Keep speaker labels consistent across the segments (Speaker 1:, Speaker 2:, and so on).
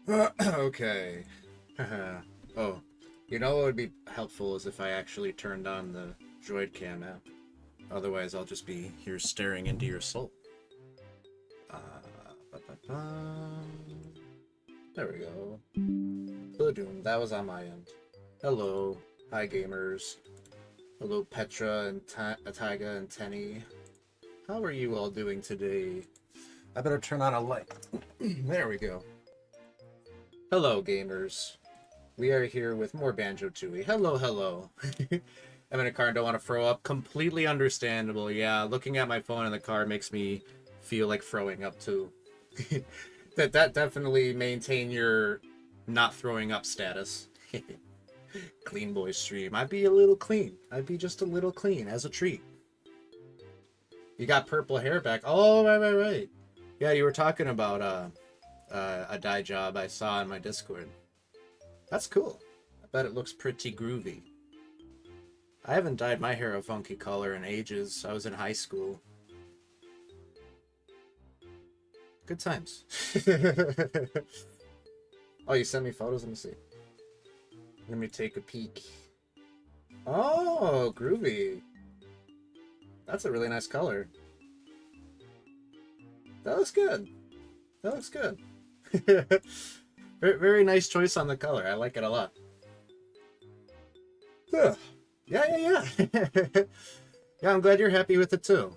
Speaker 1: Okay. Oh, you know what would be helpful is if I actually turned on the Droid Cam app. Otherwise, I'll just be here staring into your soul. Ba-ba-ba. There we go. Boom. That was on my end. Hello. Hi, gamers. Hello, Petra and Taiga and Tenny. How are you all doing today? I better turn on a light. There we go. Hello, gamers. We are here with more Banjo-Tooie. Hello, hello. I'm in a car and don't want to throw up. Completely understandable. Yeah, looking at my phone in the car makes me feel like throwing up too. that definitely maintain your not throwing up status. Clean boy stream. I'd be a little clean. I'd be just a little clean as a treat. You got purple hair back. Oh, right. Yeah, you were talking about a dye job I saw in my Discord. That's cool. I bet it looks pretty groovy. I haven't dyed my hair a funky color in ages. I was in high school. Good times. Oh, you sent me photos? Let me see. Let me take a peek. Oh, groovy. That's a really nice color. That looks good. That looks good. Very nice choice on the color. I like it a lot. Yeah. Yeah. Yeah, I'm glad you're happy with it too.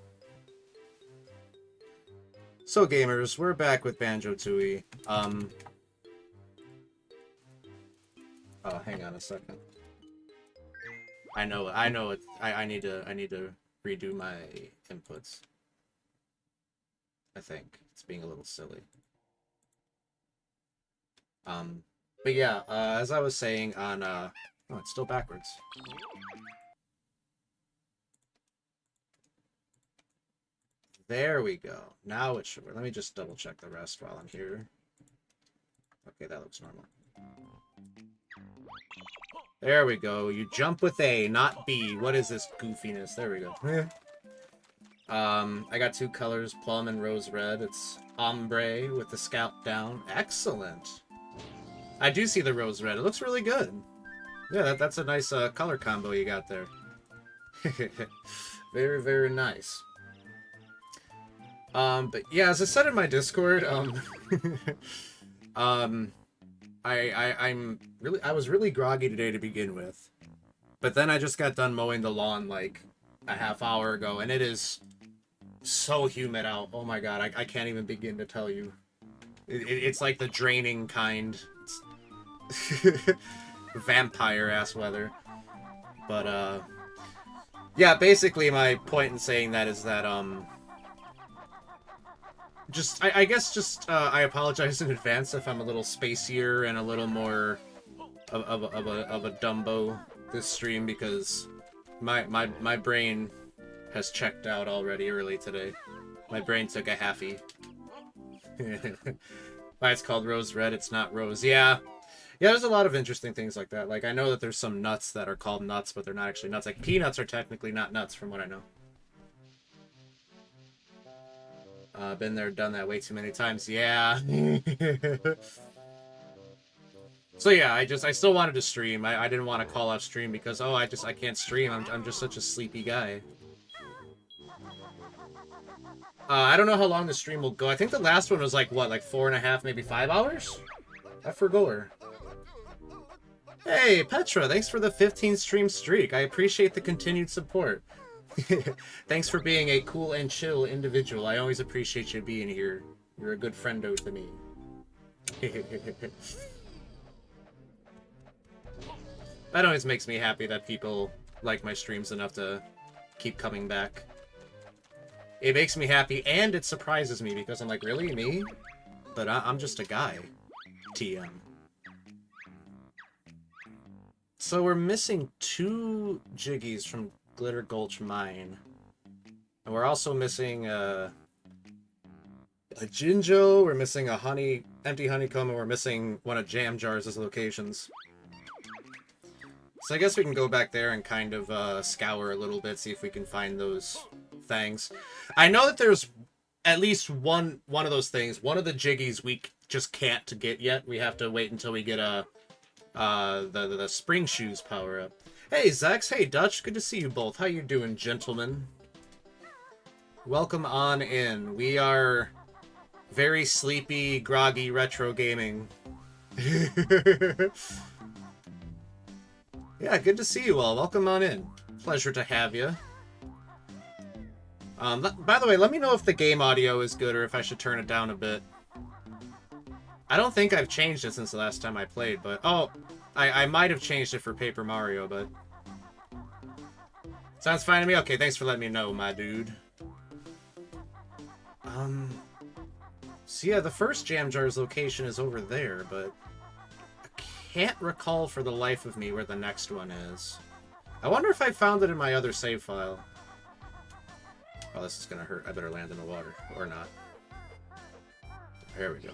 Speaker 1: So gamers, we're back with Banjo-Tooie. Oh, hang on a second. I know it. I need to redo my inputs. I think it's being a little silly. But yeah, as I was saying on oh, it's still backwards. There we go. Now it should work. Let me just double check the rest while I'm here. Okay, that looks normal. There we go. You jump with A, not B. What is this goofiness? There we go. I got two colors, plum and rose red. It's ombre with the scalp down. Excellent. I do see the rose red. It looks really good. Yeah, that's a nice color combo you got there. Very nice. But yeah, as I said in my Discord, I was really groggy today to begin with. But then I just got done mowing the lawn like a half hour ago, and it is so humid out. Oh my god, I can't even begin to tell you. It's like the draining kind. Vampire-ass weather. But, yeah, basically my point in saying that is that, I guess just, I apologize in advance if I'm a little spacier and a little more of a Dumbo this stream, because my brain has checked out already early today. My brain took a halfie. Why it's called Rose Red, it's not Rose. Yeah, there's a lot of interesting things like that. Like, I know that there's some nuts that are called nuts, but they're not actually nuts. Like, peanuts are technically not nuts, from what I know. Been there, done that way too many times. Yeah. So yeah, I still wanted to stream. I didn't want to call off stream because, oh, I can't stream. I'm just such a sleepy guy. I don't know how long the stream will go. I think the last one was like, what, like 4.5, maybe 5 hours? I forgot. Hey, Petra, thanks for the 15 stream streak. I appreciate the continued support. Thanks for being a cool and chill individual. I always appreciate you being here. You're a good friendo to me. That always makes me happy that people like my streams enough to keep coming back. It makes me happy, and it surprises me, because I'm like, really? Me? But I'm just a guy. TM. So we're missing 2 Jiggies from Glitter Gulch Mine. And we're also missing a Jinjo, we're missing a empty honeycomb, and we're missing one of Jam Jar's locations. So I guess we can go back there and kind of scour a little bit, see if we can find those things. I know that there's at least one of those things. One of the Jiggies we just can't to get yet. We have to wait until we get the spring shoes power up. Hey Zex, hey Dutch, good to see you both. How you doing, gentlemen? Welcome on in. We are very sleepy, groggy retro gaming. Yeah, good to see you all. Welcome on in. Pleasure to have you. By the way, let me know if the game audio is good or if I should turn it down a bit. I don't think I've changed it since the last time I played, but... Oh, I might have changed it for Paper Mario, but... Sounds fine to me? Okay, thanks for letting me know, my dude. So yeah, the first Jam Jar's location is over there, but... I can't recall for the life of me where the next one is. I wonder if I found it in my other save file. Oh, this is gonna hurt. I better land in the water. Or not. There we go.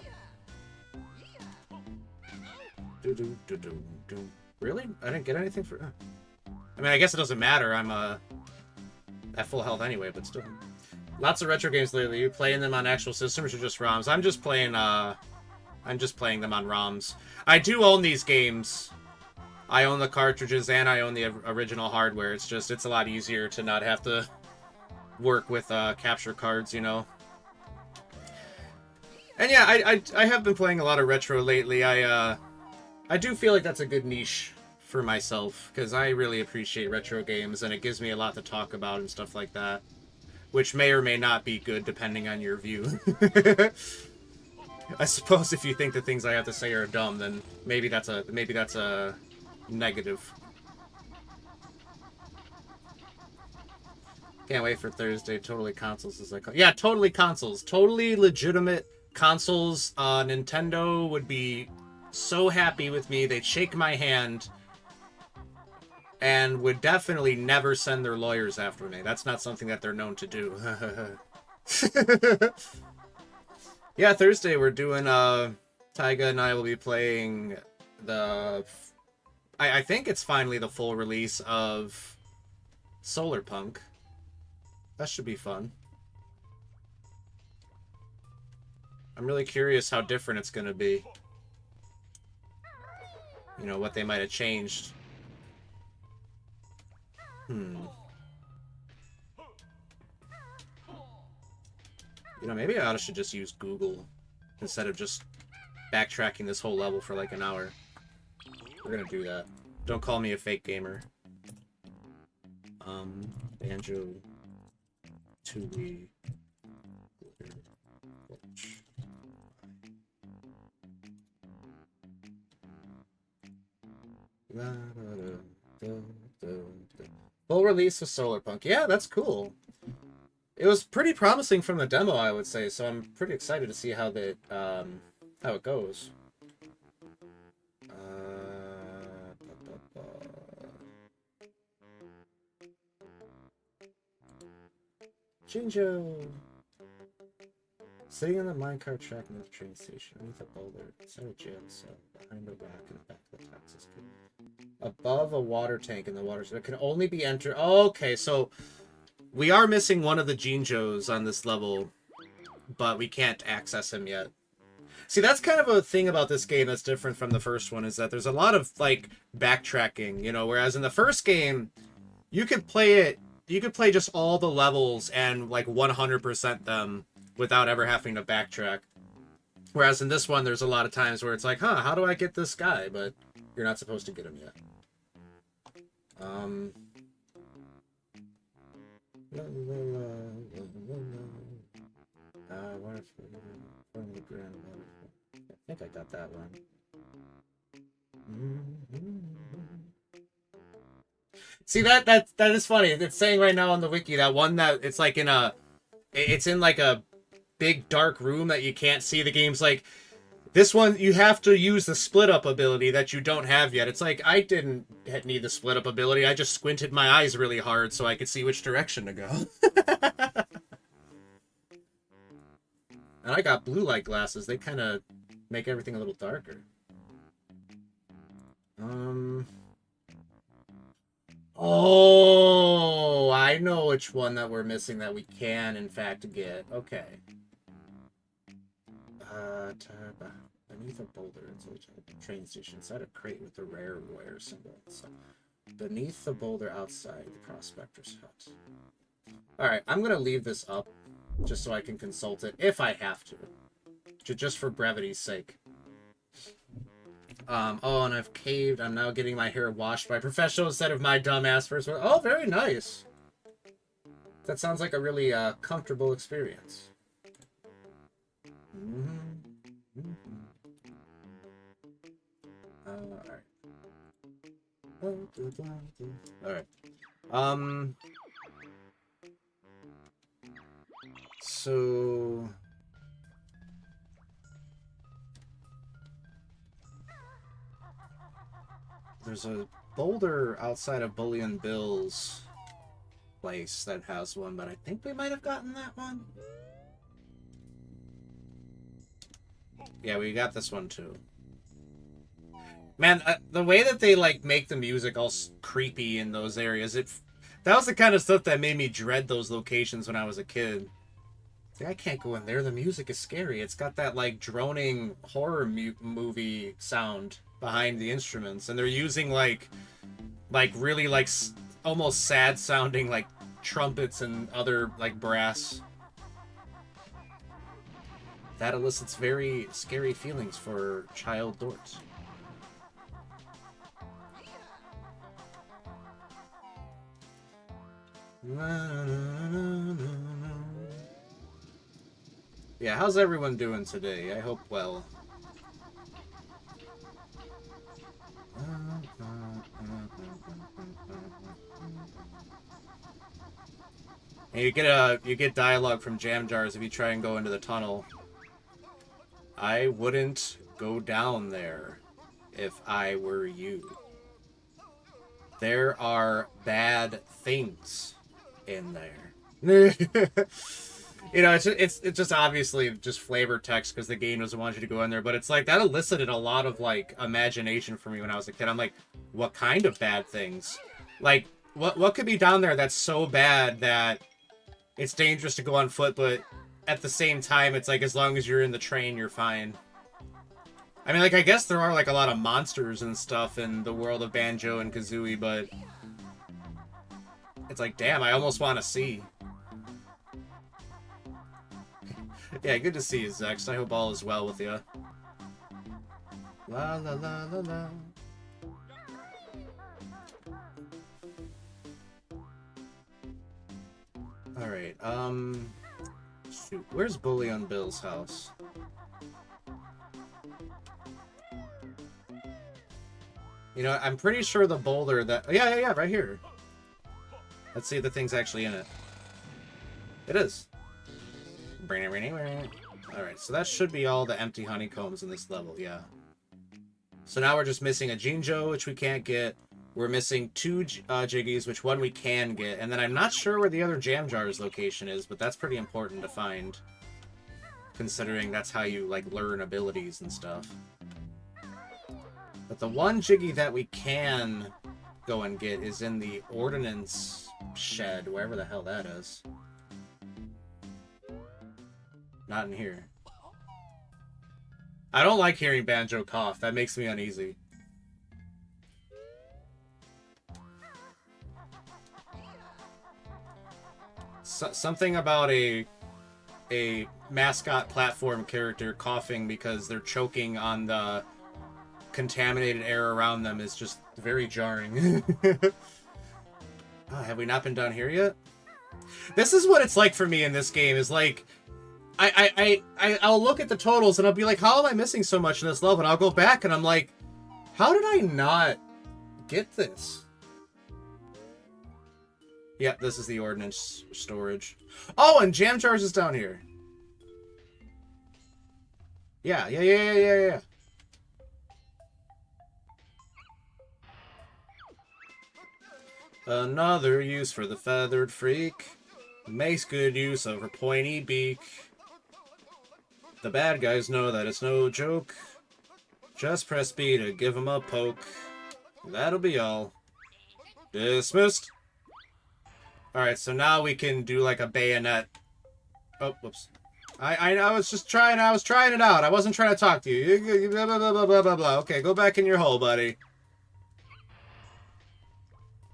Speaker 1: Really? I didn't get anything for... I mean, I guess it doesn't matter. I'm at full health anyway, but still. Lots of retro games lately. You playing them on actual systems or just ROMs? I'm just playing them on ROMs. I do own these games. I own the cartridges and I own the original hardware. It's just, it's a lot easier to not have to work with capture cards, you know. And yeah, I have been playing a lot of retro lately. I do feel like that's a good niche for myself, because I really appreciate retro games, and it gives me a lot to talk about and stuff like that, which may or may not be good depending on your view. I suppose if you think the things I have to say are dumb, then maybe that's a negative. Can't wait for Thursday. Totally consoles, as I call it. Yeah, totally consoles. Totally legitimate consoles. Nintendo would be so happy with me. They'd shake my hand and would definitely never send their lawyers after me. That's not something that they're known to do. Yeah, Thursday we're doing, Taiga and I will be playing the... I think it's finally the full release of Solar Punk. That should be fun. I'm really curious how different it's going to be. You know, what they might have changed. You know, maybe I should just use Google instead of just backtracking this whole level for like an hour. We're gonna do that. Don't call me a fake gamer. Banjo... Tooie... Full release of Solar Punk. Yeah, that's cool. It was pretty promising from the demo, I would say, so I'm pretty excited to see how it goes. Jinjo! Sitting on the minecart track near the train station, beneath a boulder, inside a jail cell, behind a rock in the back of the taxis. Above a water tank in the water, so it can only be entered. Oh, okay, so we are missing one of the Jinjos on this level, but we can't access him yet. See, that's kind of a thing about this game that's different from the first one, is that there's a lot of, like, backtracking, you know, whereas in the first game, you could play just all the levels and, like, 100% them without ever having to backtrack. Whereas in this one, there's a lot of times where it's like, huh, how do I get this guy? But you're not supposed to get him yet. I think I got that one. See, that is funny. It's saying right now on the wiki that one that it's like it's in like a big dark room that you can't see. The game's like, this one you have to use the split up ability that you don't have yet. It's like, I didn't need the split up ability. I just squinted my eyes really hard so I could see which direction to go. And I got blue light glasses. They kind of make everything a little darker. Oh, I know which one that we're missing that we can, in fact, get. Okay. Beneath a boulder inside a train station, inside a crate with the rareware symbol. So, beneath the boulder outside the prospector's hut. Alright, I'm gonna leave this up just so I can consult it if I have to. Just for brevity's sake. Oh, and I've caved. I'm now getting my hair washed by a professional instead of my dumbass first. Oh, very nice. That sounds like a really comfortable experience. Alright. Alright. So... There's a boulder outside of Bullion Bill's place that has one, but I think we might have gotten that one. Yeah, we got this one too. Man, the way that they like make the music all creepy in those areas, that was the kind of stuff that made me dread those locations when I was a kid. I can't go in there. The music is scary. It's got that like droning horror movie sound behind the instruments, and they're using like really like almost sad sounding like trumpets and other like brass. That elicits very scary feelings for child Dort. Yeah, how's everyone doing today? I hope well. And you get dialogue from jam jars if you try and go into the tunnel. I wouldn't go down there if I were you. There are bad things in there. You know, it's just obviously just flavor text because the game doesn't want you to go in there, but it's like that elicited a lot of like imagination for me when I was a kid. I'm like, what kind of bad things? Like, what could be down there that's so bad that it's dangerous to go on foot, but at the same time, it's like as long as you're in the train, you're fine. I mean, like, I guess there are like a lot of monsters and stuff in the world of Banjo and Kazooie, but it's like, damn, I almost want to see. Yeah, good to see you, Zex. I hope all is well with you. La la la la la. Alright, shoot, where's Bullion Bill's house? You know, I'm pretty sure the boulder that... Yeah, right here. Let's see if the thing's actually in it. It is. Alright, so that should be all the empty honeycombs in this level, yeah. So now we're just missing a Jinjo, which we can't get. We're missing two Jiggies, which one we can get. And then I'm not sure where the other Jam Jar's location is, but that's pretty important to find. Considering that's how you, like, learn abilities and stuff. But the one Jiggy that we can go and get is in the ordnance shed, wherever the hell that is. Not in here. I don't like hearing Banjo cough. That makes me uneasy. Something about a mascot platform character coughing because they're choking on the contaminated air around them is just very jarring. Oh, have we not been down here yet? This is what it's like for me in this game, is like I'll look at the totals and I'll be like, how am I missing so much in this level? And I'll go back and I'm like, how did I not get this? Yeah, this is the ordnance storage. Oh, and Jam Jars is down here. Yeah. Another use for the feathered freak. Makes good use of her pointy beak. The bad guys know that it's no joke. Just press B to give them a poke. That'll be all. Dismissed. Alright, so now we can do like a bayonet. Oh, whoops. I was just trying. I was trying it out. I wasn't trying to talk to you. Blah, blah, blah, blah, blah, blah, blah. Okay, go back in your hole, buddy.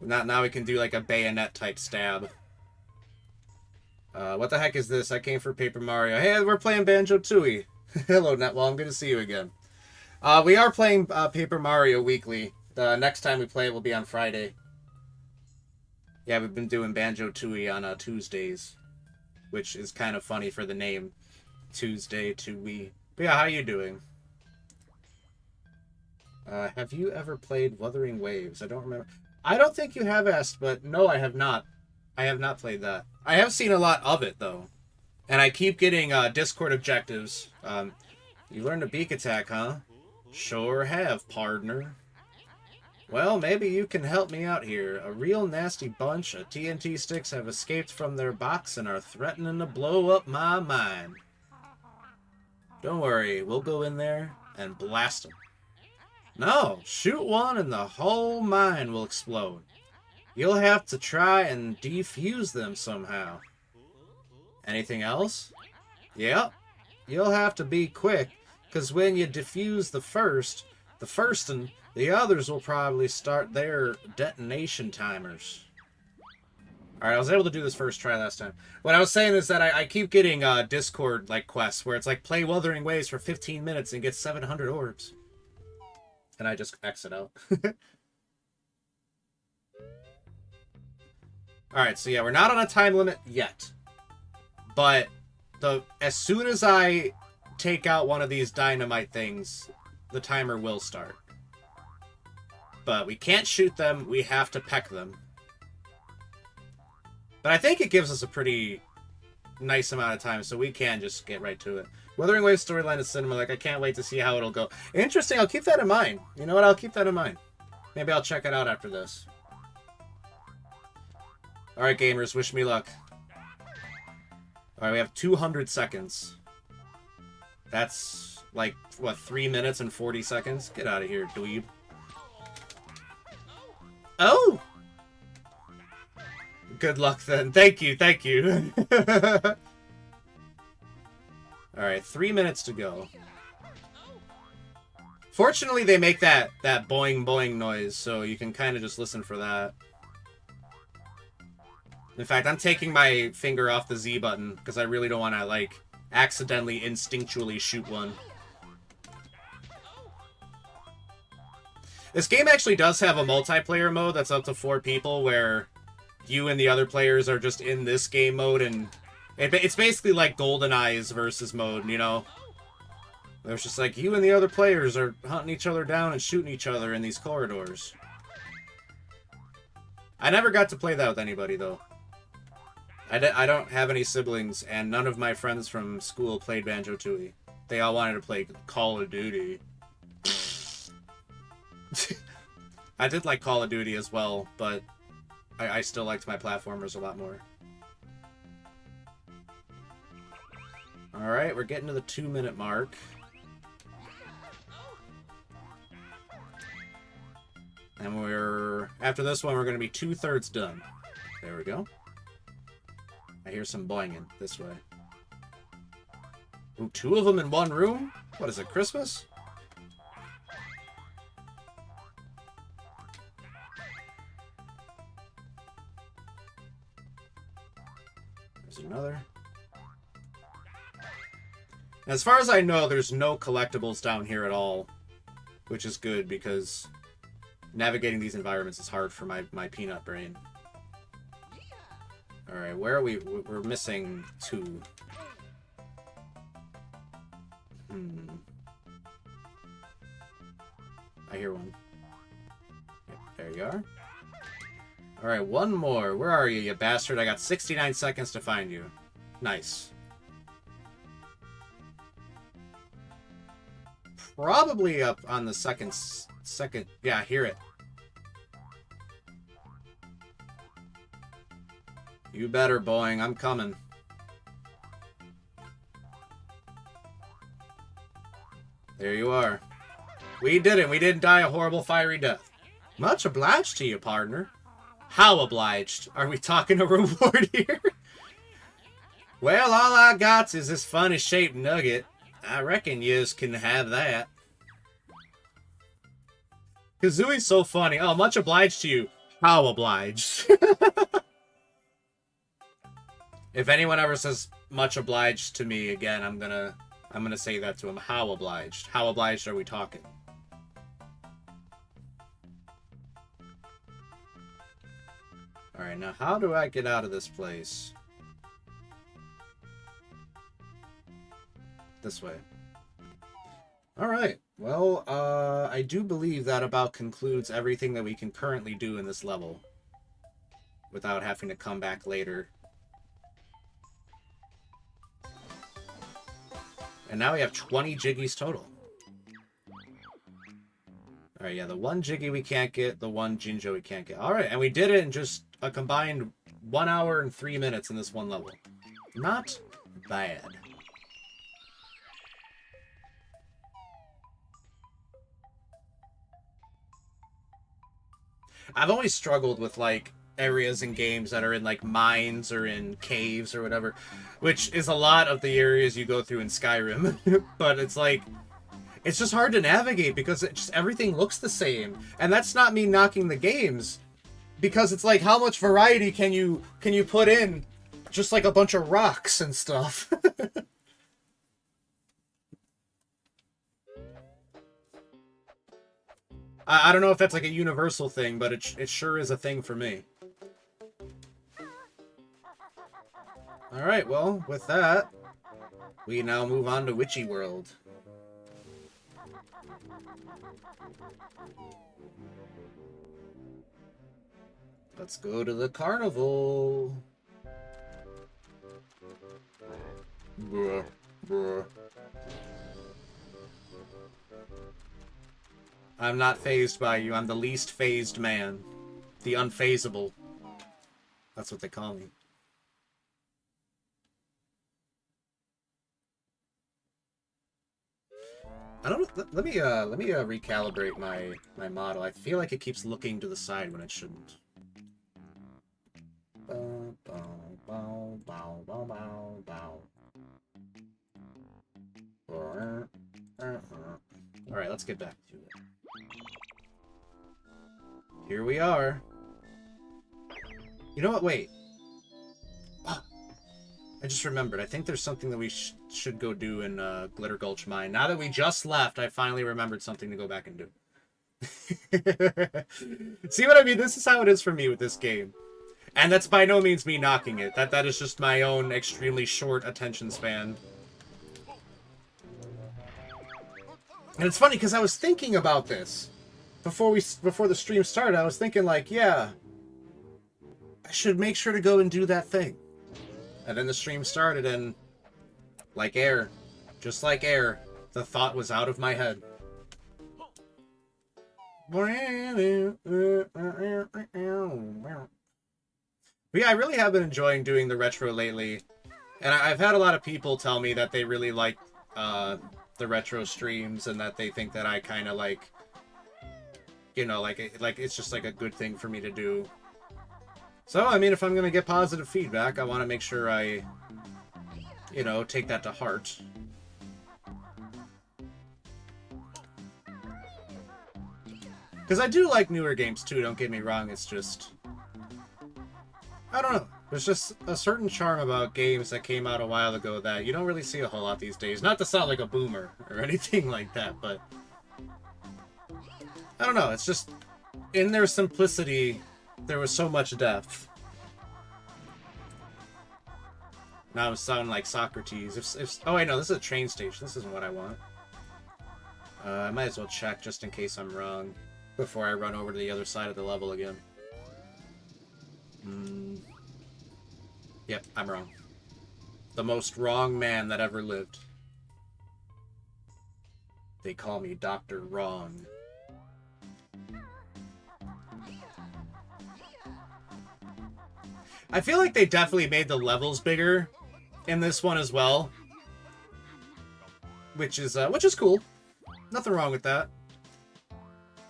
Speaker 1: Now we can do like a bayonet type stab. What the heck is this? I came for Paper Mario. Hey, we're playing Banjo-Tooie. Hello, Netwall. I'm good to see you again. We are playing Paper Mario weekly. The next time we play it will be on Friday. Yeah, we've been doing Banjo-Tooie on Tuesdays, which is kind of funny for the name. Tuesday, Tooie. But yeah, how you doing? Have you ever played Wuthering Waves? I don't remember. I don't think you have asked, but no, I have not. I have not played that. I have seen a lot of it, though. And I keep getting Discord objectives. You learned a beak attack, huh? Sure have, partner. Well, maybe you can help me out here. A real nasty bunch of TNT sticks have escaped from their box and are threatening to blow up my mine. Don't worry, we'll go in there and blast them. No, shoot one and the whole mine will explode. You'll have to try and defuse them somehow. Anything else? Yep. You'll have to be quick, because when you defuse the first and the others will probably start their detonation timers. Alright, I was able to do this first try last time. What I was saying is that I keep getting Discord like quests where it's like play Wuthering Waves for 15 minutes and get 700 orbs. And I just exit out. Alright, so yeah, we're not on a time limit yet. But as soon as I take out one of these dynamite things, the timer will start. But we can't shoot them, we have to peck them. But I think it gives us a pretty nice amount of time, so we can just get right to it. Wuthering Waves storyline is cinematic. I can't wait to see how it'll go. Interesting, I'll keep that in mind. You know what, I'll keep that in mind. Maybe I'll check it out after this. Alright, gamers, wish me luck. Alright, we have 200 seconds. That's, like, what, 3 minutes and 40 seconds? Get out of here, dweeb. Oh! Good luck, then. Thank you, thank you. Alright, 3 minutes to go. Fortunately, they make that boing boing noise, so you can kind of just listen for that. In fact, I'm taking my finger off the Z button, because I really don't want to, like, accidentally, instinctually shoot one. This game actually does have a multiplayer mode that's up to 4 people, where you and the other players are just in this game mode, and it's basically like GoldenEye's versus mode, you know? It's just like, you and the other players are hunting each other down and shooting each other in these corridors. I never got to play that with anybody, though. I don't have any siblings, and none of my friends from school played Banjo-Tooie. They all wanted to play Call of Duty. I did like Call of Duty as well, but I still liked my platformers a lot more. Alright, we're getting to the 2-minute mark. And after this one, we're going to be 2/3 done. There we go. I hear some boinging this way. Ooh, 2 of them in one room? What is it, Christmas? There's another. As far as I know, there's no collectibles down here at all, which is good because navigating these environments is hard for my peanut brain. Alright, where are we? We're missing 2. I hear one. Yep, there you are. Alright, one more. Where are you, you bastard? I got 69 seconds to find you. Nice. Probably up on the second... Yeah, I hear it. You better, Boing. I'm coming. There you are. We did it. We didn't die a horrible fiery death. Much obliged to you, partner. How obliged? Are we talking a reward here? Well, all I got is this funny shaped nugget. I reckon yous can have that. Kazooie's so funny. Oh, much obliged to you. How obliged? If anyone ever says much obliged to me again, I'm gonna say that to him. How obliged? How obliged are we talking? Alright, now how do I get out of this place? This way. Alright, well, I do believe that about concludes everything that we can currently do in this level. Without having to come back later. And now we have 20 Jiggies total. Alright, yeah, the one Jiggy we can't get, the one Jinjo we can't get. Alright, and we did it in just a combined 1 hour and 3 minutes in this one level. Not bad. I've always struggled with, like, areas in games that are in, like, mines or in caves or whatever, which is a lot of the areas you go through in Skyrim. But it's like, it's just hard to navigate because it just everything looks the same. And that's not me knocking the games, because it's like, how much variety can you put in just like a bunch of rocks and stuff? I don't know if that's like a universal thing, but it sure is a thing for me. Alright, well, with that, we now move on to Witchy World. Let's go to the carnival. Bruh, bruh. I'm not fazed by you. I'm the least fazed man. The unfazable. That's what they call me. I don't know. Let me recalibrate my model. I feel like it keeps looking to the side when it shouldn't. Bow, bow, bow, bow, bow, bow. Alright, let's get back to it. Here we are. You know what? Wait. I just remembered. I think there's something that we should go do in Glitter Gulch Mine. Now that we just left, I finally remembered something to go back and do. See what I mean? This is how it is for me with this game. And that's by no means me knocking it. That is just my own extremely short attention span. And it's funny because I was thinking about this before the stream started. I was thinking like, yeah, I should make sure to go and do that thing. And then the stream started, and like air, just like air, the thought was out of my head. But yeah, I really have been enjoying doing the retro lately. And I've had a lot of people tell me that they really like the retro streams, and that they think that I kind of like, you know, like it's just like a good thing for me to do. So, I mean, if I'm going to get positive feedback, I want to make sure I, you know, take that to heart. Because I do like newer games too, don't get me wrong, it's just, I don't know. There's just a certain charm about games that came out a while ago that you don't really see a whole lot these days. Not to sound like a boomer or anything like that, but I don't know, it's just, in their simplicity, there was so much depth. Now I'm sounding like Socrates. Oh wait, no, this is a train station. This isn't what I want. I might as well check just in case I'm wrong before I run over to the other side of the level again. Yep, I'm wrong. The most wrong man that ever lived. They call me Dr. Wrong. I feel like they definitely made the levels bigger in this one as well, which is cool. Nothing wrong with that.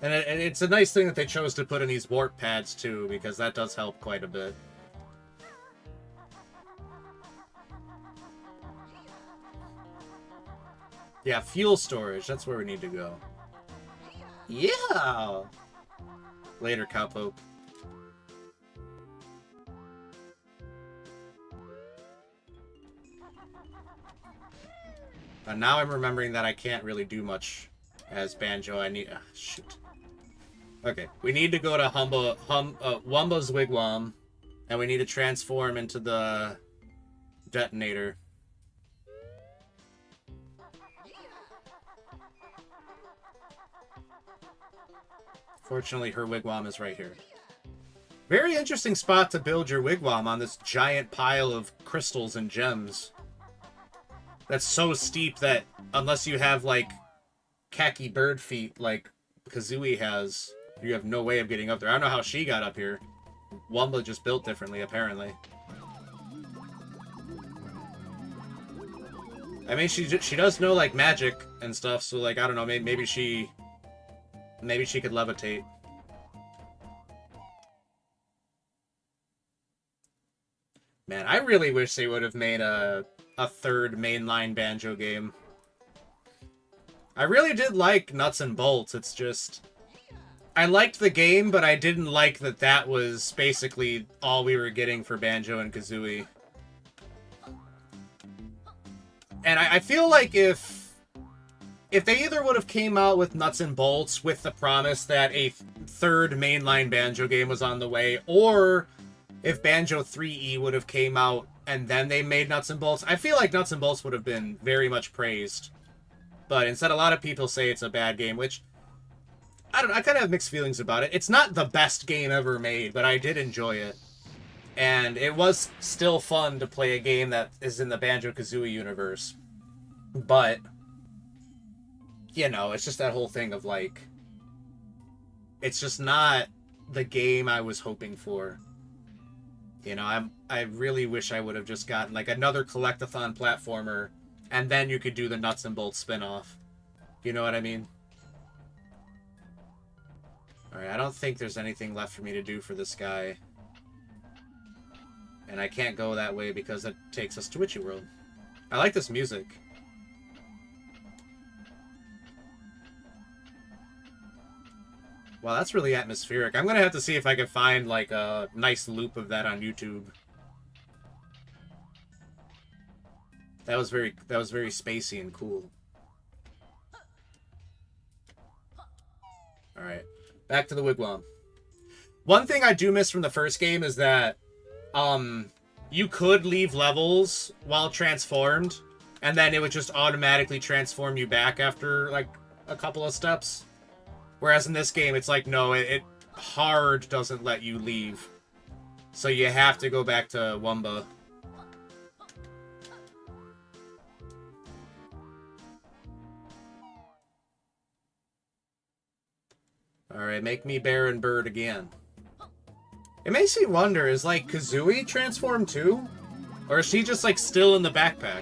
Speaker 1: And it's a nice thing that they chose to put in these warp pads too, because that does help quite a bit. Yeah, fuel storage. That's where we need to go. Yeah! Later, Cowpoke. Now I'm remembering that I can't really do much as Banjo. I need... shoot. Okay, we need to go to Wumba's Wigwam, and we need to transform into the detonator. Fortunately, her wigwam is right here. Very interesting spot to build your wigwam on this giant pile of crystals and gems. That's so steep that unless you have, like, khaki bird feet like Kazooie has, you have no way of getting up there. I don't know how she got up here. Wumba just built differently, apparently. I mean, she does know, like, magic and stuff, so, like, I don't know, maybe she could levitate. Man, I really wish they would have made a third mainline Banjo game. I really did like Nuts and Bolts. It's just... I liked the game, but I didn't like that that was basically all we were getting for Banjo and Kazooie. And I feel like if they either would have came out with Nuts and Bolts with the promise that a third mainline Banjo game was on the way, or if Banjo 3E would have came out and then they made Nuts and Bolts, I feel like Nuts and Bolts would have been very much praised. But instead, a lot of people say it's a bad game, which, I don't know, I kind of have mixed feelings about it. It's not the best game ever made, but I did enjoy it. And it was still fun to play a game that is in the Banjo-Kazooie universe. But, you know, it's just that whole thing of, like, it's just not the game I was hoping for. You know, I really wish I would have just gotten, like, another collectathon platformer, and then you could do the Nuts and Bolts spin-off. You know what I mean? Alright, I don't think there's anything left for me to do for this guy. And I can't go that way because it takes us to Witchy World. I like this music. Wow, that's really atmospheric. I'm gonna have to see if I can find, like, a nice loop of that on YouTube. That was very spacey and cool. Alright. Back to the Wigwam. One thing I do miss from the first game is that you could leave levels while transformed, and then it would just automatically transform you back after, like, a couple of steps. Whereas in this game, it's like, no, it hard doesn't let you leave. So you have to go back to Wumba. Alright, make me bear and bird again. It makes me wonder, is, like, Kazooie transformed too? Or is she just, like, still in the backpack?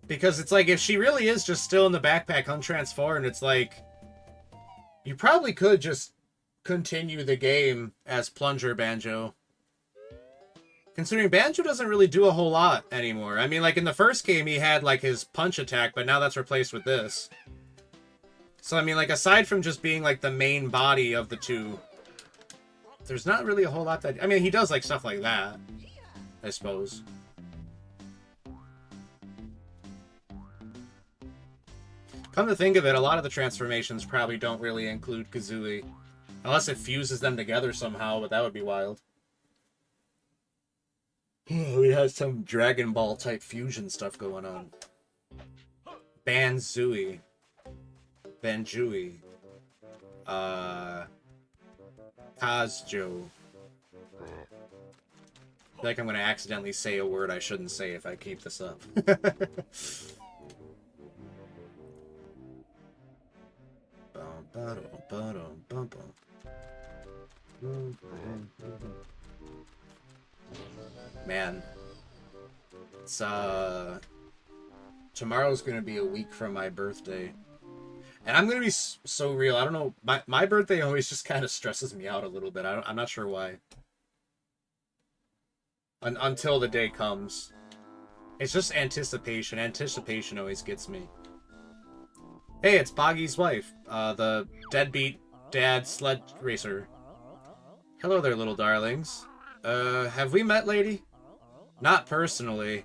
Speaker 1: Because it's like, if she really is just still in the backpack untransformed, it's like, you probably could just continue the game as Plunger Banjo. Considering Banjo doesn't really do a whole lot anymore. I mean, like, in the first game, he had, like, his punch attack, but now that's replaced with this. So, I mean, like, aside from just being, like, the main body of the two, there's not really a whole lot that... I mean, he does, like, stuff like that, I suppose. Come to think of it, a lot of the transformations probably don't really include Kazooie. Unless it fuses them together somehow, but that would be wild. We have some Dragon Ball type fusion stuff going on. Banzooie. Banjooie. Kazjo. I feel like I'm going to accidentally say a word I shouldn't say if I keep this up. Man. It's, tomorrow's gonna be a week from my birthday. And I'm gonna be so real, I don't know, my birthday always just kind of stresses me out a little bit. I'm not sure why. Until the day comes. It's just anticipation. Anticipation always gets me. Hey, it's Boggy's wife, the deadbeat dad sled racer. Hello there, little darlings. Have we met, lady? Not personally,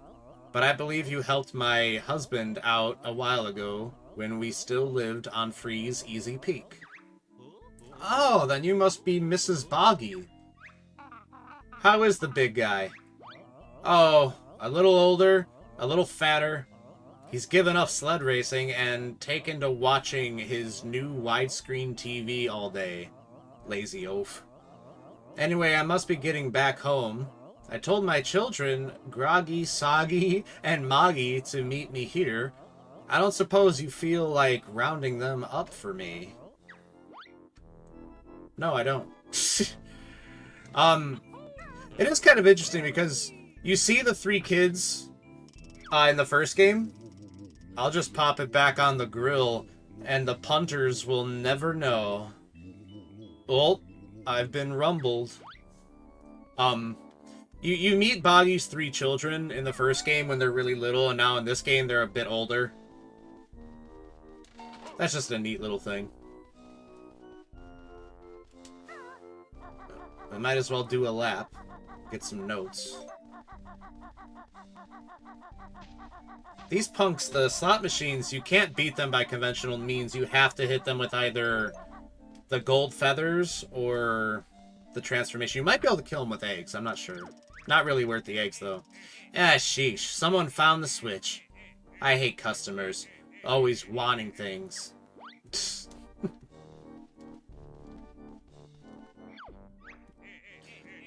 Speaker 1: but I believe you helped my husband out a while ago when we still lived on Freeze Easy Peak. Oh, then you must be Mrs. Boggy. How is the big guy? Oh, a little older, a little fatter. He's given up sled racing and taken to watching his new widescreen TV all day. Lazy oaf. Anyway, I must be getting back home. I told my children, Groggy, Soggy, and Moggy, to meet me here. I don't suppose you feel like rounding them up for me. No, I don't. It is kind of interesting because you see the three kids in the first game. I'll just pop it back on the grill, and the punters will never know. Well, I've been rumbled. You meet Boggy's three children in the first game when they're really little, and now in this game they're a bit older. That's just a neat little thing. I might as well do a lap. Get some notes. These punks, the slot machines, you can't beat them by conventional means. You have to hit them with either the gold feathers or the transformation. You might be able to kill them with eggs. I'm not sure. Not really worth the eggs, though. Ah, sheesh. Someone found the switch. I hate customers. Always wanting things.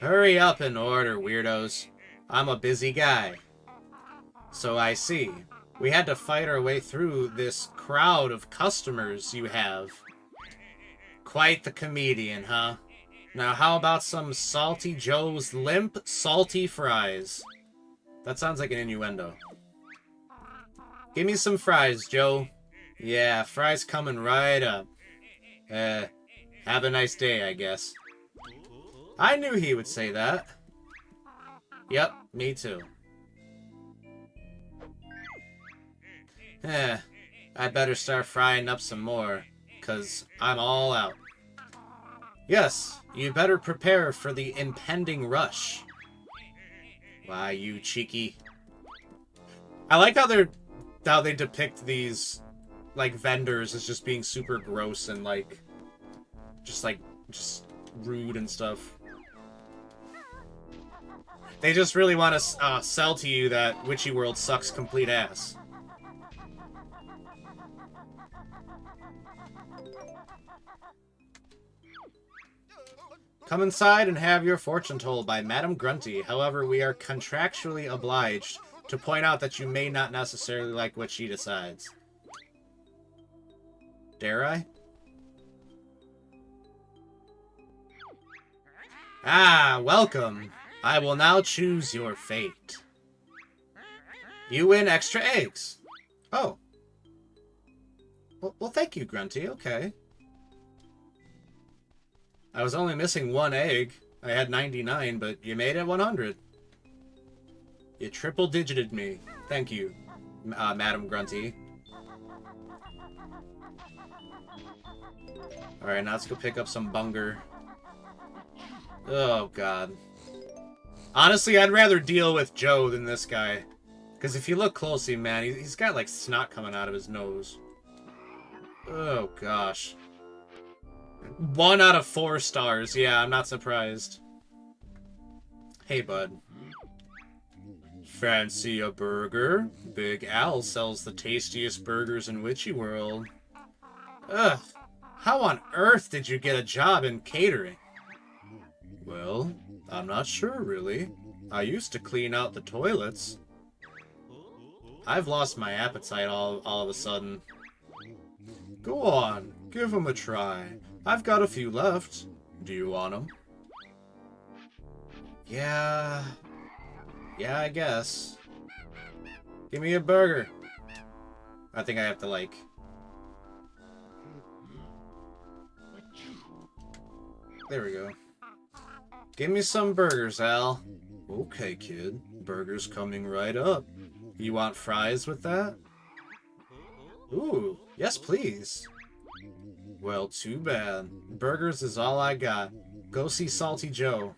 Speaker 1: Hurry up and order, weirdos. I'm a busy guy. So I see. We had to fight our way through this crowd of customers you have. Quite the comedian, huh? Now how about some Salty Joe's limp, salty fries? That sounds like an innuendo. Give me some fries, Joe. Yeah, fries coming right up. Have a nice day, I guess. I knew he would say that. Yep, me too. I better start frying up some more, 'cause I'm all out. Yes, you better prepare for the impending rush. Why, you cheeky. I like how they depict these, like, vendors as just being super gross and, like, just rude and stuff. They just really want to sell to you that Witchy World sucks complete ass. Come inside and have your fortune told by Madame Grunty. However, we are contractually obliged to point out that you may not necessarily like what she decides. Dare I? Ah, welcome. I will now choose your fate. You win extra eggs. Oh. Well, thank you, Grunty. Okay. I was only missing one egg. I had 99, but you made it 100. You triple-digited me. Thank you, Madam Grunty. Alright, now let's go pick up some bunger. Oh, God. Honestly, I'd rather deal with Joe than this guy. Because if you look closely, man, he's got, like, snot coming out of his nose. Oh, gosh. 1 out of 4 stars. Yeah, I'm not surprised. Hey, bud. Fancy a burger? Big Al sells the tastiest burgers in Witchy World. Ugh. How on earth did you get a job in catering? Well, I'm not sure, really. I used to clean out the toilets. I've lost my appetite all of a sudden. Go on, give 'em a try. I've got a few left. Do you want 'em? Yeah, I guess. Give me a burger. I think I have to, like... There we go. Give me some burgers, Al. Okay, kid. Burgers coming right up. You want fries with that? Ooh, yes please. Well, too bad. Burgers is all I got. Go see Salty Joe.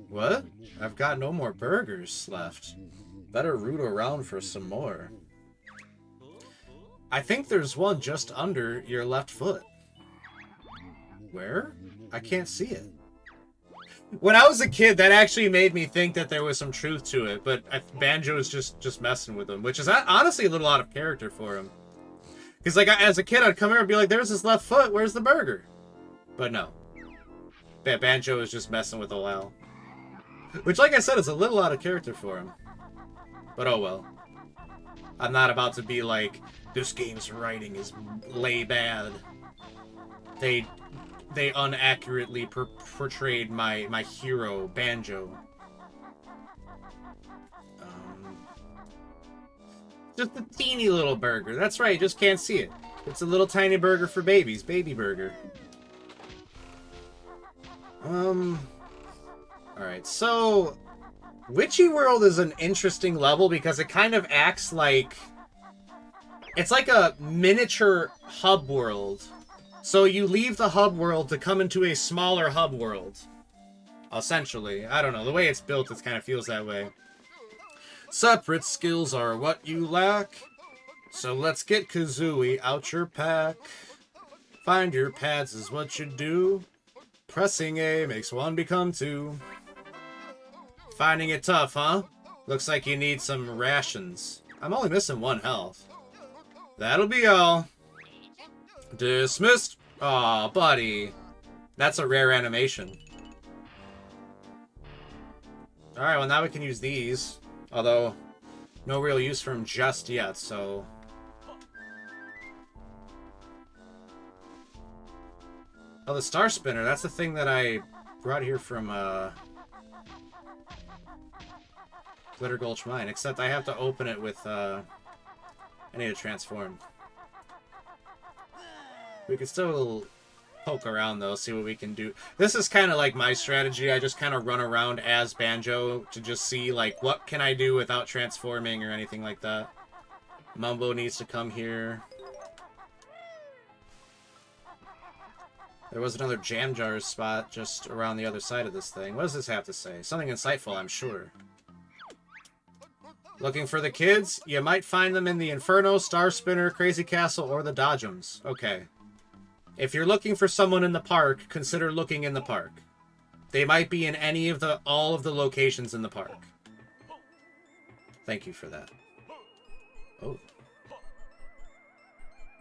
Speaker 1: What? I've got no more burgers left. Better root around for some more. I think there's one just under your left foot. Where? I can't see it. When I was a kid, that actually made me think that there was some truth to it, but Banjo is just messing with him, which is honestly a little out of character for him. Because, like, as a kid, I'd come here and be like, there's his left foot, where's the burger? But no. Banjo is just messing with Owl. Which, like I said, is a little out of character for him. But oh well. I'm not about to be like, this game's writing is lay bad. They unaccurately portrayed my hero, Banjo. Just a teeny little burger. That's right, you just can't see it. It's a little tiny burger for babies. Baby burger. Alright, so... Witchy World is an interesting level because it kind of acts like... It's like a miniature hub world. So you leave the hub world to come into a smaller hub world. Essentially. I don't know. The way it's built, it kind of feels that way. Separate skills are what you lack. So let's get Kazooie out your pack. Find your pads is what you do. Pressing A makes one become two. Finding it tough, huh? Looks like you need some rations. I'm only missing 1 health. That'll be all. Dismissed. Aw, buddy. That's a rare animation. Alright, well now we can use these. Although, no real use for them just yet, so... Oh, the Star Spinner. That's the thing that I brought here from, Glitter Gulch Mine. Except I have to open it with, I need to transform. We can still poke around, though, see what we can do. This is kind of like my strategy. I just kind of run around as Banjo to just see, like, what can I do without transforming or anything like that. Mumbo needs to come here. There was another Jam Jars spot just around the other side of this thing. What does this have to say? Something insightful, I'm sure. Looking for the kids? You might find them in the Inferno, Star Spinner, Crazy Castle, or the Dodgems. Okay. If you're looking for someone in the park, consider looking in the park. They might be in any of all of the locations in the park. Thank you for that. Oh.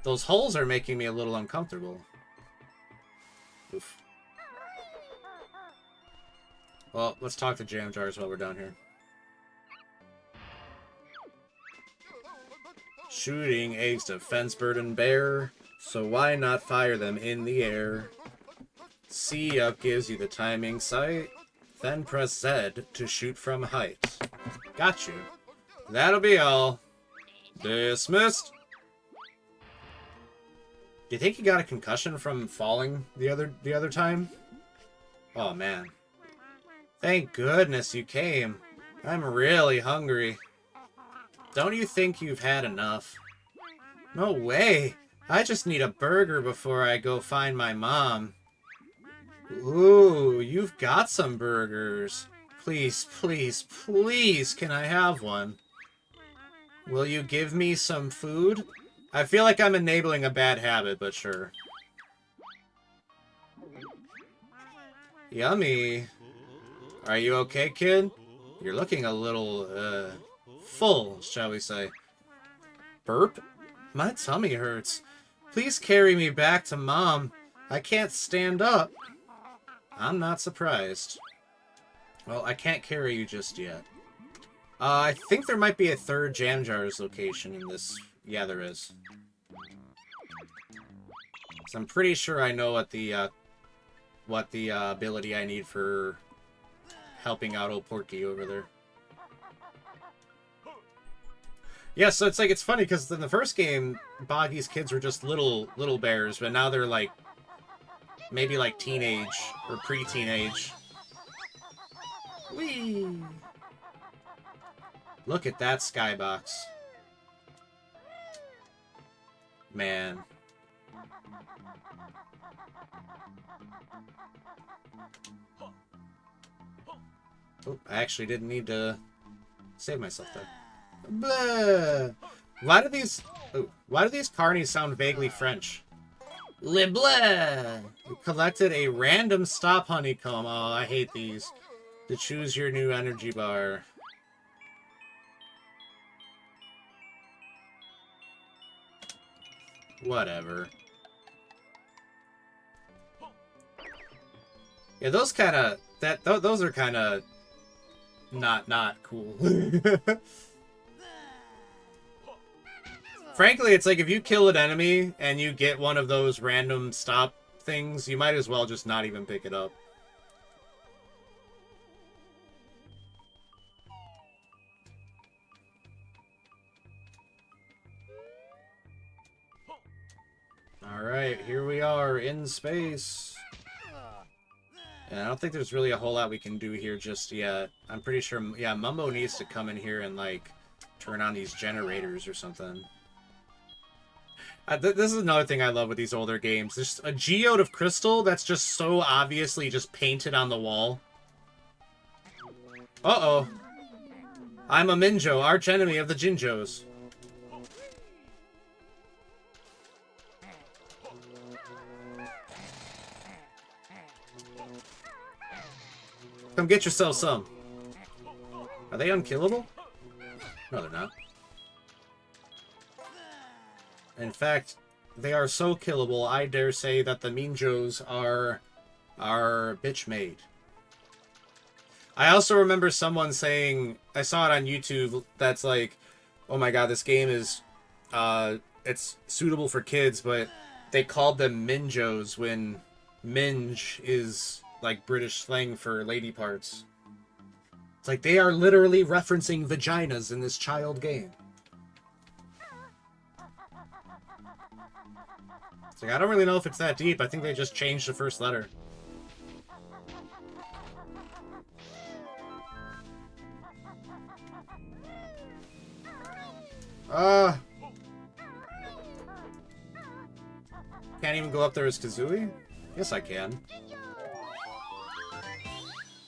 Speaker 1: Those holes are making me a little uncomfortable. Oof. Well, let's talk to Jam Jars while we're down here. Shooting eggs to fence bird and bear, so why not fire them in the air? C up gives you the timing sight, then press Z to shoot from height. Got you. That'll be all. Dismissed. Do you think he got a concussion from falling the other time? Oh man. Thank goodness you came. I'm really hungry. Don't you think you've had enough? No way. I just need a burger before I go find my mom. Ooh, you've got some burgers. Please, please, please, can I have one? Will you give me some food? I feel like I'm enabling a bad habit, but sure. Yummy. Are you okay, kid? You're looking a little, full, shall we say. Burp? My tummy hurts. Please carry me back to Mom. I can't stand up. I'm not surprised. Well, I can't carry you just yet. I think there might be a third Jam Jars location in this. Yeah, there is. So I'm pretty sure I know what the ability I need for helping out old Porky over there. Yeah, so it's like, it's funny because in the first game, Boggy's kids were just little bears, but now they're like maybe like teenage or pre-teenage. Whee! Look at that skybox. Man. Oh, I actually didn't need to save myself there. Blah. Why do these carnies sound vaguely French? Le bleu! We collected a random stop honeycomb. Oh, I hate these. To choose your new energy bar. Whatever. Yeah, those kind of those are kind of not cool. Frankly, it's like if you kill an enemy and you get one of those random stop things, you might as well just not even pick it up. Alright, here we are in space. And I don't think there's really a whole lot we can do here just yet. I'm pretty sure, yeah, Mumbo needs to come in here and, like, turn on these generators or something. This is another thing I love with these older games. There's a geode of crystal that's just so obviously just painted on the wall. Uh-oh. I'm a Minjo, arch enemy of the Jinjos. Come get yourself some. Are they unkillable? No, they're not. In fact, they are so killable, I dare say that the Minjos are bitch-made. I also remember someone saying, I saw it on YouTube, that's like, oh my god, this game is, it's suitable for kids, but they called them Minjos when minge is, like, British slang for lady parts. It's like, they are literally referencing vaginas in this child game. It's like, I don't really know if it's that deep. I think they just changed the first letter. Can't even go up there as Kazooie? Yes, I can.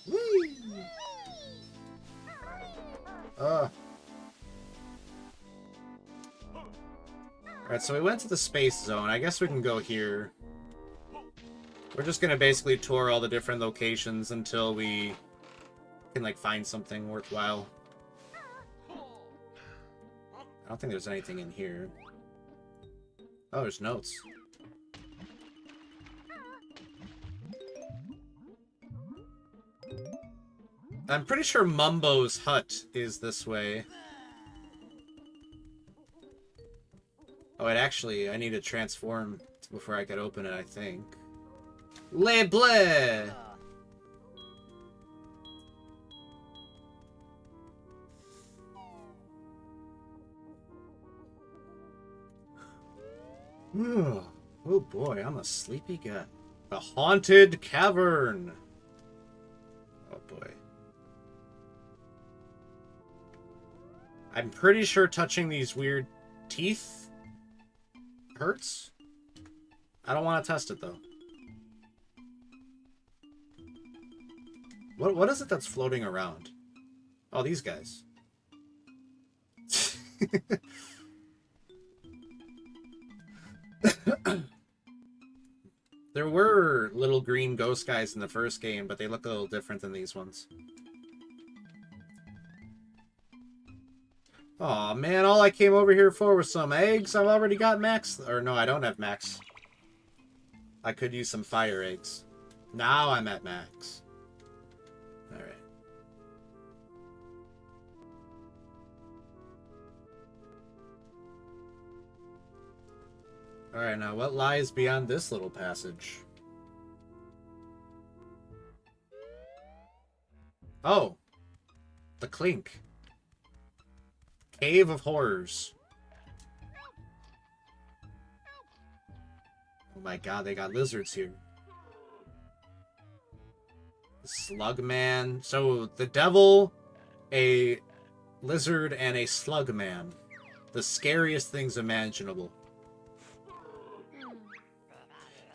Speaker 1: Whee! Alright, so we went to the space zone. I guess we can go here. We're just gonna basically tour all the different locations until we can, like, find something worthwhile. I don't think there's anything in here. Oh, there's notes. I'm pretty sure Mumbo's hut is this way. Oh, it actually, I need to transform before I could open it, I think. Le bleu! Oh boy, I'm a sleepy guy. The Haunted Cavern! Oh boy. I'm pretty sure touching these weird teeth hurts. I don't want to test it though. What is it that's floating around? Oh, these guys. There were little green ghost guys in the first game, but they look a little different than these ones. Aw, man, all I came over here for was some eggs. I've already got max. Or no, I don't have max. I could use some fire eggs. Now I'm at max. Alright. Alright, now what lies beyond this little passage? Oh! The Clink. Cave of Horrors. Oh my god, they got lizards here. Slugman. So, the devil, a lizard, and a slug man. The scariest things imaginable.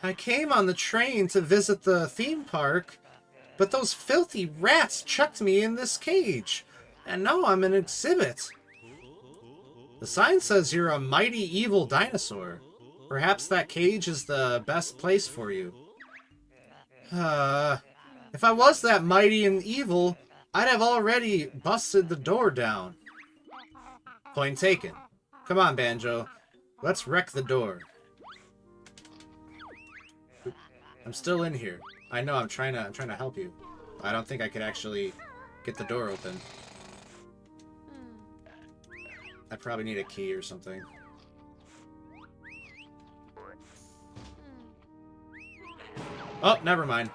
Speaker 1: I came on the train to visit the theme park, but those filthy rats chucked me in this cage, and now I'm an exhibit. The sign says you're a mighty evil dinosaur. Perhaps that cage is the best place for you. If I was that mighty and evil, I'd have already busted the door down. Point taken. Come on, Banjo. Let's wreck the door. I'm still in here. I know, I'm trying to help you. I don't think I could actually get the door open. I probably need a key or something. Oh, never mind.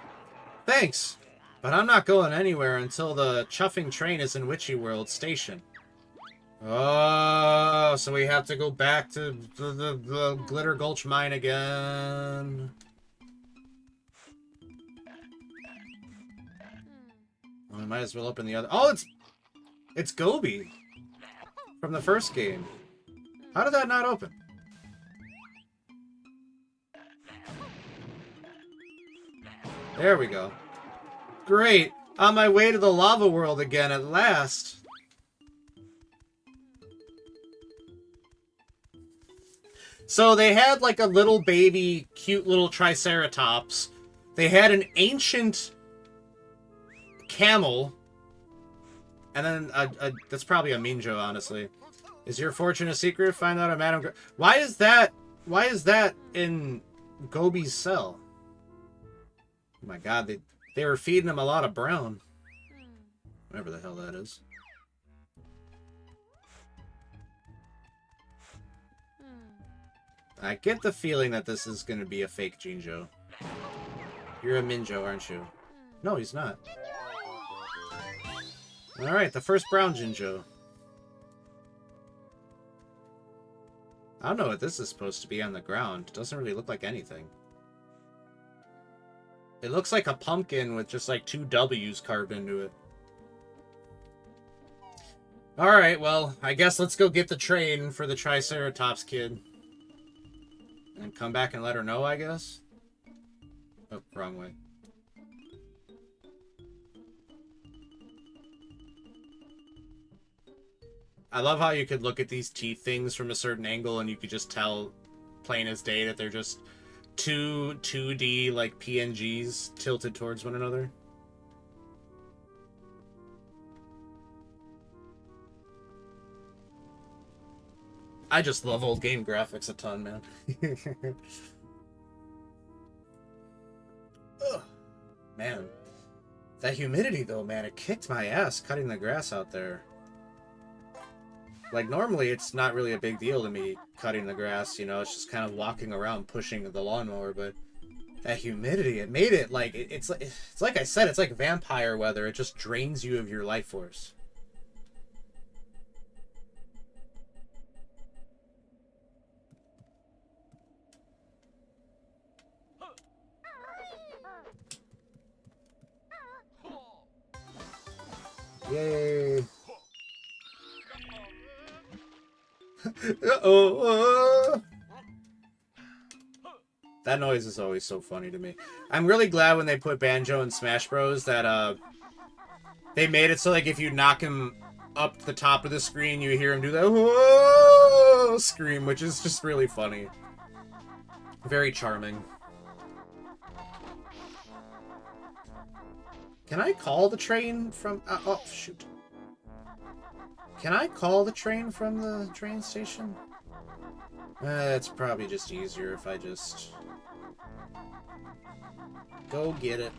Speaker 1: Thanks! But I'm not going anywhere until the chuffing train is in Witchy World Station. Oh, so we have to go back to the Glitter Gulch mine again. Well, we might as well open the other... Oh, it's Gobi! From the first game. How did that not open? There we go. Great! On my way to the lava world again at last! So they had like a little baby, cute little Triceratops. They had an ancient camel. And then that's probably a Minjo, honestly. Is your fortune a secret? Find out a Madame... Why is that in Gobi's cell? Oh my god, they were feeding him a lot of brown. Whatever the hell that is. I get the feeling that this is going to be a fake Jinjo. You're a Minjo, aren't you? No, he's not. Alright, the first brown Jinjo. I don't know what this is supposed to be on the ground. It doesn't really look like anything. It looks like a pumpkin with just like 2 W's carved into it. Alright, well, I guess let's go get the train for the Triceratops kid. And come back and let her know, I guess? Oh, wrong way. I love how you could look at these teeth things from a certain angle and you could just tell plain as day that they're just two 2D like PNGs tilted towards one another. I just love old game graphics a ton, man. Ugh. Man. That humidity though, man, it kicked my ass cutting the grass out there. Like, normally it's not really a big deal to me cutting the grass, you know, it's just kind of walking around pushing the lawnmower, but that humidity, it made it like, it's like I said, it's like vampire weather, it just drains you of your life force. Yay! Uh-oh! That noise is always so funny to me. I'm really glad when they put Banjo in Smash Bros. That they made it so like if you knock him up the top of the screen, you hear him do that whoa scream, which is just really funny. Very charming. Can I call the train from... oh, shoot. Can I call the train from the train station? It's probably just easier if I just... go get it.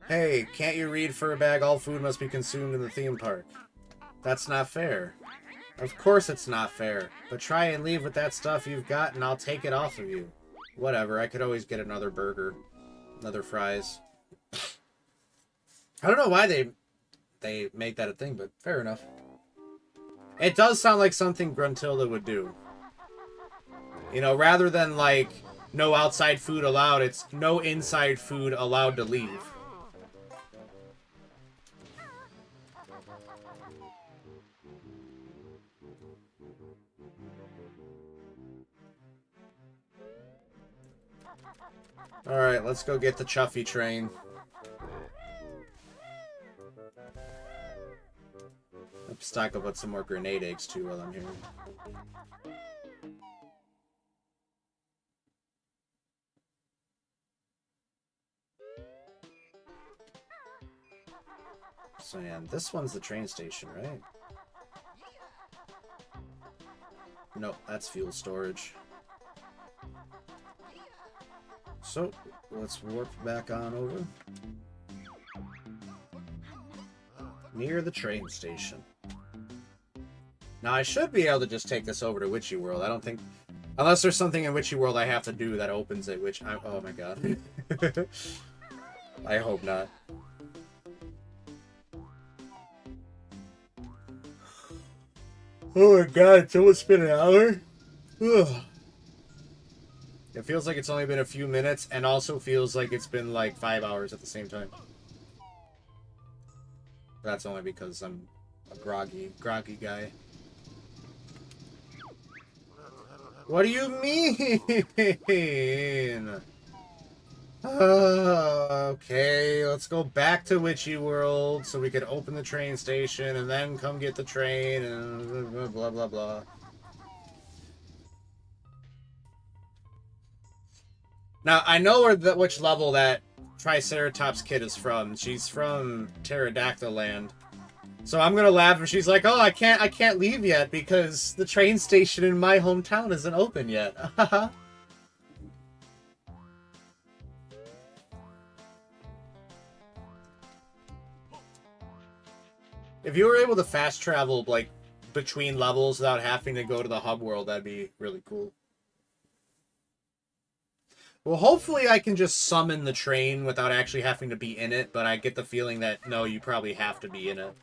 Speaker 1: Hey, can't you read for a bag? All food must be consumed in the theme park. That's not fair. Of course it's not fair. But try and leave with that stuff you've got and I'll take it off of you. Whatever, I could always get another burger. Another fries. I don't know why they made that a thing, but fair enough. It does sound like something Gruntilda would do. You know, rather than like no outside food allowed, it's no inside food allowed to leave. Alright, let's go get the Chuffy train. I'll stock up on some more grenade eggs too while I'm here. So yeah, this one's the train station, right? Nope, that's fuel storage. So, let's warp back on over. Near the train station. Now, I should be able to just take this over to Witchy World. I don't think... Unless there's something in Witchy World I have to do that opens it, which... oh my god. I hope not. Oh my god, it's almost been an hour? Ugh. It feels like it's only been a few minutes, and also feels like it's been like 5 hours at the same time. That's only because I'm a groggy guy. What do you mean? Okay, let's go back to Witchy World so we can open the train station and then come get the train and blah blah blah. Now, I know which level that Triceratops kid is from. She's from Pterodactyl Land. So I'm gonna laugh if she's like, "Oh, I can't leave yet because the train station in my hometown isn't open yet." If you were able to fast travel like between levels without having to go to the hub world, that'd be really cool. Well, hopefully I can just summon the train without actually having to be in it, but I get the feeling that, no, you probably have to be in it.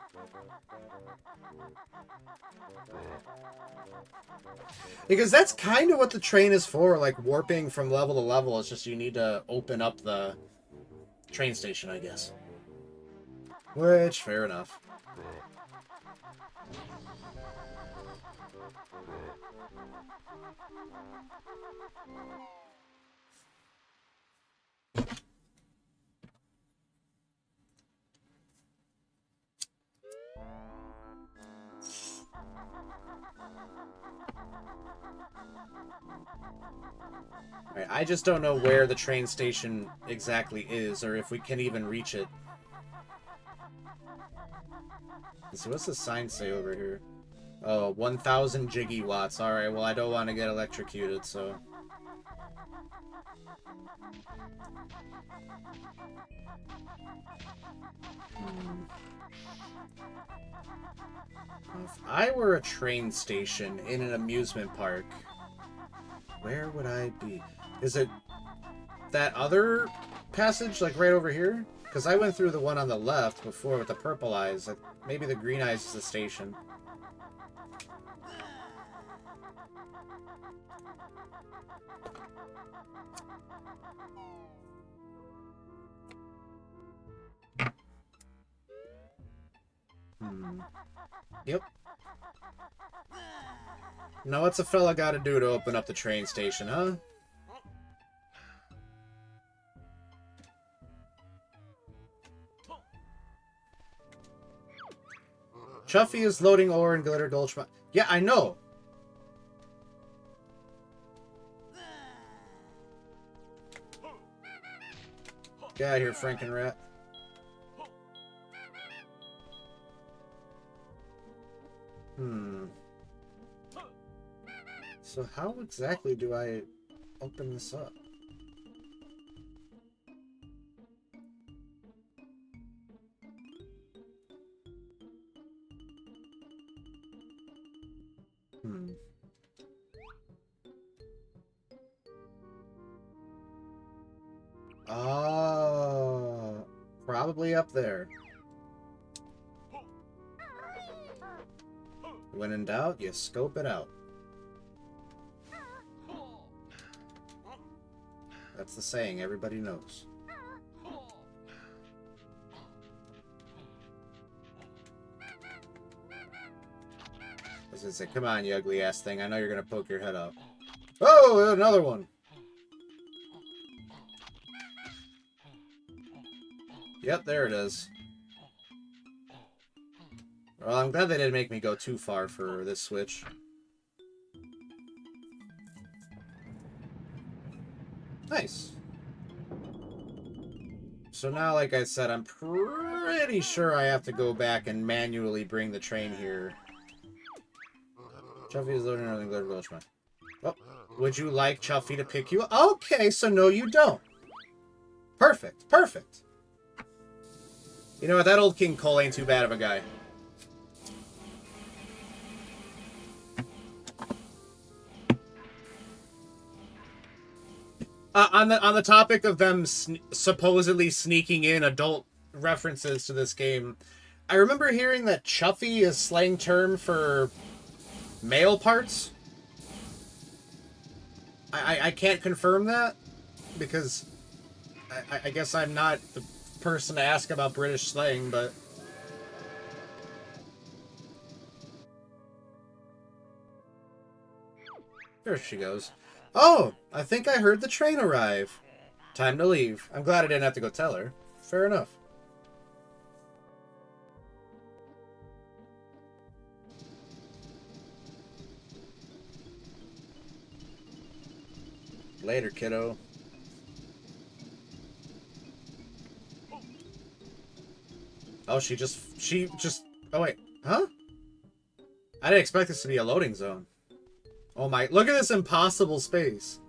Speaker 1: Because that's kind of what the train is for, like warping from level to level. It's just you need to open up the train station, I guess. Which, fair enough. Right, I just don't know where the train station exactly is, or if we can even reach it. So what's the sign say over here? Oh, 1,000 jiggy watts. Alright, well I don't want to get electrocuted, so... If I were a train station in an amusement park, where would I be? Is it that other passage, like right over here? Because I went through the one on the left before with the purple eyes. Maybe the green eyes is the station. Yep. Now what's a fella gotta do to open up the train station, huh? Chuffy is loading ore in Glitter Gulch. Yeah, I know. Get out of here, Frankenrat. So how exactly do I open this up? Oh, probably up there. When in doubt, you scope it out. That's the saying everybody knows. I was gonna say, come on, you ugly ass thing. I know you're gonna poke your head up. Oh, another one. Yep, there it is. Well, I'm glad they didn't make me go too far for this switch. Nice. So now, like I said, I'm pretty sure I have to go back and manually bring the train here. Chuffy is loading everything. Go to Welshman. Oh, would you like Chuffy to pick you up? Okay, so no, you don't. Perfect, perfect. You know what? That old King Cole ain't too bad of a guy. On the topic of them supposedly sneaking in adult references to this game, I remember hearing that Chuffy is slang term for male parts. I can't confirm that because I guess I'm not the person to ask about British slang, but there she goes. Oh, I think I heard the train arrive. Time to leave. I'm glad I didn't have to go tell her. Fair enough. Later, kiddo. Oh, she just... Oh, wait. Huh? I didn't expect this to be a loading zone. Oh my... Look at this impossible space.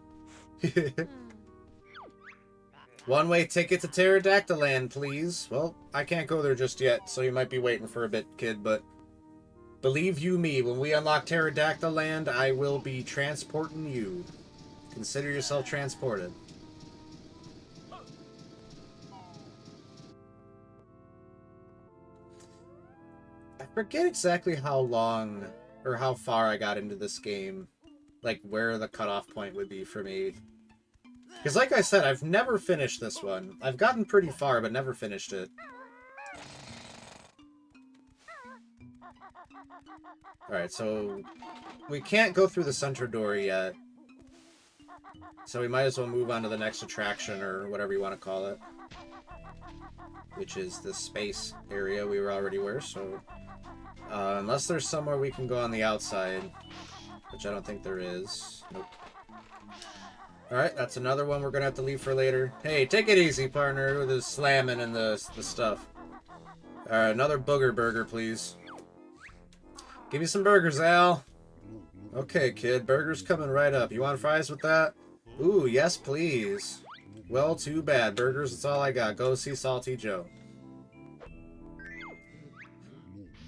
Speaker 1: One-way ticket to Pterodactyl Land, please. Well, I can't go there just yet, so you might be waiting for a bit, kid, but... Believe you me, when we unlock Pterodactyl Land, I will be transporting you. Consider yourself transported. I forget exactly how long or how far I got into this game. Like, where the cutoff point would be for me. Because like I said, I've never finished this one. I've gotten pretty far, but never finished it. Alright, so... we can't go through the center door yet. So we might as well move on to the next attraction, or whatever you want to call it. Which is the space area we already were, so... unless there's somewhere we can go on the outside. Which I don't think there is. Nope. Alright, that's another one we're gonna have to leave for later. Hey, take it easy, partner, with the slamming and the stuff. Alright, another booger burger, please. Give me some burgers, Al. Okay, kid, burgers coming right up. You want fries with that? Ooh, yes, please. Well, too bad. Burgers, that's all I got. Go see Salty Joe.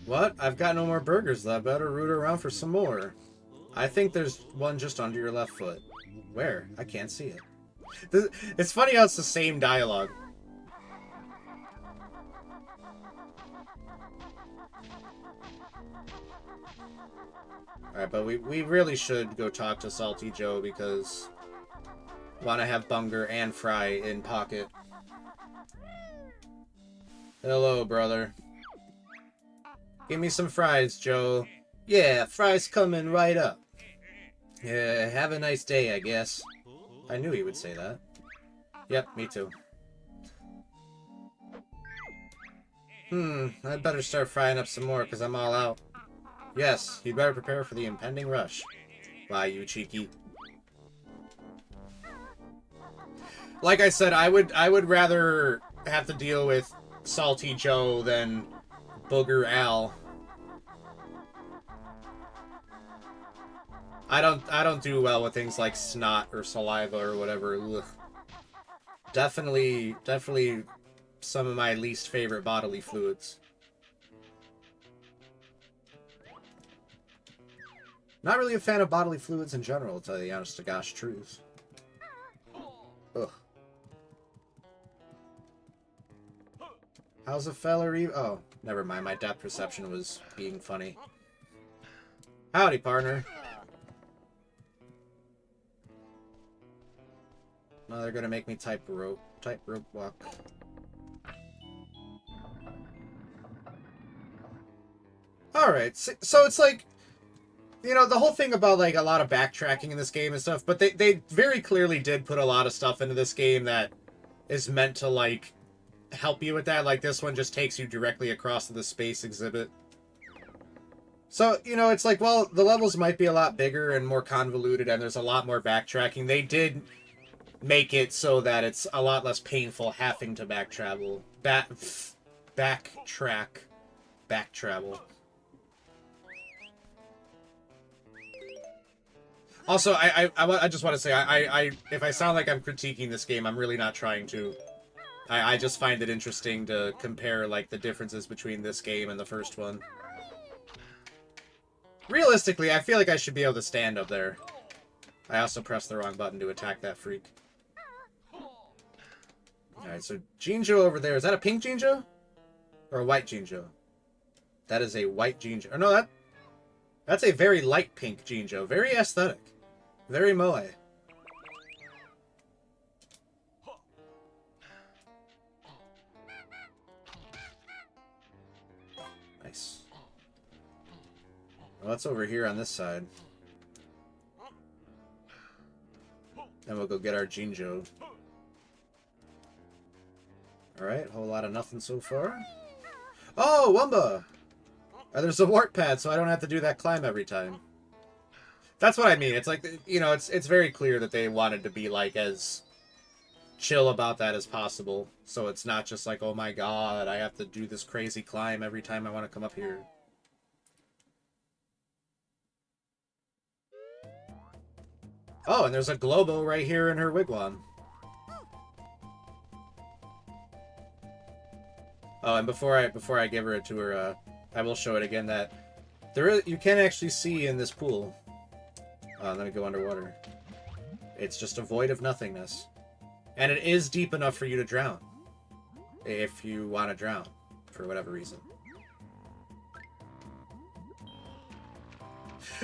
Speaker 1: What? I've got no more burgers left. Better root around for some more. I think there's one just under your left foot. Where? I can't see it. It's funny how it's the same dialogue. Alright, but we really should go talk to Salty Joe because I want to have Bunger and Fry in pocket. Hello, brother. Give me some fries, Joe. Yeah, fries coming right up. Yeah, have a nice day, I guess. I knew he would say that. Yep, me too. I'd better start frying up some more, because I'm all out. Yes, you'd better prepare for the impending rush. Why, you cheeky. Like I said, I would rather have to deal with Salty Joe than Booger Al. I don't do well with things like snot or saliva or whatever. Ugh. Definitely some of my least favorite bodily fluids. Not really a fan of bodily fluids in general, to tell you the honest to gosh truth. Ugh. How's a fella oh, never mind. My depth perception was being funny. Howdy, partner. they're gonna make me type rope walk. Alright, so it's like, you know, the whole thing about, like, a lot of backtracking in this game and stuff, but they very clearly did put a lot of stuff into this game that is meant to, like, help you with that. Like, this one just takes you directly across to the space exhibit. So, you know, it's like, well, the levels might be a lot bigger and more convoluted, and there's a lot more backtracking. They did make it so that it's a lot less painful having to backtravel. Backtravel. Also, I just want to say, if I sound like I'm critiquing this game, I'm really not trying to. I just find it interesting to compare, like, the differences between this game and the first one. Realistically, I feel like I should be able to stand up there. I also pressed the wrong button to attack that freak. Alright, so Jinjo over there. Is that a pink Jinjo? Or a white Jinjo? That is a white Jinjo. Or no, that's a very light pink Jinjo. Very aesthetic. Very moe. Nice. Well, that's over here on this side. Then we'll go get our Jinjo. Alright, whole lot of nothing so far. Oh, Wumba! There's a warp pad, so I don't have to do that climb every time. That's what I mean. It's like, you know, it's very clear that they wanted to be, like, as chill about that as possible. So it's not just like, oh my god, I have to do this crazy climb every time I want to come up here. Oh, and there's a Globo right here in her wigwam. Oh, and before I give her it to her, I will show it again that you can actually see in this pool. Let me go underwater. It's just a void of nothingness. And it is deep enough for you to drown. If you want to drown, for whatever reason.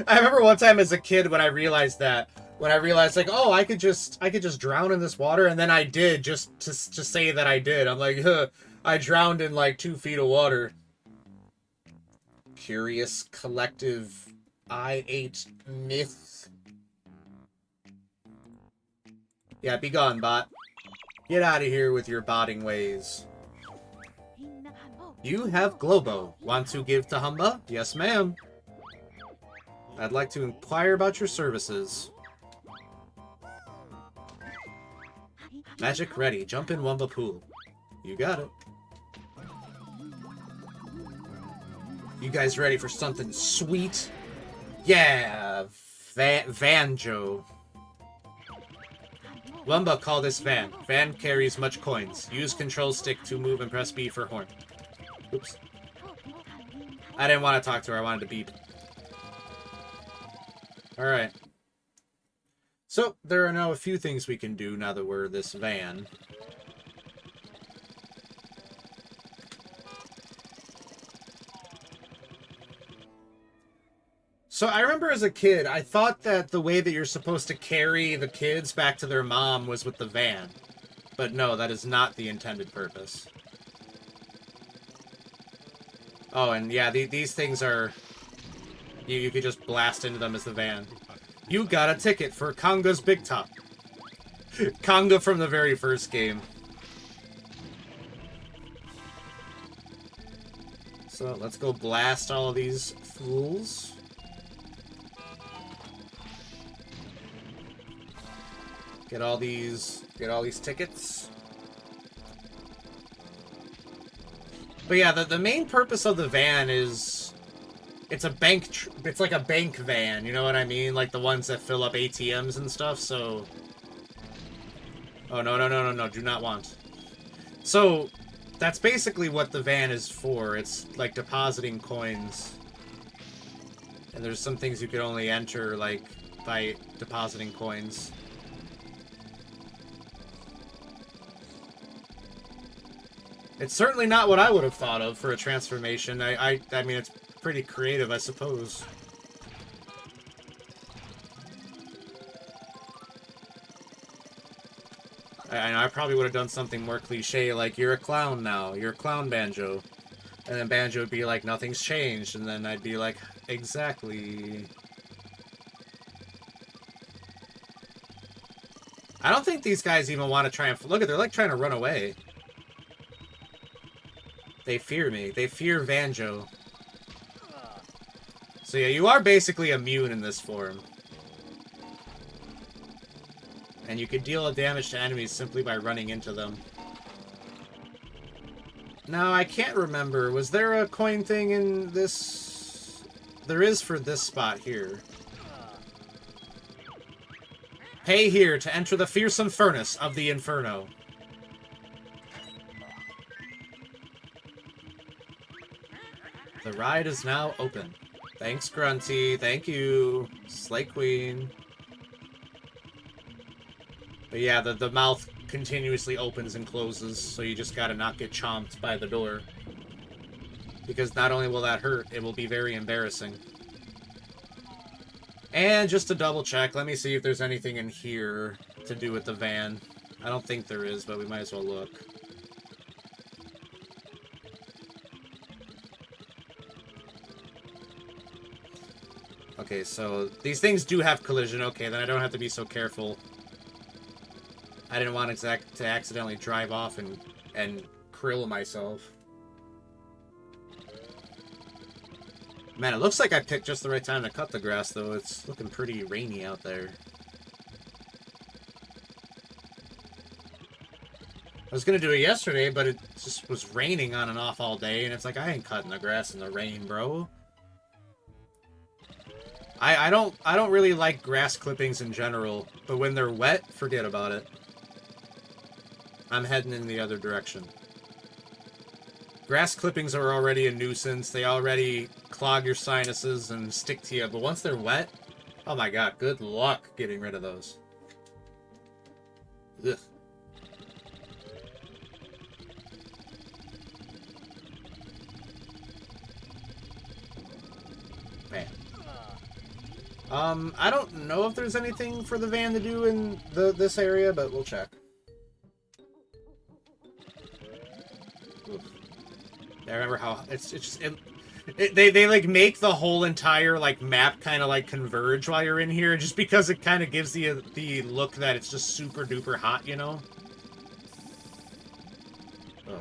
Speaker 1: I remember one time as a kid when I realized that. When I realized, like, oh, I could just drown in this water, and then I did, just to say that I did. I'm like, huh, I drowned in, like, 2 feet of water. Curious collective I ate myth. Yeah, be gone, bot. Get out of here with your botting ways. You have Globo. Want to give to Humba? Yes, ma'am. I'd like to inquire about your services. Magic ready. Jump in Wumba pool. You got it. You guys ready for something sweet? Yeah! Vanjo. Wumba, call this Van. Van carries much coins. Use control stick to move and press B for horn. Oops. I didn't want to talk to her. I wanted to beep. Alright. So, there are now a few things we can do now that we're this van. So I remember as a kid, I thought that the way that you're supposed to carry the kids back to their mom was with the van. But no, that is not the intended purpose. Oh, and yeah, these things are... You could just blast into them as the van. You got a ticket for Conga's Big Top. Conga from the very first game. So, let's go blast all of these fools. Get all these tickets. But yeah, the main purpose of the van is it's a bank. It's like a bank van. You know what I mean? Like the ones that fill up ATMs and stuff. So, oh no! Do not want. So, that's basically what the van is for. It's like depositing coins. And there's some things you could only enter like by depositing coins. It's certainly not what I would have thought of for a transformation. I mean, it's pretty creative, I suppose. I probably would have done something more cliche, like, you're a clown now. You're a clown, Banjo. And then Banjo would be like, nothing's changed. And then I'd be like, exactly. I don't think these guys even want to try and... Look at, they're like trying to run away. They fear me. They fear Banjo. So yeah, you are basically immune in this form. And you can deal damage to enemies simply by running into them. Now, I can't remember. Was there a coin thing in this? There is for this spot here. Pay here to enter the fearsome furnace of the Inferno. The ride is now open. Thanks, Grunty. Thank you, Slay Queen. But yeah, the mouth continuously opens and closes, so you just gotta not get chomped by the door. Because not only will that hurt, it will be very embarrassing. And just to double check, let me see if there's anything in here to do with the van. I don't think there is, but we might as well look. Okay, so these things do have collision. Okay, then I don't have to be so careful. I didn't want to accidentally drive off and krill myself. Man, it looks like I picked just the right time to cut the grass, though. It's looking pretty rainy out there. I was going to do it yesterday, but it just was raining on and off all day, and it's like, I ain't cutting the grass in the rain, bro. I don't really like grass clippings in general, but when they're wet, forget about it. I'm heading in the other direction. Grass clippings are already a nuisance. They already clog your sinuses and stick to you. But once they're wet, oh my god, good luck getting rid of those. Ugh. Man. I don't know if there's anything for the van to do in this area, but we'll check. I remember how they like make the whole entire like map kind of like converge while you're in here, just because it kind of gives the look that it's just super duper hot, you know. Oh.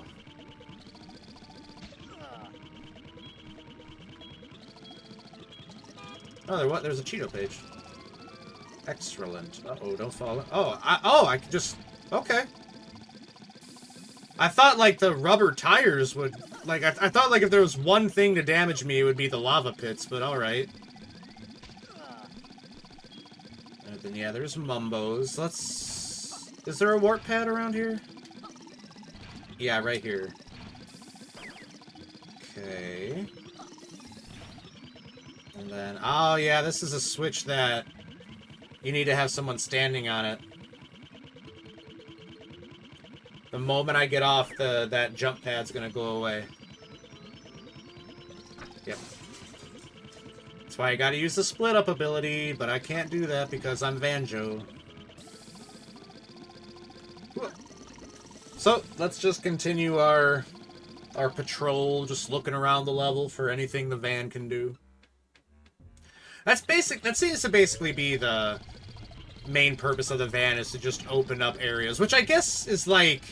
Speaker 1: Oh, there's a Cheeto page. Excellent. Uh-oh, don't fall. Oh, I could just... Okay. I thought, like, the rubber tires would... Like, I thought, like, if there was one thing to damage me, it would be the lava pits, but alright. And then, yeah, there's Mumbos. Let's... Is there a warp pad around here? Yeah, right here. Okay. And then... Oh, yeah, this is a switch that... You need to have someone standing on it. The moment I get off, that jump pad's gonna go away. Yep. That's why I gotta use the split up ability, but I can't do that because I'm Banjo. So, let's just continue our patrol, just looking around the level for anything the van can do. That seems to basically be the main purpose of the van, is to just open up areas, which I guess is like...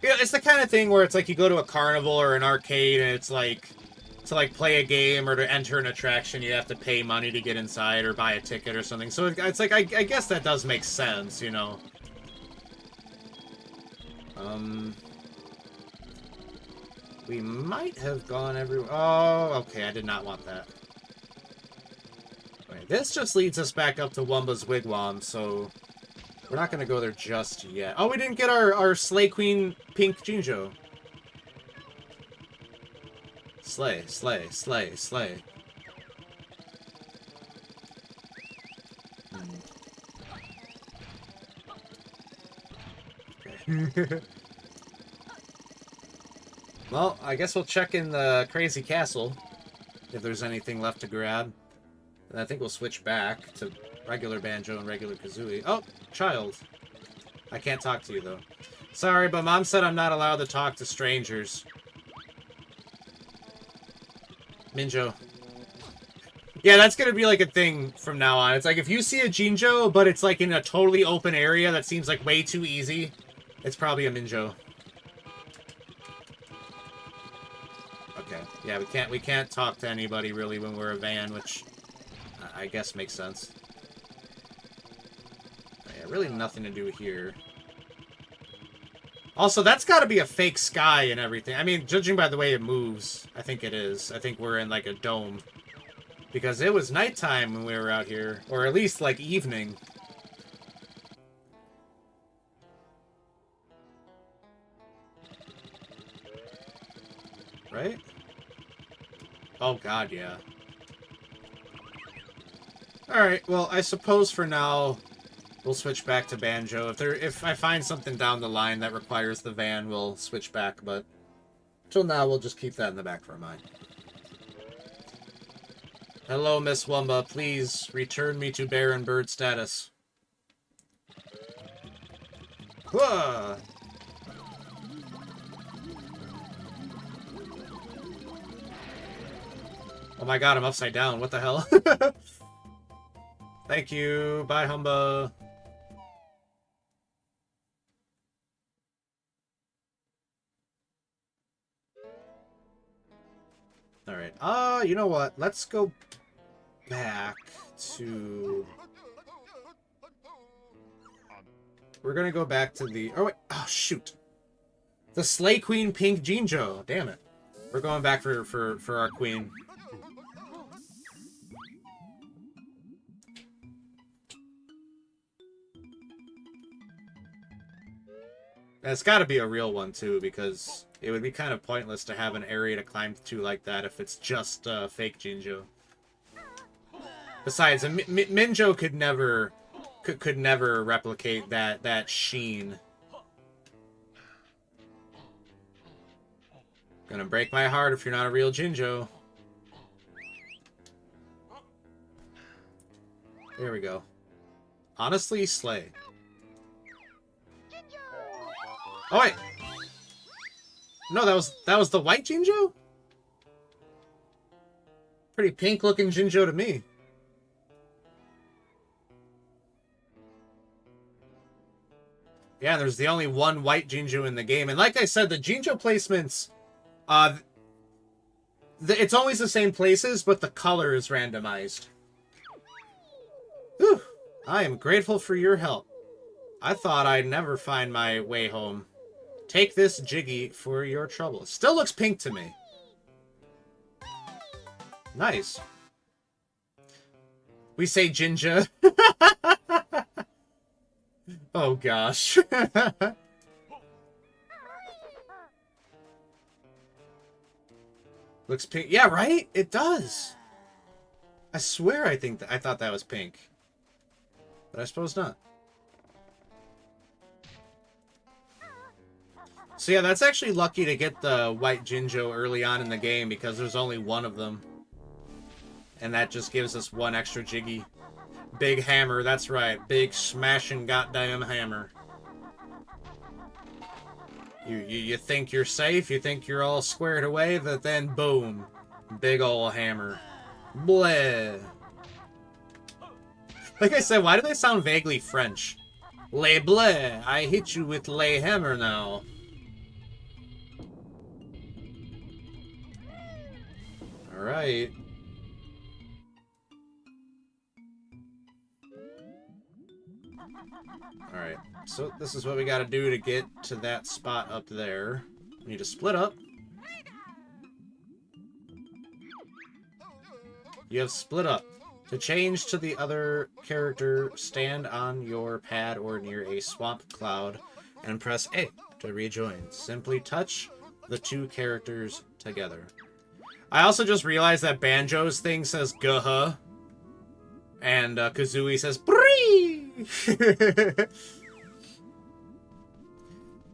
Speaker 1: You know, it's the kind of thing where it's like you go to a carnival or an arcade and it's like, to like play a game or to enter an attraction, you have to pay money to get inside or buy a ticket or something. So it's like, I guess that does make sense, you know. We might have gone everywhere. Oh, okay, I did not want that. Okay, this just leads us back up to Wumba's Wigwam, so... We're not going to go there just yet. Oh, we didn't get our Slay Queen pink Jinjo. Slay, slay, slay, slay. Okay. Well, I guess we'll check in the Crazy Castle, if there's anything left to grab. And I think we'll switch back to regular Banjo and regular Kazooie. Oh, child. I can't talk to you, though. Sorry, but Mom said I'm not allowed to talk to strangers. Minjo. Yeah, that's gonna be like a thing from now on. It's like, if you see a Jinjo, but it's like in a totally open area that seems like way too easy, it's probably a Minjo. Okay. Yeah, we can't talk to anybody really when we're a van, which I guess makes sense. Yeah, really nothing to do here. Also, that's got to be a fake sky and everything. I mean, judging by the way it moves, I think it is. I think we're in, like, a dome. Because it was nighttime when we were out here. Or at least, like, evening. Right? Oh, God, yeah. Alright, well, I suppose for now, we'll switch back to Banjo. If I find something down the line that requires the van, we'll switch back, but till now, we'll just keep that in the back of our mind. Hello, Miss Wumba. Please return me to Baron Bird status. Whoa! Oh my god, I'm upside down. What the hell? Thank you. Bye, Humba. Alright. You know what? Let's go back to... We're gonna go back to the... Oh, wait. Oh, shoot. The Slay Queen Pink Jinjo. Damn it. We're going back for our queen. And it's gotta be a real one, too, because it would be kind of pointless to have an area to climb to like that if it's just fake Jinjo. Besides, a Minjo could never replicate that sheen. Gonna break my heart if you're not a real Jinjo. There we go. Honestly, slay. Oh wait. No, that was the white Jinjo? Pretty pink looking Jinjo to me. Yeah, there's the only one white Jinjo in the game. And like I said, the Jinjo placements, it's always the same places, but the color is randomized. Whew. I am grateful for your help. I thought I'd never find my way home. Take this Jiggy for your trouble. Still looks pink to me. Nice. We say Jinja. Oh gosh. Looks pink. Yeah, right? It does. I swear I thought that was pink. But I suppose not. So yeah, that's actually lucky to get the white Jinjo early on in the game because there's only one of them. And that just gives us one extra Jiggy. Big hammer, that's right. Big smashing goddamn hammer. You think you're safe, you think you're all squared away, but then boom. Big ol' hammer. Bleh. Like I said, why do they sound vaguely French? Le bleh, I hit you with le hammer now. Alright. Alright, so this is what we gotta do to get to that spot up there. We need to split up. You have split up. To change to the other character, stand on your pad or near a swamp cloud and press A to rejoin. Simply touch the two characters together. I also just realized that Banjo's thing says "guh-huh," and Kazooie says "bree."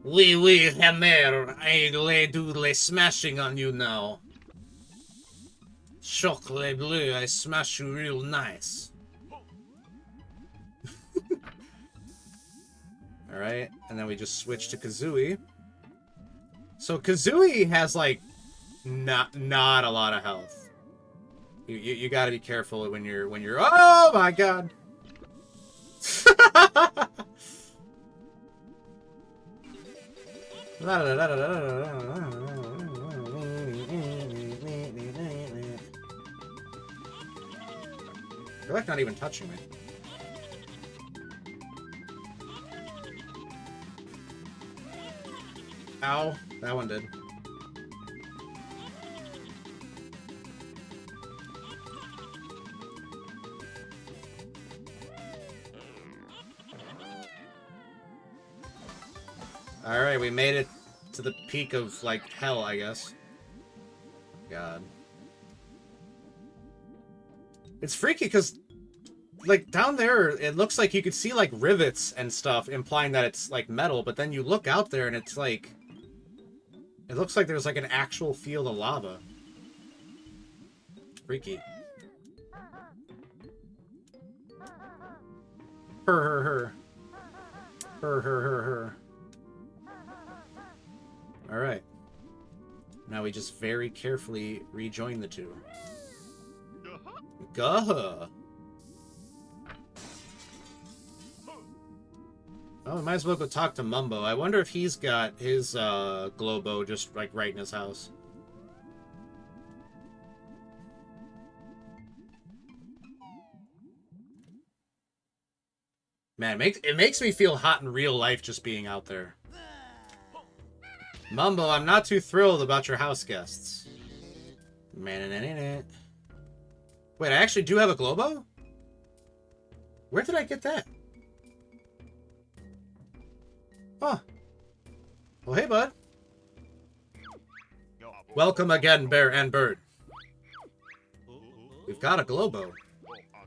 Speaker 1: Oui, hammer, I do le smashing on you now. Chocolat bleu, I smash you real nice. Alright, and then we just switch to Kazooie. So Kazooie has, like, not a lot of health. You gotta be careful when you're... Oh my god! They're like not even touching me. Ow. That one did. Alright, we made it to the peak of, like, hell, I guess. God. It's freaky because, like, down there, it looks like you could see, like, rivets and stuff, implying that it's, like, metal, but then you look out there and it's, like... It looks like there's, like, an actual field of lava. Freaky. Her. Alright. Now we just very carefully rejoin the two. Gah! Oh, we might as well go talk to Mumbo. I wonder if he's got his Globo just like right in his house. Man, it makes me feel hot in real life just being out there. Mumbo, I'm not too thrilled about your house guests. Man, wait, I actually do have a Globo? Where did I get that? Huh. Well, hey, bud. Welcome again, Bear and Bird. We've got a Globo.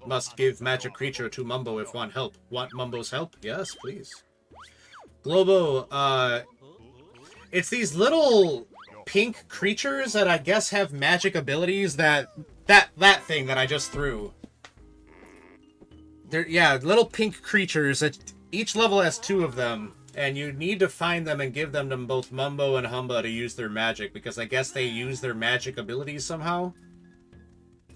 Speaker 1: Must give magic creature to Mumbo if want help. Want Mumbo's help? Yes, please. Globo, it's these little pink creatures that I guess have magic abilities that thing that I just threw. They're, yeah, little pink creatures that each level has 2 of them. And you need to find them and give them to both Mumbo and Humba to use their magic, because I guess they use their magic abilities somehow.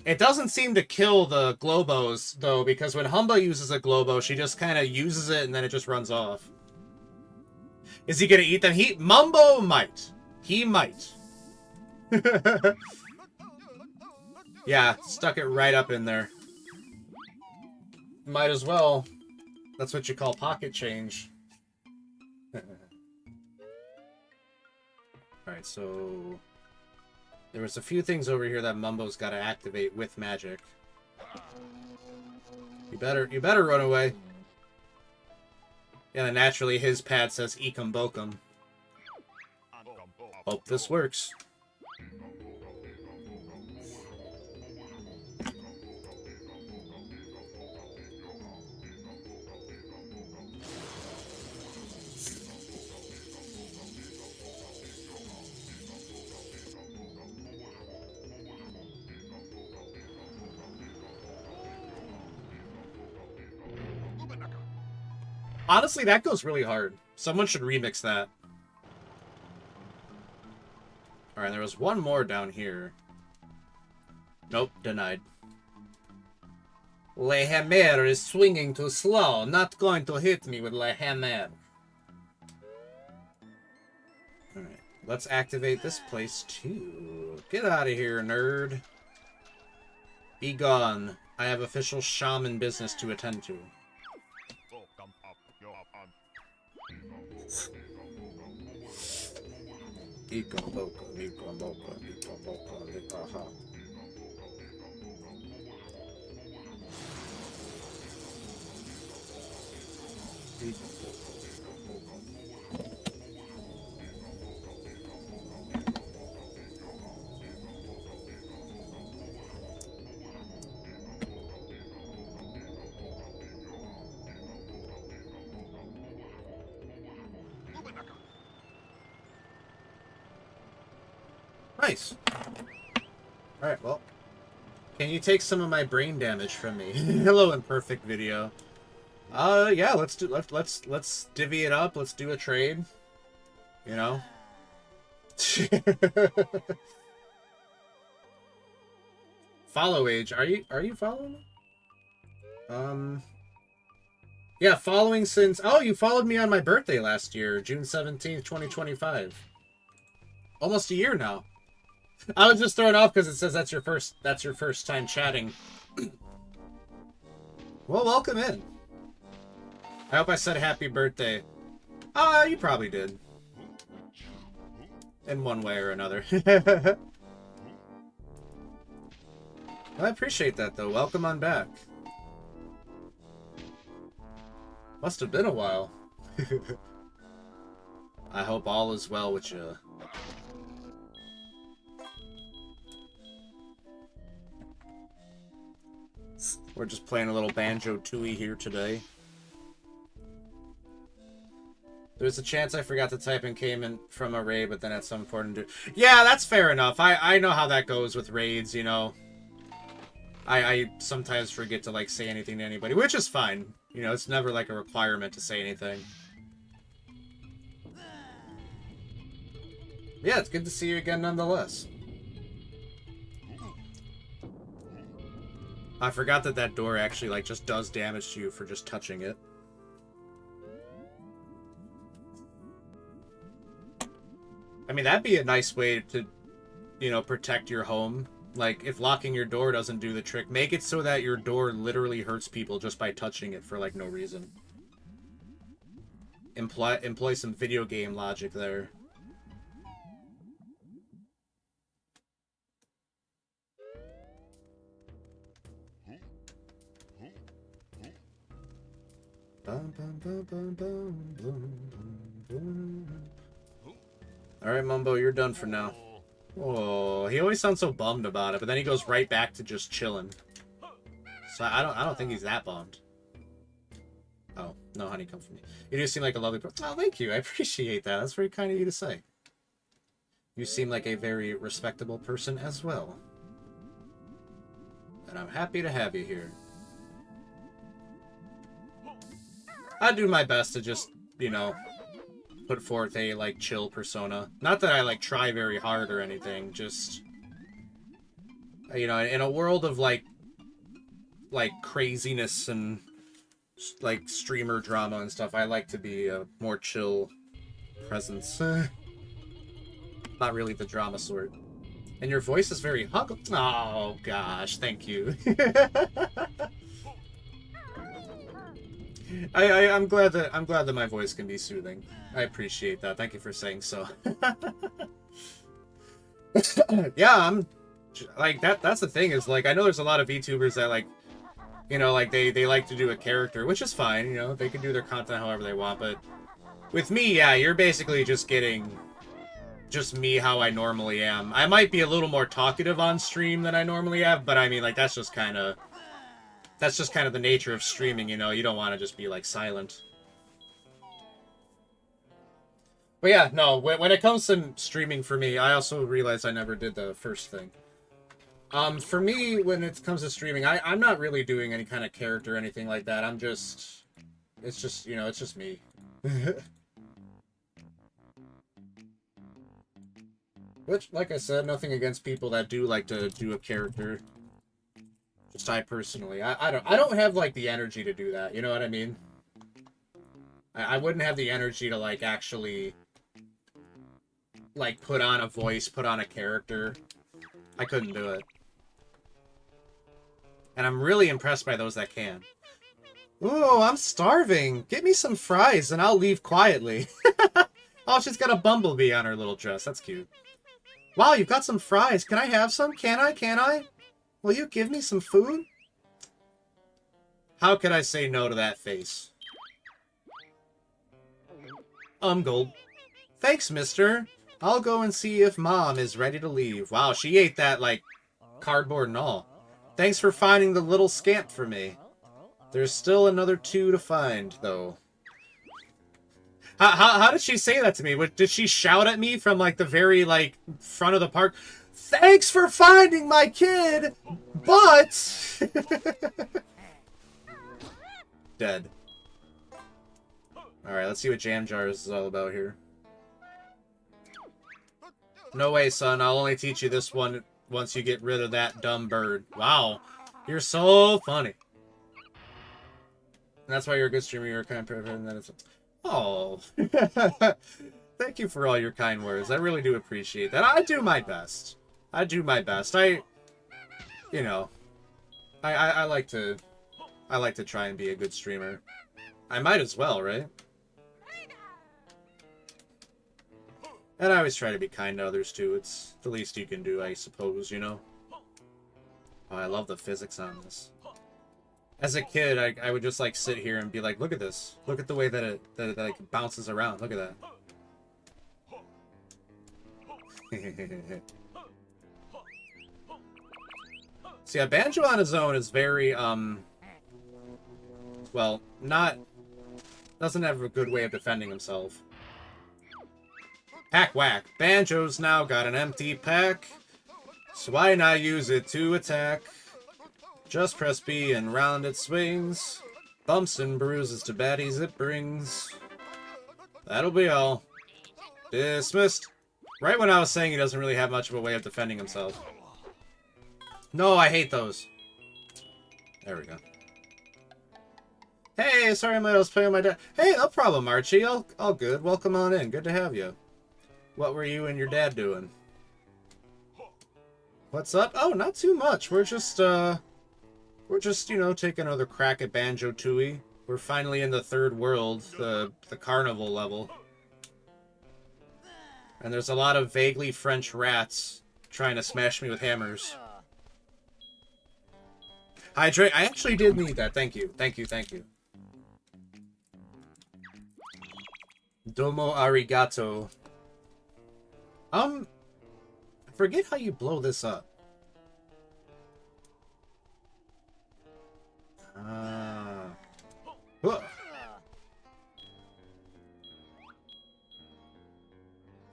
Speaker 1: It doesn't seem to kill the Globos, though, because when Humba uses a Globo, she just kind of uses it and then it just runs off. Is he gonna eat them? Mumbo might. He might. Yeah, stuck it right up in there. Might as well. That's what you call pocket change. Alright, so... There was a few things over here that Mumbo's got to activate with magic. You better run away. Yeah, and naturally his pad says Ekum Bokum. Hope this works. Honestly, that goes really hard. Someone should remix that. Alright, there was one more down here. Nope, denied. Le Hammer is swinging too slow. Not going to hit me with Le Hammer. Alright, let's activate this place too. Get out of here, nerd. Be gone. I have official shaman business to attend to. Nice. Alright, well. Can you take some of my brain damage from me? Hello, imperfect video. Yeah, let's divvy it up. Let's do a trade. You know? Follow age. Are you following me? Yeah, following since... Oh, you followed me on my birthday last year, June 17th, 2025. Almost a year now. I was just thrown off because it says that's your first time chatting. Well, welcome in. I hope I said happy birthday. You probably did. In one way or another. I appreciate that, though. Welcome on back. Must have been a while. I hope all is well with you. We're just playing a little Banjo-Tooie here today. There's a chance I forgot to type and came in from a raid, but then at some point... Yeah, that's fair enough. I know how that goes with raids, you know. I sometimes forget to, like, say anything to anybody, which is fine. You know, it's never, like, a requirement to say anything. Yeah, it's good to see you again nonetheless. I forgot that that door actually, like, just does damage to you for just touching it. I mean, that'd be a nice way to, you know, protect your home. Like, if locking your door doesn't do the trick, make it so that your door literally hurts people just by touching it for, like, no reason. Employ some video game logic there. Alright, Mumbo, you're done for now. Oh, he always sounds so bummed about it, but then he goes right back to just chilling. So I don't think he's that bummed. Oh, no honeycomb for me. You do seem like a lovely person. Oh, thank you. I appreciate that. That's very kind of you to say. You seem like a very respectable person as well. And I'm happy to have you here. I do my best to just, you know, put forth a, like, chill persona. Not that I, like, try very hard or anything, just... You know, in a world of, like, craziness and, like, streamer drama and stuff, I like to be a more chill presence. Not really the drama sort. And your voice is very hug. Oh, gosh, thank you. I'm glad that my voice can be soothing. I appreciate that. Thank you for saying so. Yeah, I'm like that's the thing is like I know there's a lot of VTubers that like you know like they like to do a character, which is fine, you know, they can do their content however they want, but with me, yeah, you're basically just getting just me how I normally am. I might be a little more talkative on stream than I normally have, but I mean like that's just kind of the nature of streaming, you know? You don't want to just be, like, silent. But yeah, no, when it comes to streaming for me, I also realized I never did the first thing. For me, when it comes to streaming, I'm not really doing any kind of character or anything like that. I'm just... It's just, you know, it's just me. Which, like I said, nothing against people that do like to do a character. Just I personally, I don't have like the energy to do that. You know what I mean? I wouldn't have the energy to like actually like put on a voice, put on a character. I couldn't do it. And I'm really impressed by those that can. Ooh, I'm starving. Get me some fries and I'll leave quietly. Oh, she's got a bumblebee on her little dress. That's cute. Wow, you've got some fries. Can I have some? Can I? Can I? Will you give me some food? How could I say no to that face? Gold. Thanks, mister. I'll go and see if Mom is ready to leave. Wow, she ate that, like, cardboard and all. Thanks for finding the little scamp for me. There's still another 2 to find, though. How did she say that to me? Did she shout at me from, like, the very, like, front of the park? Thanks for finding my kid, but... Dead. Alright, let's see what Jam Jars is all about here. No way, son. I'll only teach you this one once you get rid of that dumb bird. Wow. You're so funny. And that's why you're a good streamer. You're a kind person. And then it's... Oh. Thank you for all your kind words. I really do appreciate that. I do my best. I do my best. You know, I like to try and be a good streamer. I might as well, right? And I always try to be kind to others too. It's the least you can do, I suppose, you know? Oh, I love the physics on this. As a kid, I would just like sit here and be like, look at this. Look at the way that it like bounces around. Look at that. So yeah, Banjo on his own is very, well, doesn't have a good way of defending himself. Pack whack. Banjo's now got an empty pack, so why not use it to attack? Just press B and round it swings. Bumps and bruises to baddies it brings. That'll be all. Dismissed. Right when I was saying he doesn't really have much of a way of defending himself. No, I hate those. There we go. Hey, sorry I was playing with my dad. Hey, no problem, Archie. All good. Welcome on in. Good to have you. What were you and your dad doing? What's up? Oh, not too much. We're just, you know, taking another crack at Banjo-Tooie. We're finally in the third world, the carnival level. And there's a lot of vaguely French rats trying to smash me with hammers. Hydrate. I actually did need that. Thank you. Thank you. Thank you. Domo arigato. I forget how you blow this up.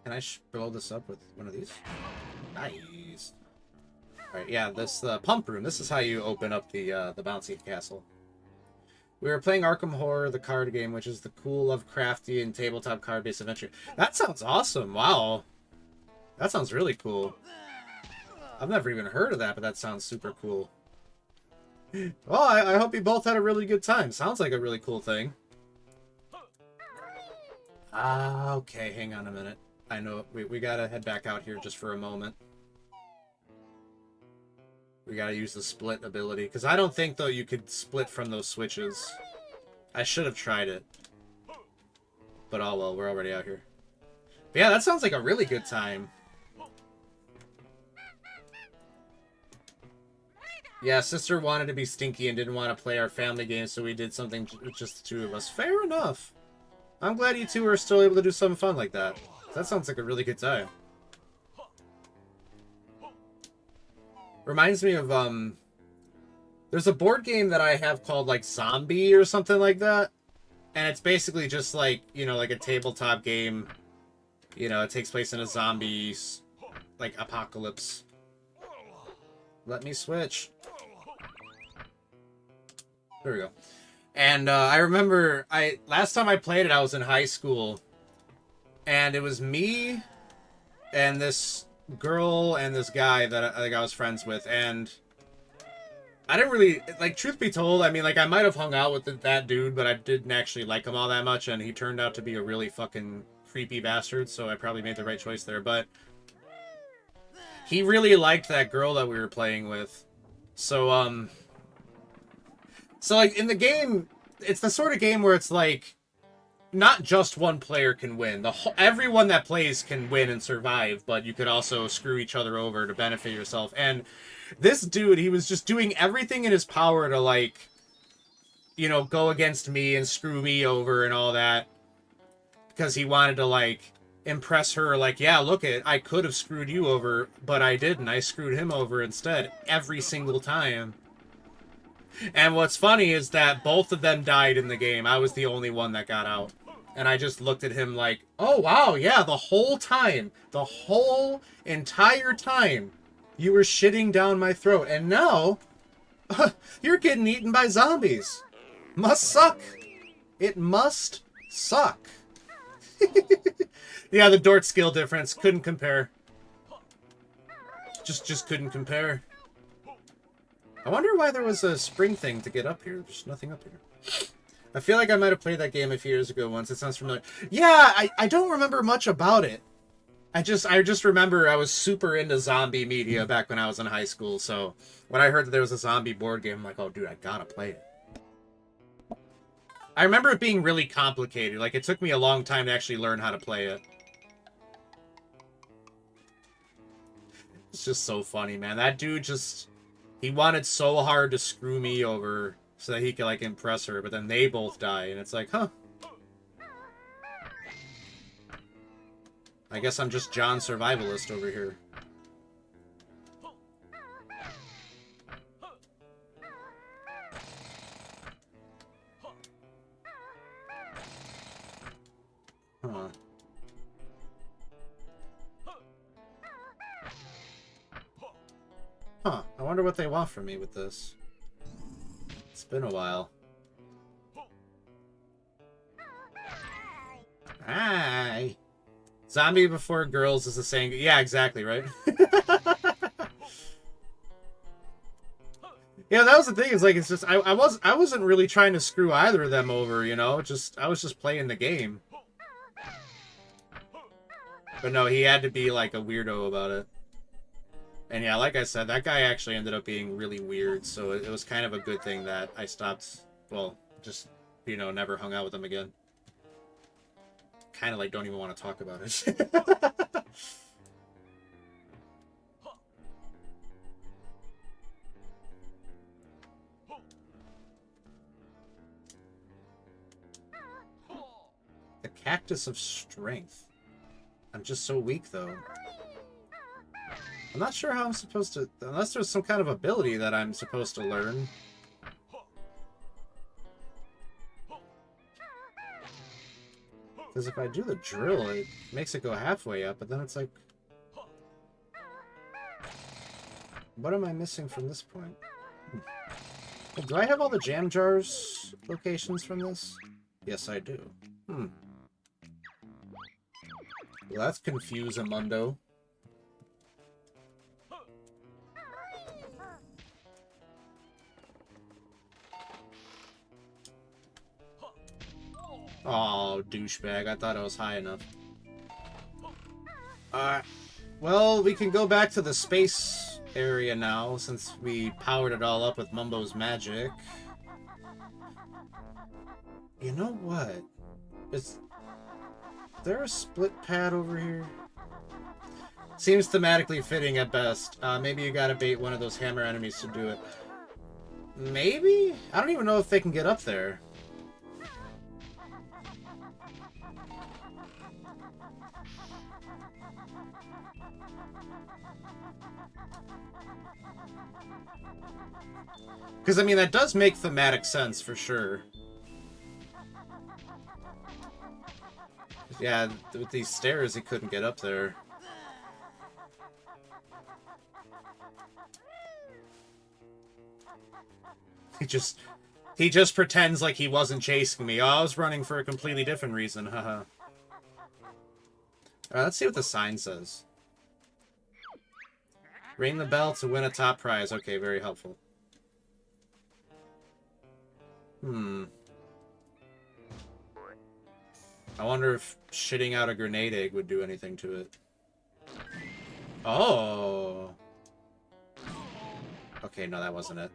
Speaker 1: Can I blow this up with one of these? Nice. Alright, yeah, this pump room. This is how you open up the bouncy castle. We were playing Arkham Horror, the card game, which is the cool, Lovecrafty, and tabletop card-based adventure. That sounds awesome. Wow. That sounds really cool. I've never even heard of that, but that sounds super cool. Well, I hope you both had a really good time. Sounds like a really cool thing. Okay, hang on a minute. I know, we gotta head back out here just for a moment. We gotta use the split ability, because I don't think, though, you could split from those switches. I should have tried it. But oh well, we're already out here. But yeah, that sounds like a really good time. Yeah, sister wanted to be stinky and didn't want to play our family game, so we did something with just the two of us. Fair enough. I'm glad you two are still able to do something fun like that. That sounds like a really good time. Reminds me of, there's a board game that I have called, like, Zombie or something like that. And it's basically just, like, you know, like a tabletop game. You know, it takes place in a zombie, like, apocalypse. Let me switch. There we go. And, I remember, last time I played it, I was in high school. And it was me and this girl and this guy that I was friends with, and I didn't really, like, truth be told, I mean, like, I might have hung out with that dude, but I didn't actually like him all that much, and he turned out to be a really fucking creepy bastard, so I probably made the right choice there, but he really liked that girl that we were playing with, so, like, in the game, it's the sort of game where it's, like, not just one player can win. Everyone that plays can win and survive, but you could also screw each other over to benefit yourself. And this dude, he was just doing everything in his power to, like, you know, go against me and screw me over and all that. Because he wanted to, like, impress her, like, yeah, look I could have screwed you over, but I didn't. I screwed him over instead every single time. And what's funny is that both of them died in the game. I was the only one that got out. And I just looked at him like, oh, wow, yeah, the whole time, the whole entire time, you were shitting down my throat. And now, you're getting eaten by zombies. Must suck. It must suck. Yeah, the Dort skill difference. Couldn't compare. Just couldn't compare. I wonder why there was a spring thing to get up here. There's nothing up here. I feel like I might have played that game a few years ago once. It sounds familiar. Yeah, I don't remember much about it. I just remember I was super into zombie media back when I was in high school. So when I heard that there was a zombie board game, I'm like, oh, dude, I gotta play it. I remember it being really complicated. Like, it took me a long time to actually learn how to play it. It's just so funny, man. That dude just... He wanted so hard to screw me over so that he could, like, impress her, but then they both die, and it's like, huh. I guess I'm just John Survivalist over here. Huh. Huh. I wonder what they want from me with this. It's been a while. Hi. Zombie before girls is the saying. Yeah, exactly, right? Yeah, that was the thing. It's like, it's just I wasn't really trying to screw either of them over, you know? I was just playing the game. But no, he had to be like a weirdo about it. And yeah, like I said, that guy actually ended up being really weird, so it was kind of a good thing that I stopped, well, just, you know, never hung out with him again. Kind of like don't even want to talk about it. The Cactus of Strength. I'm just so weak, though. I'm not sure how I'm supposed to... Unless there's some kind of ability that I'm supposed to learn. Because if I do the drill, it makes it go halfway up, but then it's like... What am I missing from this point? Do I have all the jam jars locations from this? Yes, I do. Well, that's Confuse-Amundo. Oh, douchebag. I thought I was high enough. Well, we can go back to the space area now, since we powered it all up with Mumbo's magic. You know what? Is there a split pad over here? Seems thematically fitting at best. Maybe you gotta bait one of those hammer enemies to do it. Maybe? I don't even know if they can get up there. Because, I mean, that does make thematic sense, for sure. Yeah, with these stairs, he couldn't get up there. He just pretends like he wasn't chasing me. Oh, I was running for a completely different reason, haha. Alright, let's see what the sign says. Ring the bell to win a top prize. Okay, very helpful. I wonder if shitting out a grenade egg would do anything to it. Oh! Okay, no, that wasn't it.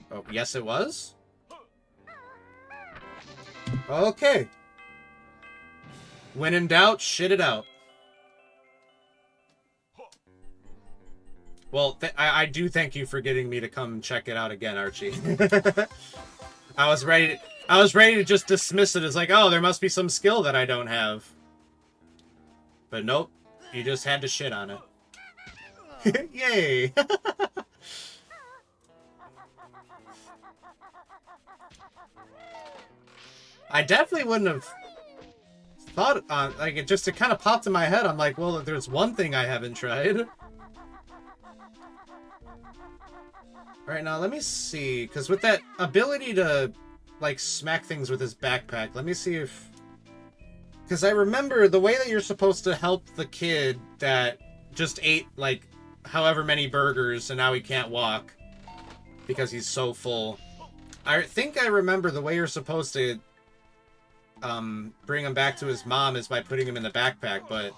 Speaker 1: Oh, yes it was? Okay. When in doubt, shit it out. Well, I do thank you for getting me to come check it out again, Archie. I was ready to just dismiss it as like, oh, there must be some skill that I don't have. But nope, you just had to shit on it. Yay! I definitely wouldn't have thought on, like, it kind of popped in my head. I'm like, well, there's one thing I haven't tried. Alright, now let me see, because with that ability to like, smack things with his backpack. Let me see if... Because I remember the way that you're supposed to help the kid that just ate, like, however many burgers and now he can't walk because he's so full. I think I remember the way you're supposed to bring him back to his mom is by putting him in the backpack, but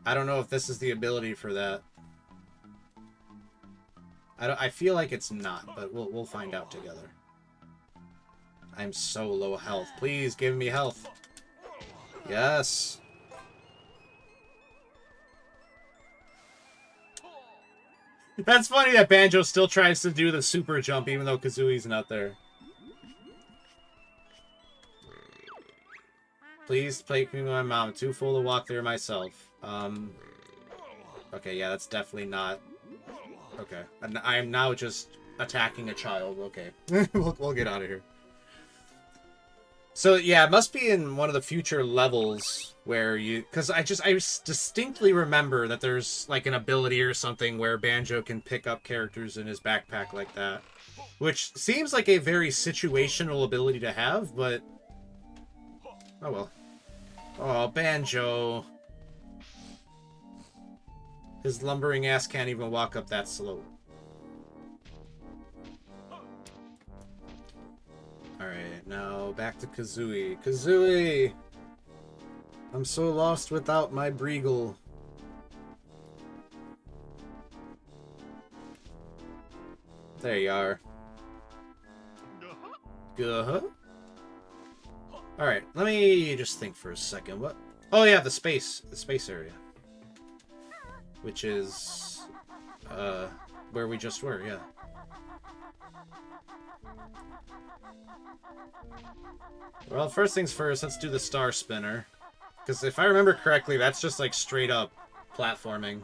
Speaker 1: I don't know if this is the ability for that. I feel like it's not, but we'll find out together. I'm so low health. Please give me health. Yes. That's funny that Banjo still tries to do the super jump even though Kazooie's not there. Please take me with my mom. Too full to walk there myself. Okay, yeah, that's definitely not... Okay. I am now just attacking a child. Okay. we'll get out of here. So, yeah, it must be in one of the future levels where you... Because I distinctly remember that there's, like, an ability or something where Banjo can pick up characters in his backpack like that. Which seems like a very situational ability to have, but... Oh, well. Oh, Banjo. His lumbering ass can't even walk up that slope. Alright, now back to Kazooie. Kazooie! I'm so lost without my Breagle. There you are. Guh-huh. Alright, let me just think for a second. What? Oh yeah, the space area. Which is, where we just were, yeah. Well, first things first, let's do the Star Spinner. Because if I remember correctly, that's just like straight up platforming.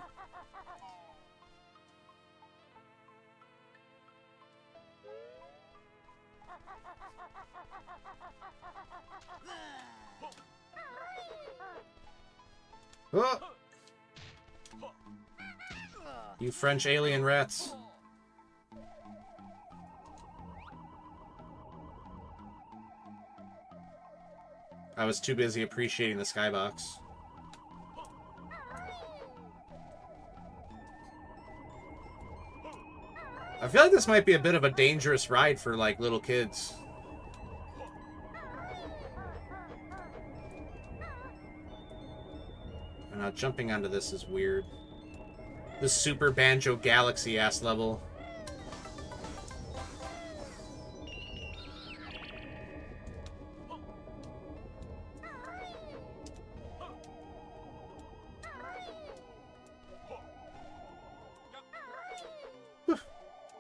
Speaker 1: Oh! You French alien rats. I was too busy appreciating the skybox. I feel like this might be a bit of a dangerous ride for, like, little kids. And now jumping onto this is weird. The Super Banjo Galaxy-ass level.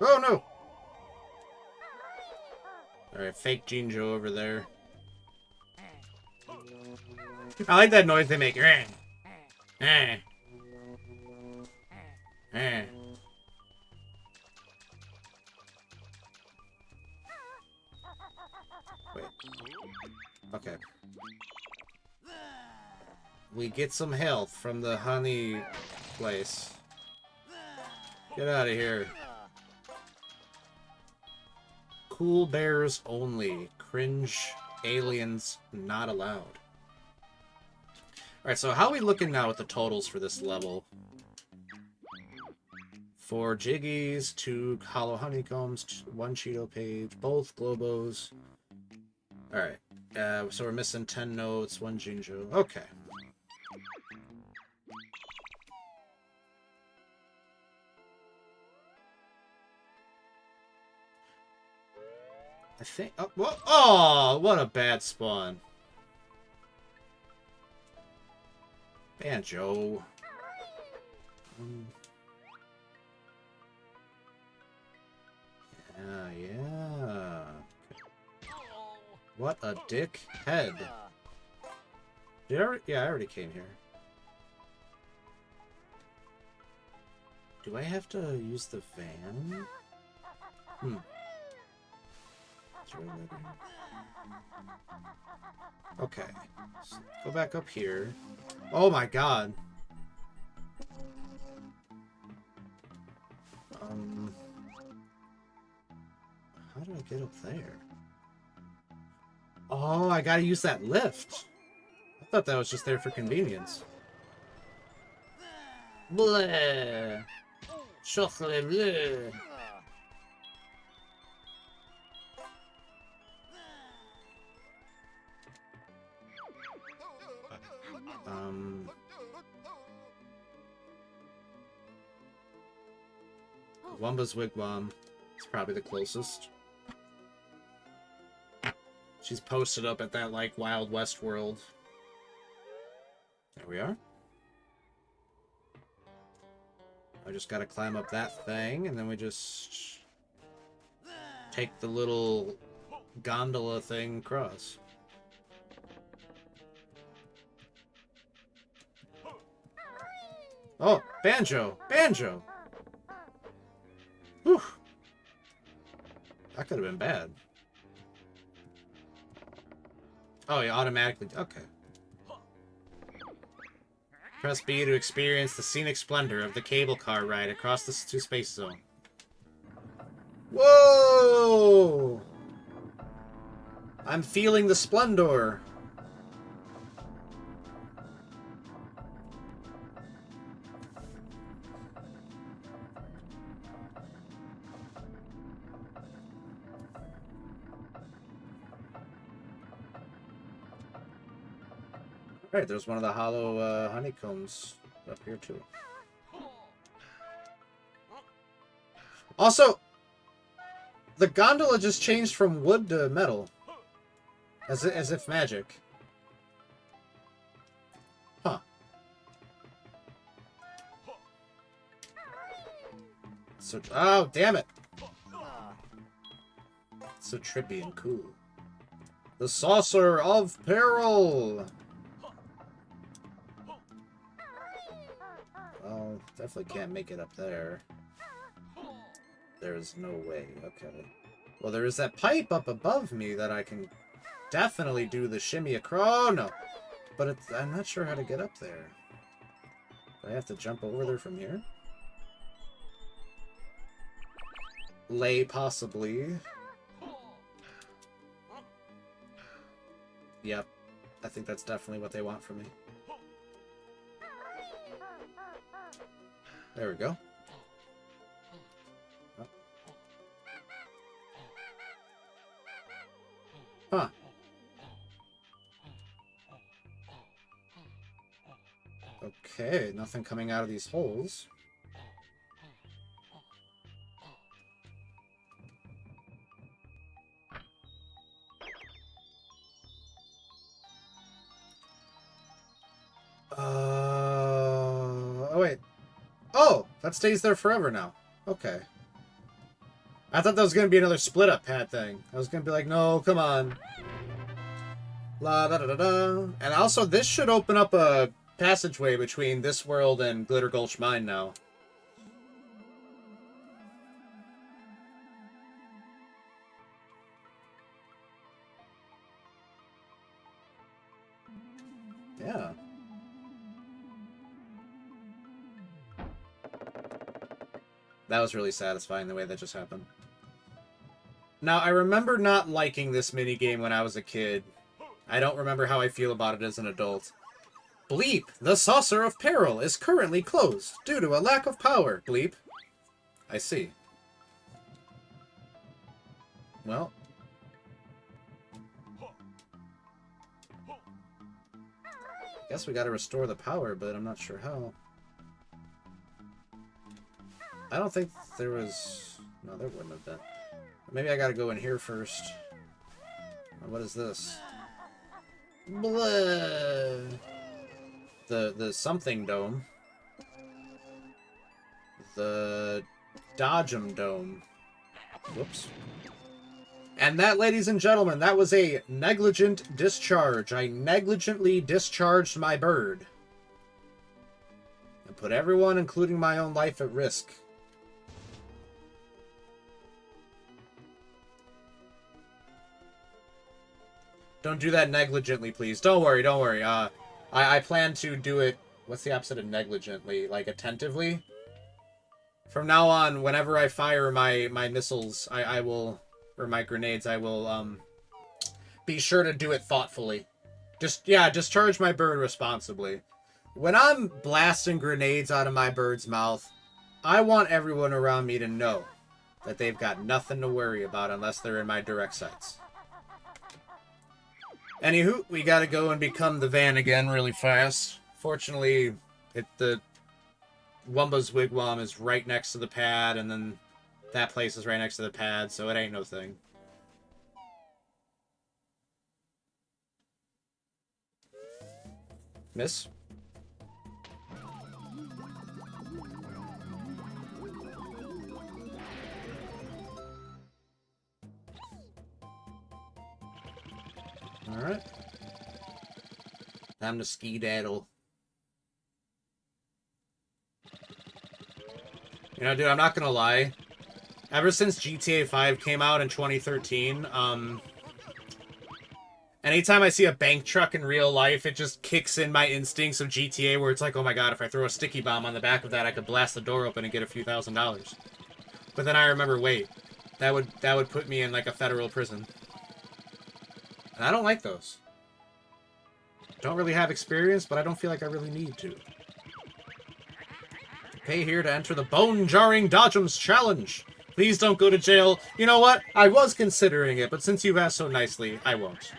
Speaker 1: Oh no! Alright, fake Jinjo over there. I like that noise they make. Eh. Eh. Eh. Wait. Okay. We get some health from the honey place. Get out of here. Cool bears only. Cringe aliens not allowed. Alright, so how are we looking now with the totals for this level? 4 Jiggies, 2 hollow honeycombs, 1 Cheeto page, both Globos. Alright, so we're missing 10 notes, 1 Jinjo. Okay. I think... Oh, what a bad spawn. Banjo. Yeah. What a dick head. Did I already... Yeah, I already came here. Do I have to use the van? Hmm. Okay. So go back up here. Oh my god. How do I get up there? Oh, I gotta use that lift. I thought that was just there for convenience. Bleh. Chocolate bleh. Wumba's Wigwam is probably the closest. She's posted up at that, like, Wild West world. There we are. I just gotta climb up that thing, and then we just take the little gondola thing across. Oh, Banjo! Banjo! Whew. That could have been bad. Oh, yeah, automatically. Okay. Press B to experience the scenic splendor of the cable car ride across the space zone. Whoa! I'm feeling the splendor. Right, there's one of the hollow honeycombs up here too. Also, the gondola just changed from wood to metal, as if magic. Huh. So, oh damn it! It's so trippy and cool. The Saucer of Peril. Well, definitely can't make it up there. There's no way. Okay. Well, there is that pipe up above me that I can definitely do the shimmy across. Oh, no. But I'm not sure how to get up there. Do I have to jump over there from here? Lay, possibly. Yep. I think that's definitely what they want from me. There we go. Oh. Huh. Okay, nothing coming out of these holes. Oh wait. Oh, that stays there forever now. Okay. I thought that was going to be another split-up pad thing. I was going to be like, no, come on. La da da da da. And also, this should open up a passageway between this world and Glitter Gulch Mine now. Yeah. That was really satisfying, the way that just happened. Now, I remember not liking this minigame when I was a kid. I don't remember how I feel about it as an adult. Bleep! The Saucer of Peril is currently closed due to a lack of power, Bleep. I see. Well. I guess we gotta restore the power, but I'm not sure how. I don't think there was... No, there wouldn't have been. Maybe I gotta go in here first. What is this? Blah. The something dome. The Dodge'em dome. Whoops. And that, ladies and gentlemen, that was a negligent discharge. I negligently discharged my bird. And put everyone, including my own life, at risk. Don't do that negligently, please. Don't worry, don't worry. I plan to do it... What's the opposite of negligently? Like, attentively? From now on, whenever I fire my missiles, I will... Or my grenades, I will, be sure to do it thoughtfully. Yeah, discharge my bird responsibly. When I'm blasting grenades out of my bird's mouth, I want everyone around me to know that they've got nothing to worry about unless they're in my direct sights. Anywho, we gotta go and become the van again really fast. Fortunately, the Wumba's Wigwam is right next to the pad, and then that place is right next to the pad, so it ain't no thing. Miss? Alright. Time to ski-daddle. You know, dude, I'm not gonna lie. Ever since GTA 5 came out in 2013, anytime I see a bank truck in real life, it just kicks in my instincts of GTA where it's like, oh my god, if I throw a sticky bomb on the back of that, I could blast the door open and get a few $1,000s. But then I remember, wait, that would put me in like a federal prison. And I don't like those. Don't really have experience, but I don't feel like I really need to. Pay here to enter the bone-jarring Dodgems challenge. Please don't go to jail. You know what? I was considering it, but since you've asked so nicely, I won't.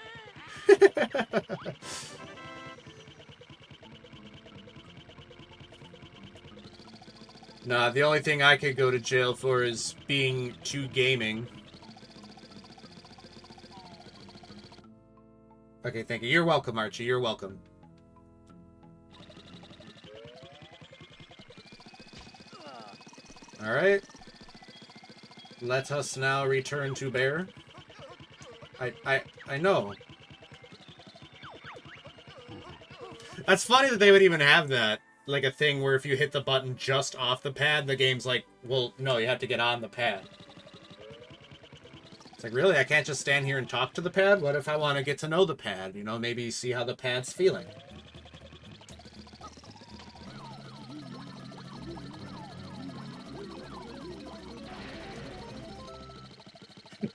Speaker 1: Nah, the only thing I could go to jail for is being too gaming. Okay, thank you. You're welcome, Archie. You're welcome. Alright. Let us now return to Bear. I know. That's funny that they would even have that. Like a thing where if you hit the button just off the pad, the game's like, well, no, you have to get on the pad. It's like, really? I can't just stand here and talk to the pad? What if I want to get to know the pad? You know, maybe see how the pad's feeling.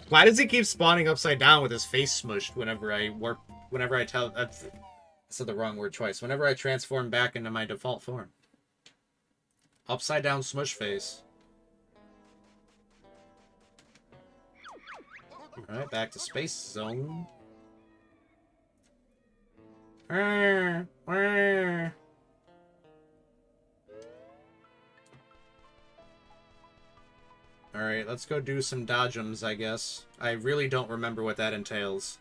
Speaker 1: Why does he keep spawning upside down with his face smushed whenever I warp? Whenever I tell... I said the wrong word twice. Whenever I transform back into my default form. Upside down smush face. Alright, back to Space Zone. Alright, let's go do some dodgems, I guess. I really don't remember what that entails.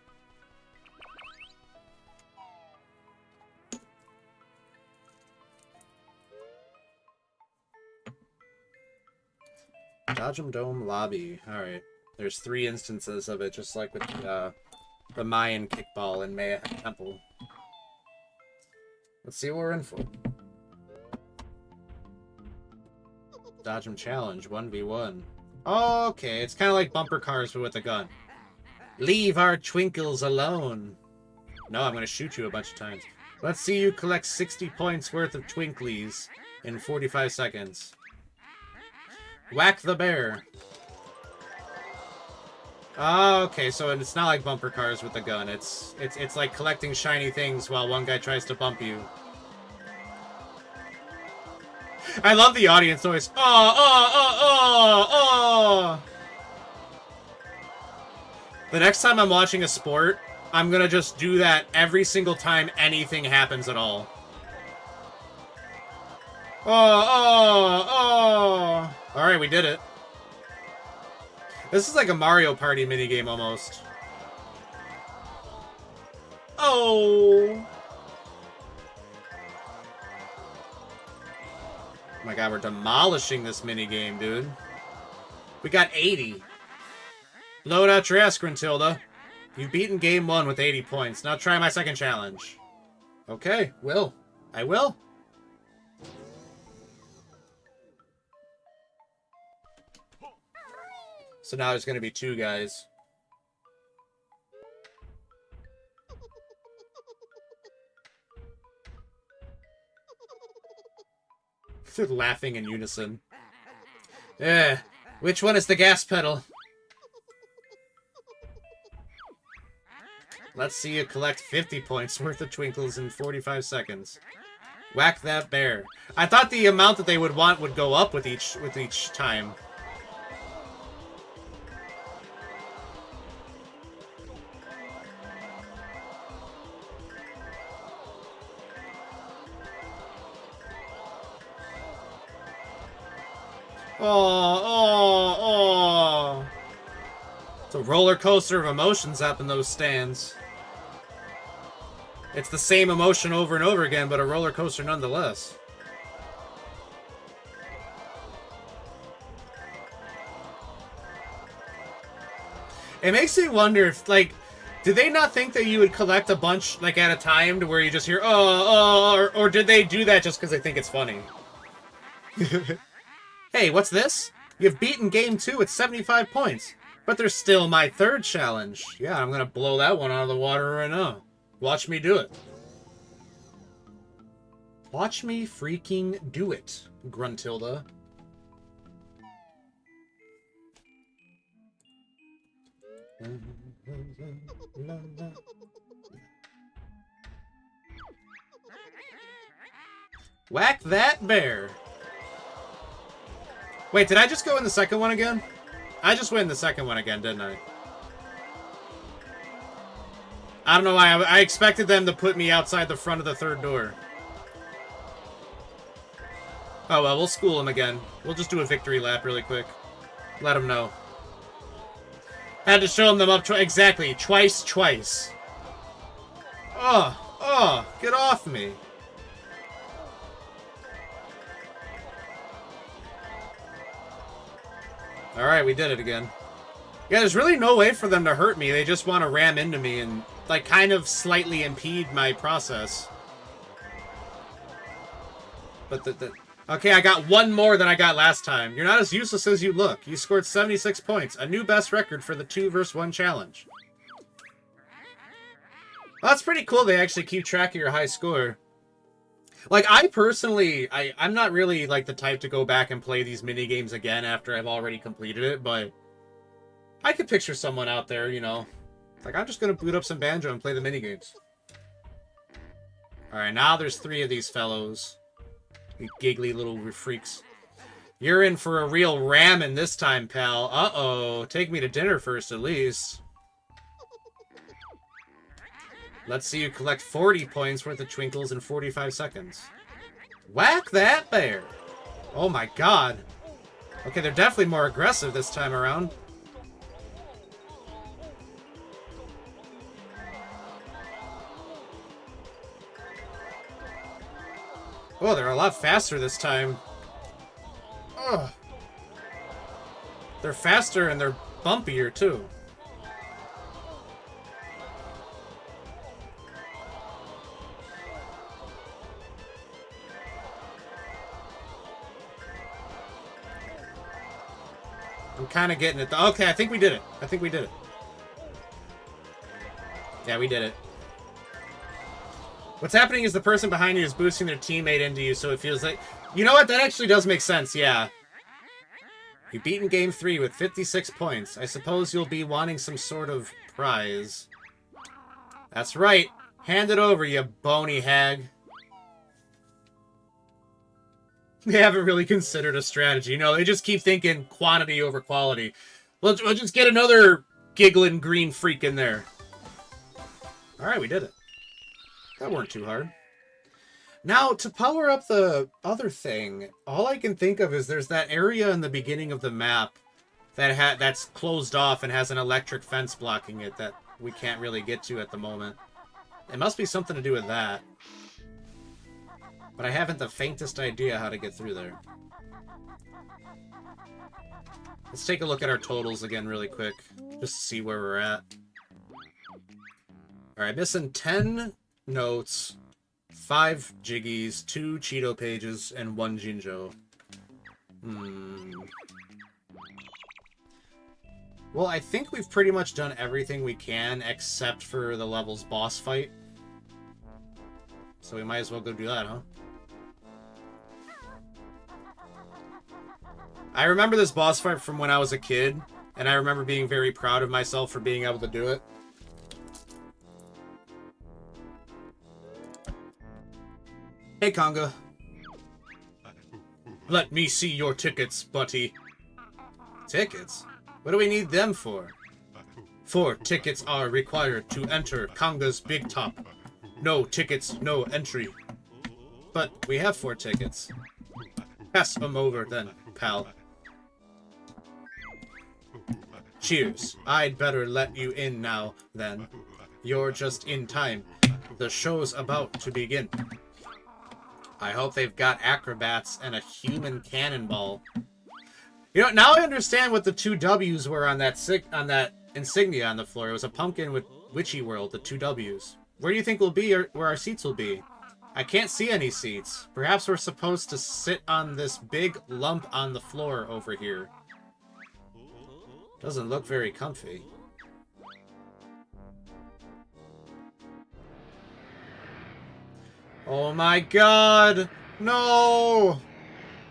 Speaker 1: Dodgem Dome Lobby. Alright. There's 3 instances of it, just like with the Mayan kickball in Maya Temple. Let's see what we're in for. Dodgem Challenge, 1v1. Oh, okay, it's kind of like bumper cars, but with a gun. Leave our twinkles alone. No, I'm going to shoot you a bunch of times. Let's see you collect 60 points worth of twinklies in 45 seconds. Whack the bear. Oh, okay, so it's not like bumper cars with a gun. It's like collecting shiny things while one guy tries to bump you. I love the audience noise. Oh. The next time I'm watching a sport, I'm gonna just do that every single time anything happens at all. Oh. Alright, we did it. This is like a Mario Party minigame almost. Oh my god, we're demolishing this minigame, dude. We got 80. Blow it out your ass, Grintilda. You've beaten game 1 with 80 points. Now try my second challenge. Okay, will. I will. So now there's going to be 2 guys. They're laughing in unison. Which one is the gas pedal? Let's see you collect 50 points worth of twinkles in 45 seconds. Whack that bear. I thought the amount that they would want would go up with each time. Oh. It's a roller coaster of emotions up in those stands. It's the same emotion over and over again, but a roller coaster nonetheless. It makes me wonder if, like, did they not think that you would collect a bunch, like, at a time to where you just hear, or did they do that just because they think it's funny? Hey, what's this? You've beaten game 2 with 75 points, but there's still my 3rd challenge. Yeah, I'm gonna blow that one out of the water right now. Watch me do it. Watch me freaking do it, Gruntilda. Whack that bear. Wait, did I just go in the second one again? I just went in the second one again, didn't I? I don't know why. I expected them to put me outside the front of the 3rd door. Oh, well, we'll school them again. We'll just do a victory lap really quick. Let them know. Had to show them up exactly. Twice. Oh, get off me. Alright, we did it again. Yeah, there's really no way for them to hurt me. They just want to ram into me and, like, kind of slightly impede my process. But okay, I got one more than I got last time. You're not as useless as you look. You scored 76 points, a new best record for the 2 vs. 1 challenge. Well, that's pretty cool. They actually keep track of your high score. Like, I personally, I'm not really, like, the type to go back and play these mini-games again after I've already completed it, but I could picture someone out there, you know, like, I'm just gonna boot up some Banjo and play the mini-games. Alright, now there's 3 of these fellows. You giggly little freaks. You're in for a real ramming this time, pal. Uh-oh. Take me to dinner first, at least. Let's see you collect 40 points worth of twinkles in 45 seconds. Whack that bear! Oh my god. Okay, they're definitely more aggressive this time around. Oh, they're a lot faster this time. Ugh. They're faster and they're bumpier, too. I'm kind of getting it. Okay, I think we did it. Yeah, we did it. What's happening is the person behind you is boosting their teammate into you, so it feels like... You know what? That actually does make sense, yeah. You've beaten Game 3 with 56 points. I suppose you'll be wanting some sort of prize. That's right. Hand it over, you bony hag. They haven't really considered a strategy. No, they just keep thinking quantity over quality. We'll just get another giggling green freak in there. Alright, we did it. That weren't too hard. Now, to power up the other thing, all I can think of is there's that area in the beginning of the map that's closed off and has an electric fence blocking it that we can't really get to at the moment. It must be something to do with that. But I haven't the faintest idea how to get through there. Let's take a look at our totals again really quick, just to see where we're at. Alright, missing 10 notes, 5 jiggies, 2 Cheeto pages, and 1 Jinjo. Well, I think we've pretty much done everything we can, except for the level's boss fight. So we might as well go do that, huh? I remember this boss fight from when I was a kid, and I remember being very proud of myself for being able to do it. Hey, Conga. Let me see your tickets, buddy. Tickets? What do we need them for? 4 tickets are required to enter Conga's Big Top. No tickets, no entry. But we have 4 tickets. Pass them over then, pal. Cheers. I'd better let you in now, then. You're just in time. The show's about to begin. I hope they've got acrobats and a human cannonball. You know, now I understand what the 2 W's were on that insignia on the floor. It was a pumpkin with Witchy World, the 2 W's. Where do you think we'll be, or where our seats will be? I can't see any seats. Perhaps we're supposed to sit on this big lump on the floor over here. Doesn't look very comfy. Oh my god! No!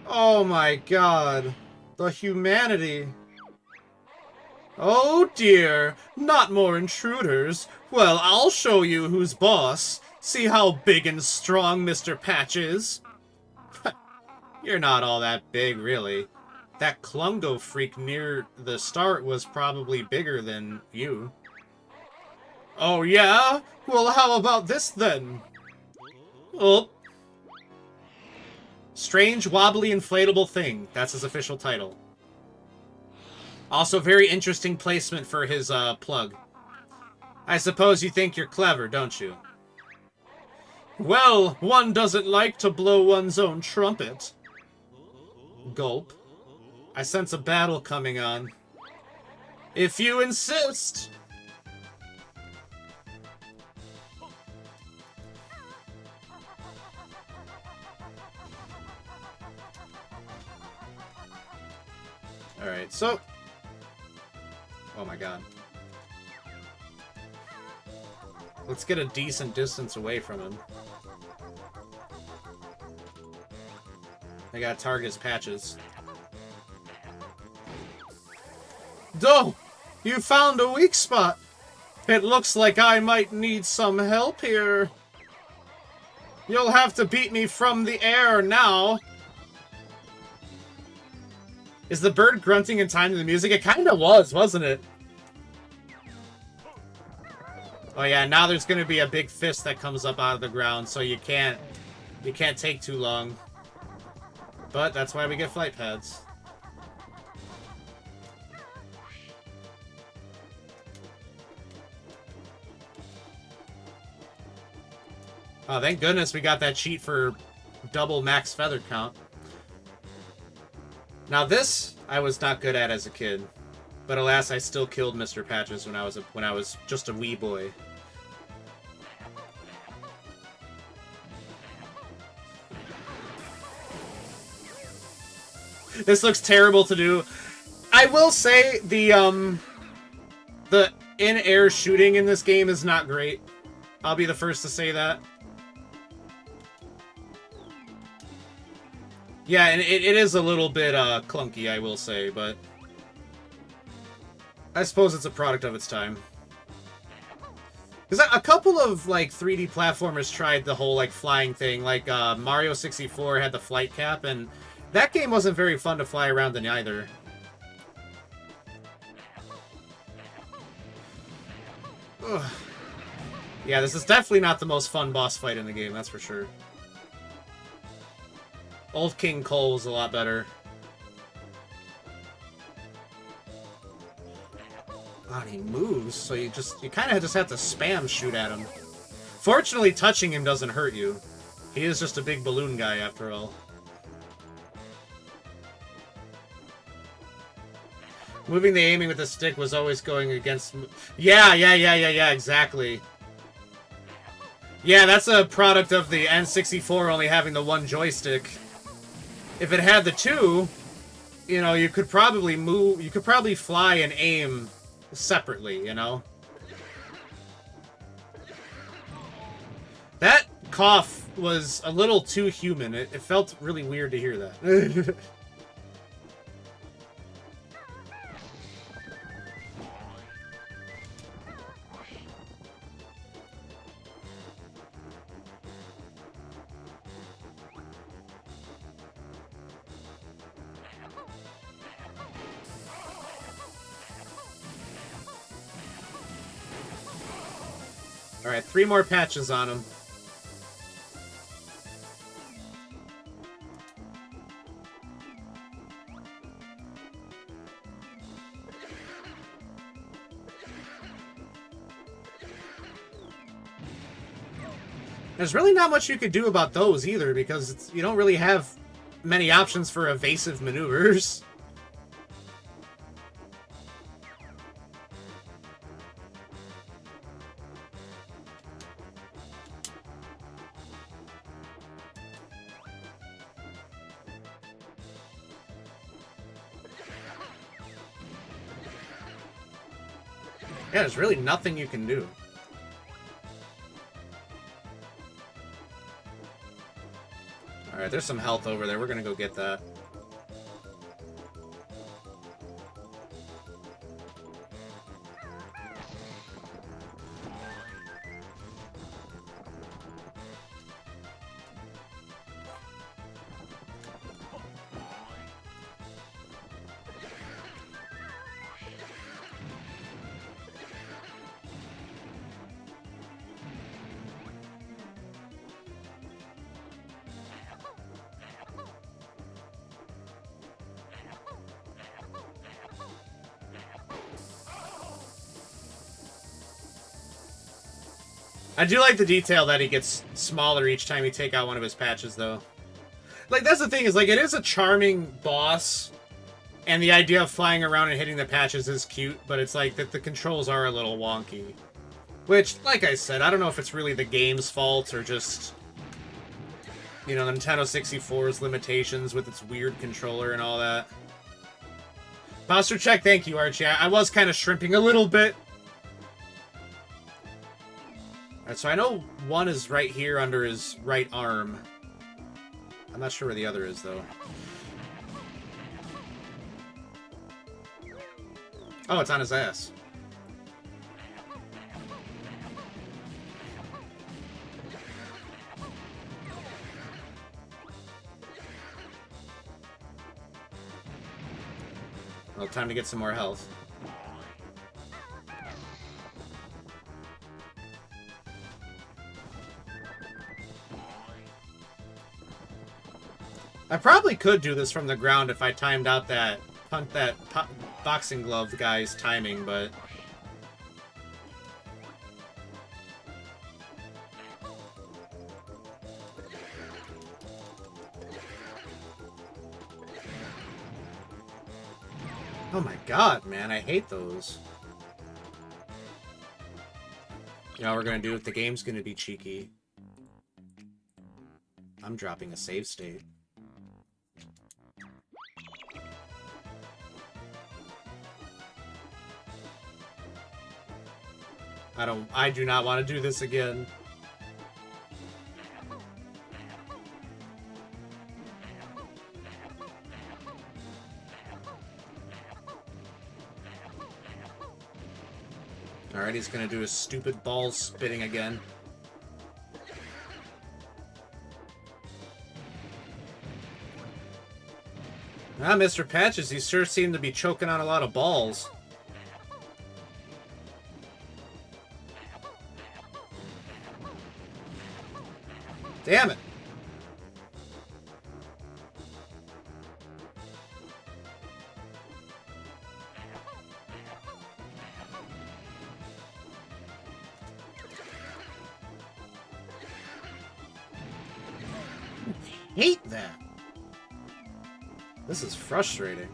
Speaker 1: Oh my god. The humanity. Oh dear, not more intruders. Well, I'll show you who's boss. See how big and strong Mr. Patch is? You're not all that big, really. That Klungo freak near the start was probably bigger than you. Oh yeah? Well, how about this then? Oh. Strange, wobbly, inflatable thing. That's his official title. Also, very interesting placement for his plug. I suppose you think you're clever, don't you? Well, one doesn't like to blow one's own trumpet. Gulp. I sense a battle coming on. If you insist! Alright, so... Oh my god. Let's get a decent distance away from him. I gotta target his patches. Doh! You found a weak spot! It looks like I might need some help here. You'll have to beat me from the air now. Is the bird grunting in time to the music? It kinda was, wasn't it? Oh yeah, now there's gonna be a big fist that comes up out of the ground, so you can't take too long. But that's why we get flight pads. Oh, thank goodness we got that cheat for double max feather count. Now this, I was not good at as a kid. But alas, I still killed Mr. Patches when I was just a wee boy. This looks terrible to do. I will say the in-air shooting in this game is not great. I'll be the first to say that. Yeah, and it is a little bit clunky, I will say, but I suppose it's a product of its time. Because a couple of, like, 3D platformers tried the whole, like, flying thing. Like, Mario 64 had the flight cap, and that game wasn't very fun to fly around in either. Ugh. Yeah, this is definitely not the most fun boss fight in the game, that's for sure. Old King Cole was a lot better. Oh, and he moves, so you kind of just have to spam shoot at him. Fortunately, touching him doesn't hurt you. He is just a big balloon guy, after all. Moving the aiming with the stick was always going against... Yeah, exactly. Yeah, that's a product of the N64 only having the one joystick. If it had the two, you know, you could probably move... You could probably fly and aim separately, you know? That cough was a little too human. It felt really weird to hear that. Alright, 3 more patches on him. There's really not much you could do about those either, because you don't really have many options for evasive maneuvers. Yeah, there's really nothing you can do. Alright, there's some health over there. We're gonna go get that. I do like the detail that he gets smaller each time you take out one of his patches, though. Like, that's the thing, is, like, it is a charming boss, and the idea of flying around and hitting the patches is cute, but it's like that the controls are a little wonky. Which, like I said, I don't know if it's really the game's fault, or just, you know, Nintendo 64's limitations with its weird controller and all that. Posture check, thank you, Archie. I was kind of shrimping a little bit. Alright, so I know one is right here under his right arm. I'm not sure where the other is, though. Oh, it's on his ass. Well, time to get some more health. I probably could do this from the ground if I timed out that boxing glove guy's timing, but... Oh my god, man, I hate those. You know what we're gonna do if the game's gonna be cheeky? I'm dropping a save state. I do not want to do this again. Alright, he's gonna do his stupid ball spitting again. Ah, Mr. Patches, you sure seem to be choking on a lot of balls. Damn it! I hate that! This is frustrating.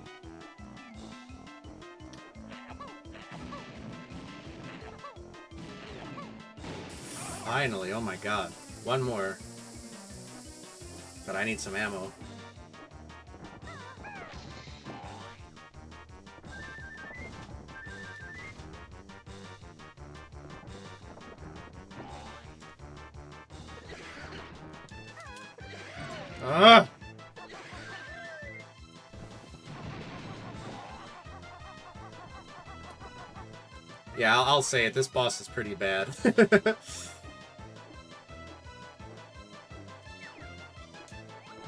Speaker 1: Finally, oh my god. One more. But I need some ammo. Ah! Yeah, I'll say it. This boss is pretty bad.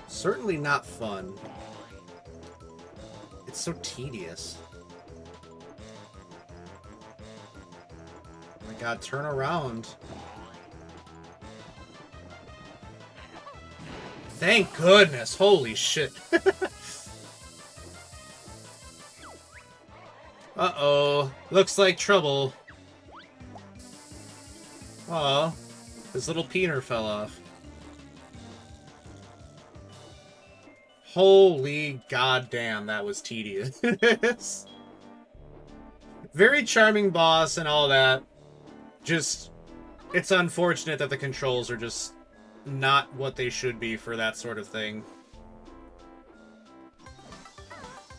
Speaker 1: Certainly not fun. It's so tedious. Oh my god, turn around. Thank goodness. Holy shit. Uh-oh. Looks like trouble. Aw. His little peener fell off. Holy goddamn, that was tedious. Very charming boss and all that. Just, it's unfortunate that the controls are just not what they should be for that sort of thing.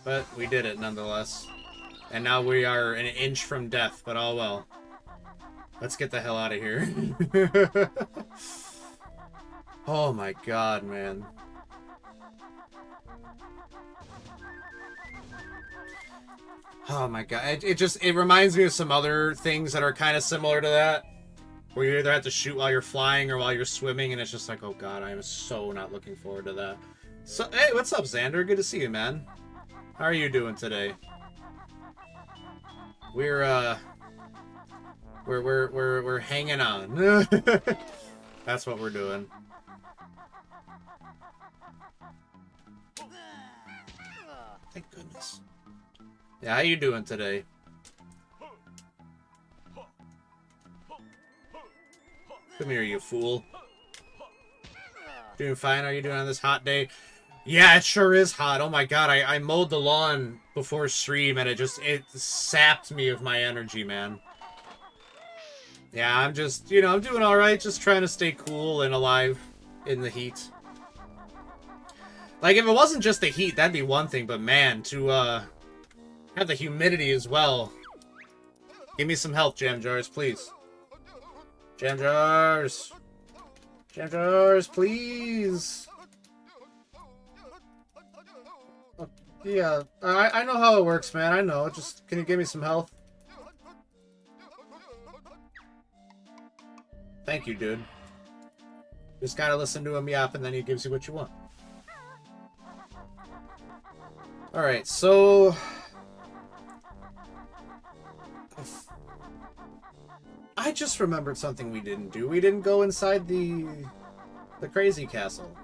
Speaker 1: But we did it nonetheless. And now we are an inch from death, but all well. Let's get the hell out of here. Oh my god, man. Oh my god. It reminds me of some other things that are kind of similar to that. Where you either have to shoot while you're flying or while you're swimming, and it's just like, oh god, I am so not looking forward to that. So, hey, what's up, Xander? Good to see you, man. How are you doing today? We're hanging on. That's what we're doing. Thank goodness. Yeah, how you doing today? Come here, you fool. Doing fine? How are you doing on this hot day? Yeah, it sure is hot. Oh my god, I mowed the lawn before stream and it sapped me of my energy, man. Yeah, I'm just, you know, I'm doing alright, just trying to stay cool and alive in the heat. Like, if it wasn't just the heat, that'd be one thing, but man, to, have the humidity as well. Give me some health, Jam Jars, please. Jam Jars! Jam Jars, please! Oh, yeah, I know how it works, man, I know. Just, can you give me some health? Thank you, dude. Just gotta listen to him yap, and then he gives you what you want. Alright, so... I just remembered something we didn't do. We didn't go inside the crazy castle.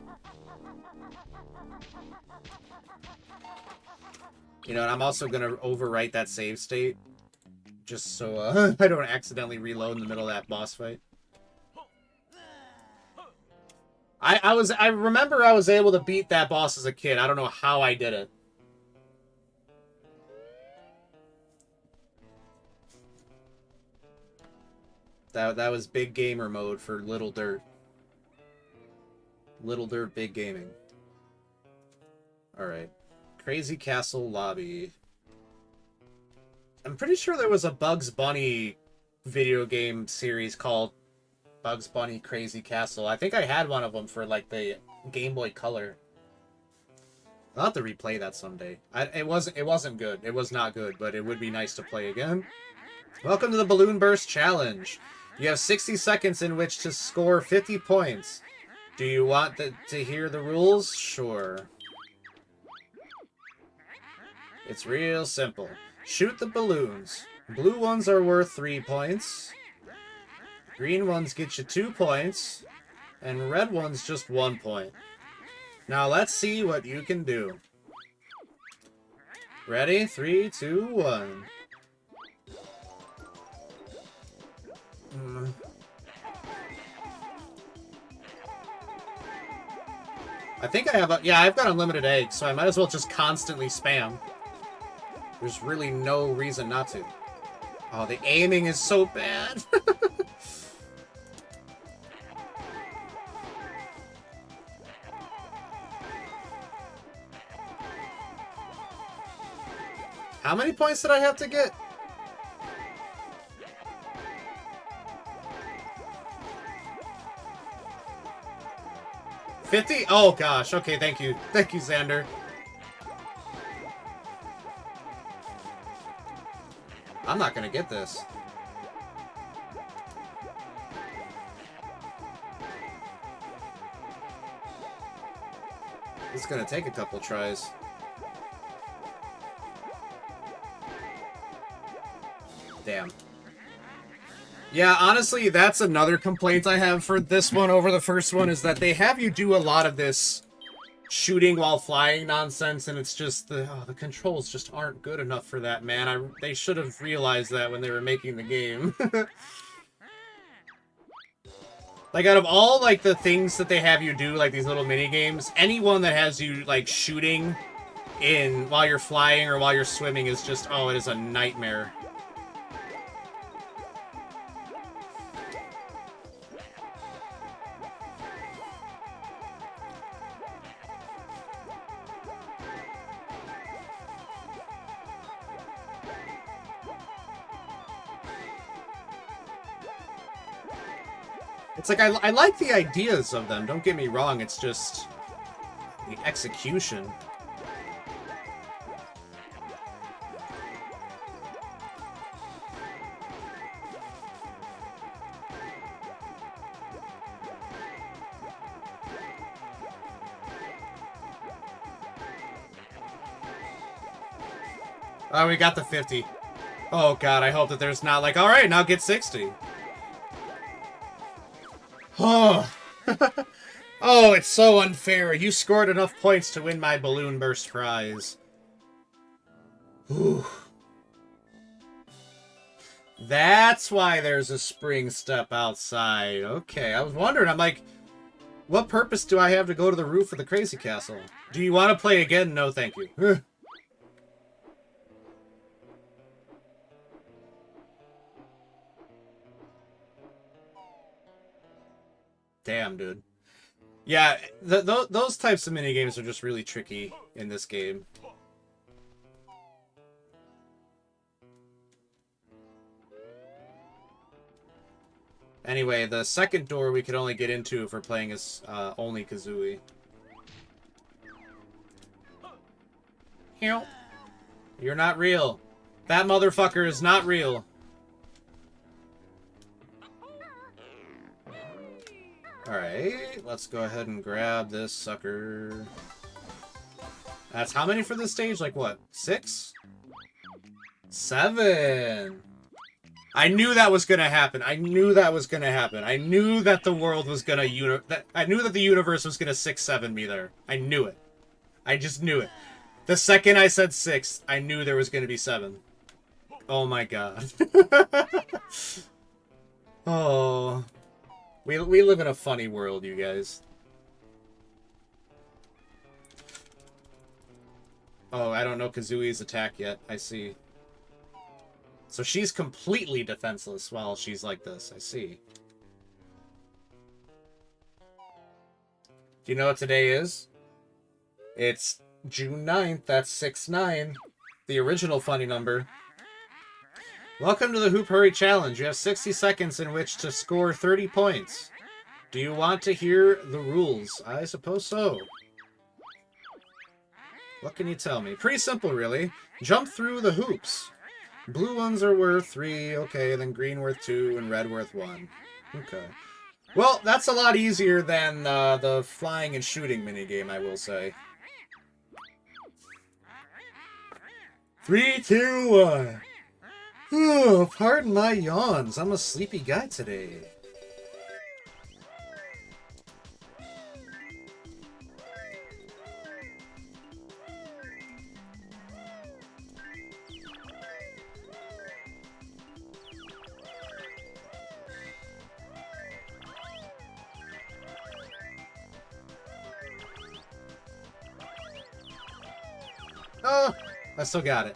Speaker 1: You know, and I'm also gonna overwrite that save state. Just so I don't accidentally reload in the middle of that boss fight. I remember I was able to beat that boss as a kid. I don't know how I did it. That was big gamer mode for Little Dirt. Little Dirt big gaming. Alright. Crazy Castle Lobby. I'm pretty sure there was a Bugs Bunny video game series called Bugs Bunny Crazy Castle. I think I had one of them for, like, the Game Boy Color. I'll have to replay that someday. It wasn't good. It was not good, but it would be nice to play again. Welcome to the Balloon Burst Challenge. You have 60 seconds in which to score 50 points. Do you want to hear the rules? Sure. It's real simple. Shoot the balloons. Blue ones are worth 3 points. Green ones get you 2 points. And red ones just 1 point. Now let's see what you can do. Ready? 3, 2, 1. I think I have yeah, I've got unlimited eggs, so I might as well just constantly spam. There's really no reason not to. Oh, the aiming is so bad. How many points did I have to get? $50? Oh gosh, okay, thank you. Thank you, Xander. I'm not gonna get this. It's gonna take a couple tries. Damn. Yeah, honestly, that's another complaint I have for this one over the first one, is that they have you do a lot of this shooting while flying nonsense, and it's just the controls just aren't good enough for that, man. They should have realized that when they were making the game. Like, out of all, like, the things that they have you do, like, these little mini-games, anyone that has you, like, shooting in while you're flying or while you're swimming is just, oh, it is a nightmare. It's like, I like the ideas of them, don't get me wrong, it's just the execution. Oh, we got the 50. Oh god, I hope that there's not like, alright, now get 60. Oh. Oh, it's so unfair. You scored enough points to win my balloon burst prize. Whew. That's why there's a spring step outside. Okay, I was wondering, I'm like, what purpose do I have to go to the roof of the crazy castle? Do you want to play again? No, thank you. Damn, dude. Yeah, those types of minigames are just really tricky in this game. Anyway, the second door we could only get into if we're playing as only Kazooie. You're not real. That motherfucker is not real. Alright, let's go ahead and grab this sucker. That's how many for this stage? Like what? 6? 7! I knew that was gonna happen. I knew that was gonna happen. I knew that the world was gonna I knew that the universe was gonna 6-7 me there. I knew it. I just knew it. The second I said 6, I knew there was gonna be 7. Oh my god. Oh. We live in a funny world, you guys. Oh, I don't know Kazooie's attack yet. I see. So she's completely defenseless while she's like this. I see. Do you know what today is? It's June 9th. That's 6-9. The original funny number. Welcome to the Hoop Hurry Challenge. You have 60 seconds in which to score 30 points. Do you want to hear the rules? I suppose so. What can you tell me? Pretty simple, really. Jump through the hoops. Blue ones are worth 3, okay, then green worth 2, and red worth 1. Okay. Well, that's a lot easier than the flying and shooting minigame, I will say. 3, 2, 1. Oh, pardon my yawns. I'm a sleepy guy today. Oh, I still got it.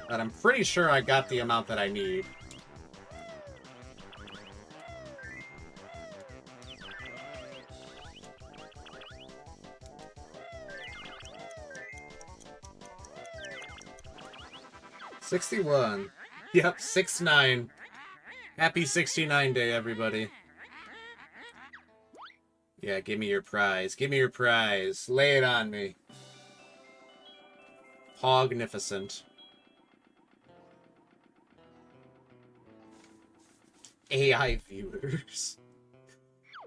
Speaker 1: But I'm pretty sure I got the amount that I need. $61. Yep, 6-9. Happy 69 day, everybody. Yeah, give me your prize. Give me your prize. Lay it on me. Hognificent. AI viewers.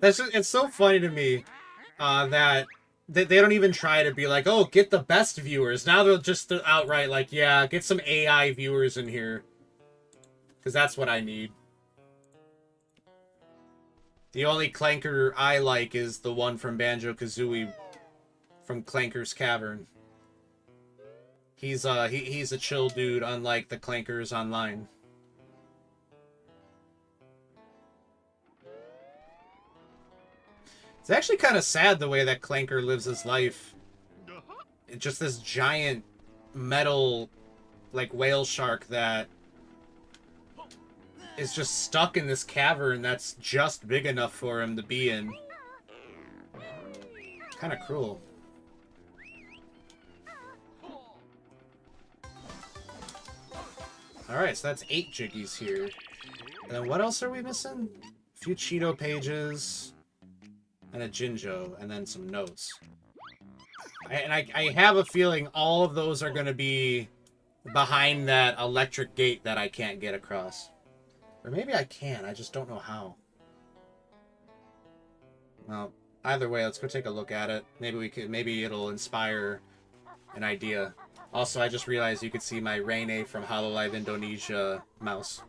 Speaker 1: That's just, it's so funny to me that they don't even try to be like, oh, get the best viewers. Now they're just outright like, yeah, get some AI viewers in here. Because that's what I need. The only Clanker I like is the one from Banjo-Kazooie from Clanker's Cavern. He's a chill dude, unlike the Clankers online. It's actually kind of sad the way that Clanker lives his life. It's just this giant metal, like, whale shark that is just stuck in this cavern that's just big enough for him to be in. Kind of cruel. Alright, so that's 8 Jiggies here. And then what else are we missing? A few Cheeto pages. And a Jinjo. And then some notes. I have a feeling all of those are going to be behind that electric gate that I can't get across. Or maybe I can, I just don't know how. Well, either way, let's go take a look at it. Maybe it'll inspire an idea. Also, I just realized you could see my Rene from Hololive Indonesia mouse.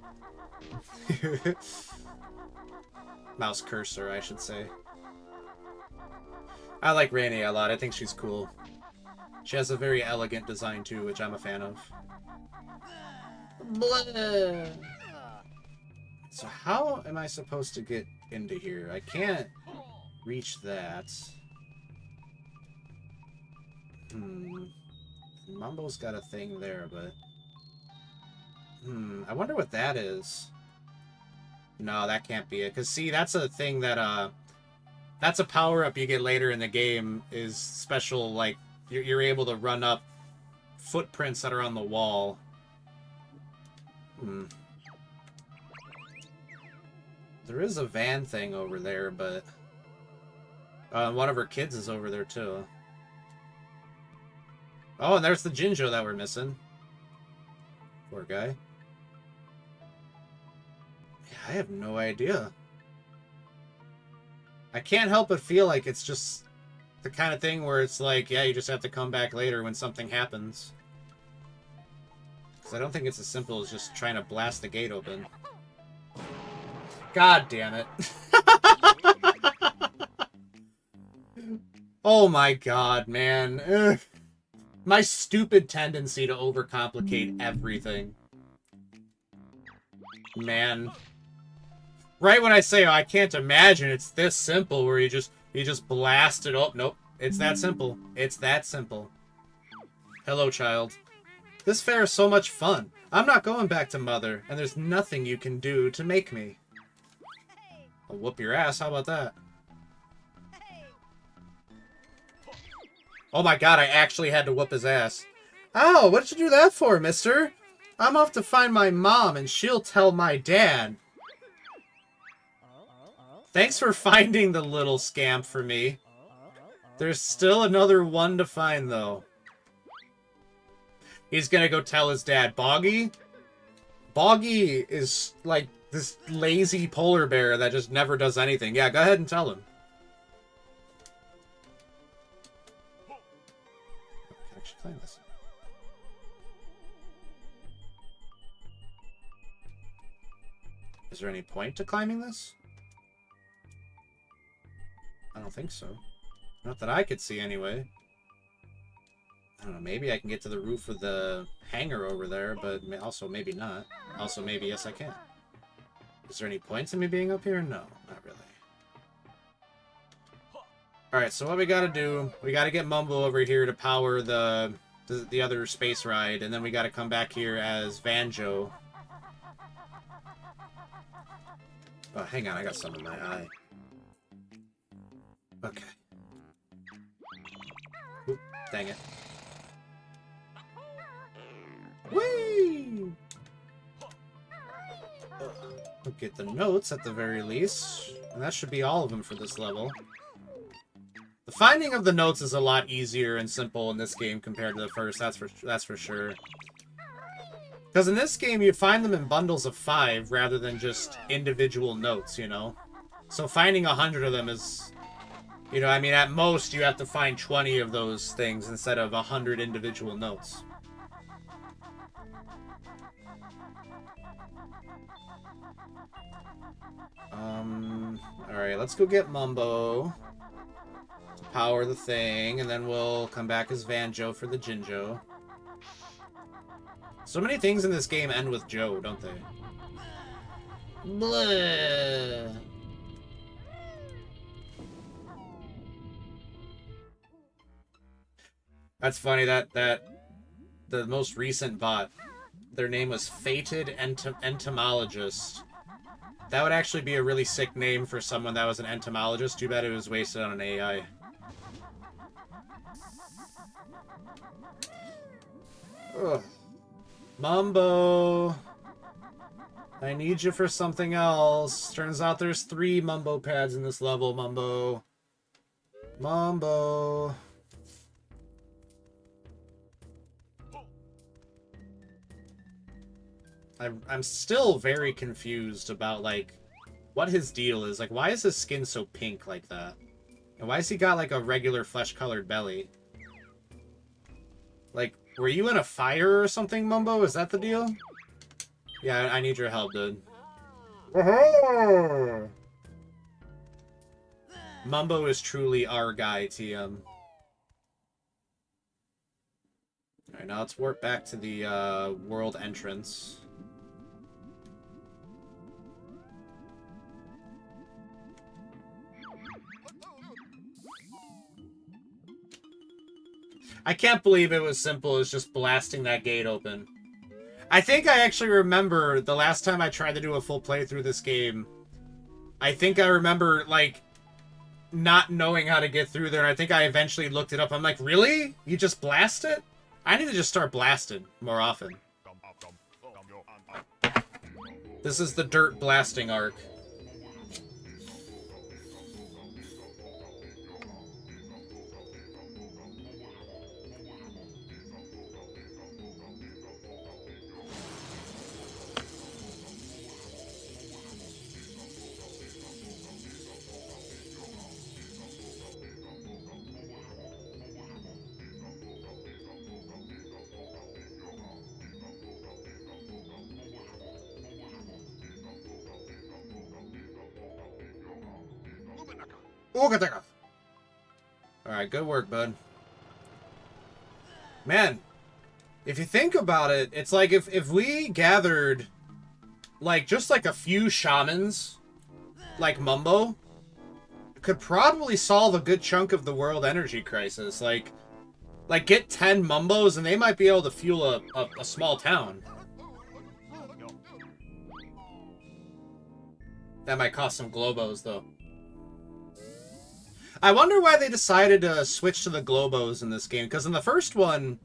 Speaker 1: Mouse cursor, I should say. I like Rene a lot. I think she's cool. She has a very elegant design, too, which I'm a fan of. Blah. So how am I supposed to get into here? I can't reach that. Mumbo's got a thing there, but... I wonder what that is. No, that can't be it. Because, see, that's a thing that, that's a power-up you get later in the game, is special, like, you're able to run up footprints that are on the wall. There is a van thing over there, but... one of her kids is over there, too. Oh, and there's the Jinjo that we're missing. Poor guy. Yeah, I have no idea. I can't help but feel like it's just the kind of thing where it's like, yeah, you just have to come back later when something happens. Because I don't think it's as simple as just trying to blast the gate open. God damn it. Oh my god, man. Ugh. My stupid tendency to overcomplicate everything. Man. Right when I say, oh, I can't imagine it's this simple where you just blast it. Oh, nope. It's that simple. It's that simple. Hello, child. This fair is so much fun. I'm not going back to Mother, and there's nothing you can do to make me. I'll whoop your ass, how about that? Oh my god, I actually had to whoop his ass. Ow, what did you do that for, mister? I'm off to find my mom, and she'll tell my dad. Thanks for finding the little scamp for me. There's still another one to find, though. He's gonna go tell his dad. Boggy? Boggy is, like, this lazy polar bear that just never does anything. Yeah, go ahead and tell him. I can actually climb this. Is there any point to climbing this? I don't think so. Not that I could see, anyway. I don't know, maybe I can get to the roof of the hangar over there, but also maybe not. Also maybe yes I can. Is there any points in me being up here? No, not really. Alright, so what we gotta do, we gotta get Mumbo over here to power the other space ride, and then we gotta come back here as Banjo. Oh, hang on, I got some in my eye. Okay. Oop, dang it. Whee! We'll get the notes at the very least, and that should be all of them for this level. The finding of the notes is a lot easier and simple in this game compared to the first. That's for sure. Because in this game, you find them in bundles of 5 rather than just individual notes, you know? So finding 100 of them is... You know, I mean, at most, you have to find 20 of those things instead of 100 individual notes. Alright, let's go get Mumbo to power the thing, and then we'll come back as Vanjo for the Jinjo. So many things in this game end with Joe, don't they? Blah. That's funny that the most recent bot, their name was Fated Entomologist. That would actually be a really sick name for someone that was an entomologist. Too bad it was wasted on an AI. Ugh. Mumbo! I need you for something else. Turns out there's 3 Mumbo pads in this level, Mumbo. Mumbo. I'm still very confused about, like, what his deal is. Like, why is his skin so pink like that? And why has he got, like, a regular flesh-colored belly? Like, were you in a fire or something, Mumbo? Is that the deal? Yeah, I need your help, dude. Mumbo is truly our guy, TM. Alright, now let's warp back to the world entrance. I can't believe it was simple as just blasting that gate open. I think I actually remember the last time I tried to do a full playthrough of this game. I think I remember, like, not knowing how to get through there, and I think I eventually looked it up. I'm like, really? You just blast it? I need to just start blasting more often. This is the dirt blasting arc. Alright, good work, bud. Man, if you think about it, it's like if we gathered, like, just like a few shamans, like Mumbo, could probably solve a good chunk of the world energy crisis. Like get 10 Mumbos and they might be able to fuel a small town. That might cost some Globos, though. I wonder why they decided to switch to the Globos in this game, because in the first one,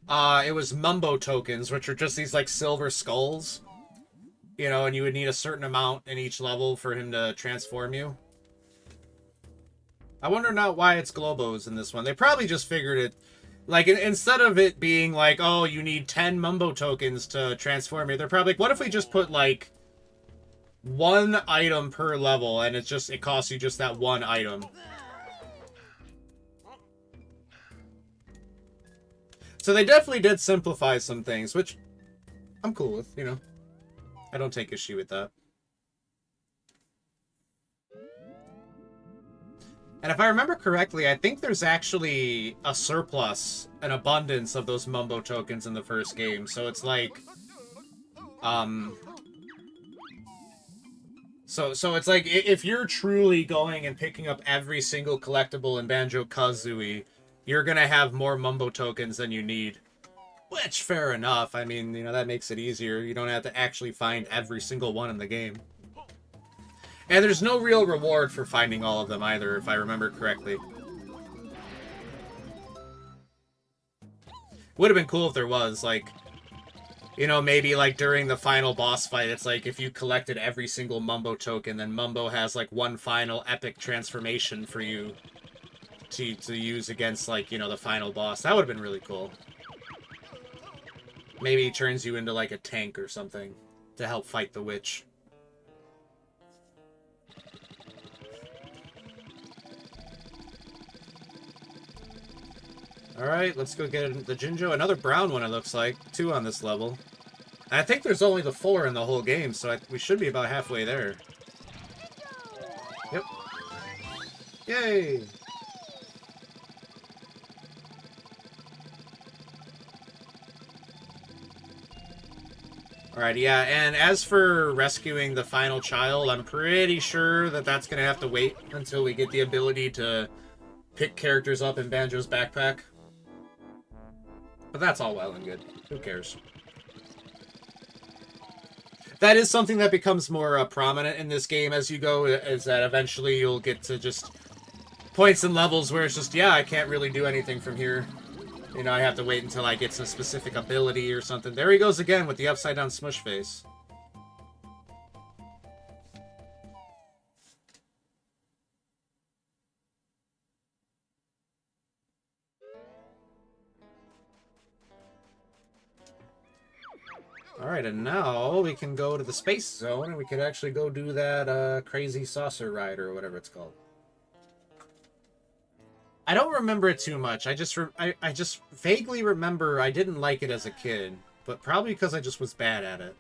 Speaker 1: it was Mumbo tokens, which are just these, like, silver skulls. You know, and you would need a certain amount in each level for him to transform you. I wonder now why it's Globos in this one. They probably just figured it, like, instead of it being like, oh, you need 10 Mumbo tokens to transform you, they're probably like, what if we just put, like, 1 item per level, and it costs you just that 1 item. So they definitely did simplify some things, which I'm cool with, you know. I don't take issue with that. And if I remember correctly, I think there's actually a surplus, an abundance of those Mumbo tokens in the first game. So it's like, So it's like, if you're truly going and picking up every single collectible in Banjo-Kazooie, you're gonna have more Mumbo tokens than you need. Which, fair enough. I mean, you know, that makes it easier. You don't have to actually find every single one in the game. And there's no real reward for finding all of them either, if I remember correctly. Would have been cool if there was, like, you know, maybe, like, during the final boss fight, it's like, if you collected every single Mumbo token, then Mumbo has, like, one final epic transformation for you to use against, like, you know, the final boss. That would have been really cool. Maybe he turns you into like a tank or something to help fight the witch. Alright, let's go get the Jinjo. Another brown one, it looks like. 2 on this level. And I think there's only the 4 in the whole game, so we should be about halfway there. Yep. Yay! Alright, yeah, and as for rescuing the final child, I'm pretty sure that that's going to have to wait until we get the ability to pick characters up in Banjo's backpack. But that's all well and good. Who cares? That is something that becomes more prominent in this game as you go, is that eventually you'll get to just points and levels where it's just, yeah, I can't really do anything from here. You know, I have to wait until I get some specific ability or something. There he goes again with the upside-down smush face. Alright, and now we can go to the space zone, and we could actually go do that crazy saucer ride, or whatever it's called. I don't remember it too much. I just vaguely remember I didn't like it as a kid, but probably because I just was bad at it.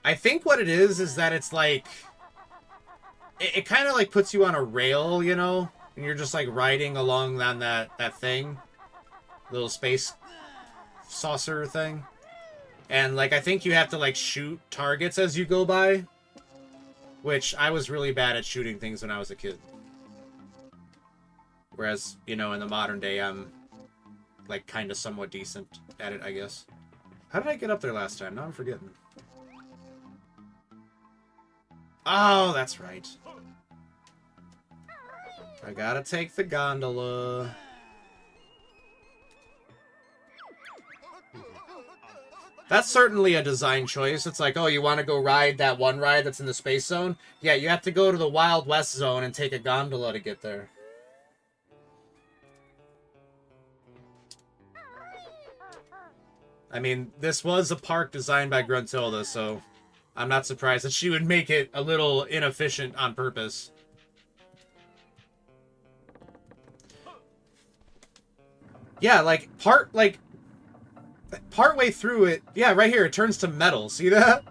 Speaker 1: I think what it is that it's like... It kind of like puts you on a rail, you know? And you're just like riding along on that thing. Little space saucer thing. And, like, I think you have to, like, shoot targets as you go by. Which, I was really bad at shooting things when I was a kid. Whereas, you know, in the modern day, I'm, like, kind of somewhat decent at it, I guess. How did I get up there last time? Now I'm forgetting. Oh, that's right. I gotta take the gondola. That's certainly a design choice. It's like, oh, you want to go ride that one ride that's in the space zone? Yeah, you have to go to the Wild West zone and take a gondola to get there. I mean, this was a park designed by Gruntilda, so I'm not surprised that she would make it a little inefficient on purpose. Yeah, like, partway through it, yeah, right here, it turns to metal. See that?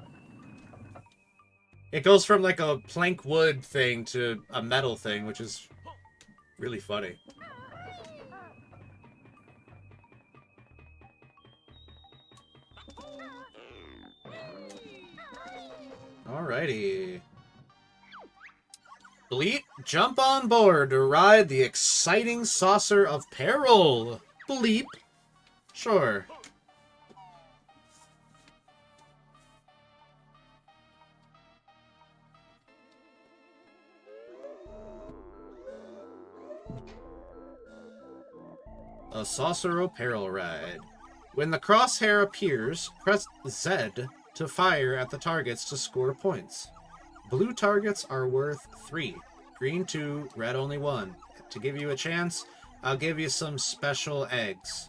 Speaker 1: It goes from like a plank wood thing to a metal thing, which is really funny. Alrighty. Bleat, jump on board to ride the exciting saucer of peril. Bleep. Sure. A saucer of peril ride. When the crosshair appears, press Z to fire at the targets to score points. Blue targets are worth 3. Green 2, red only 1. To give you a chance, I'll give you some special eggs.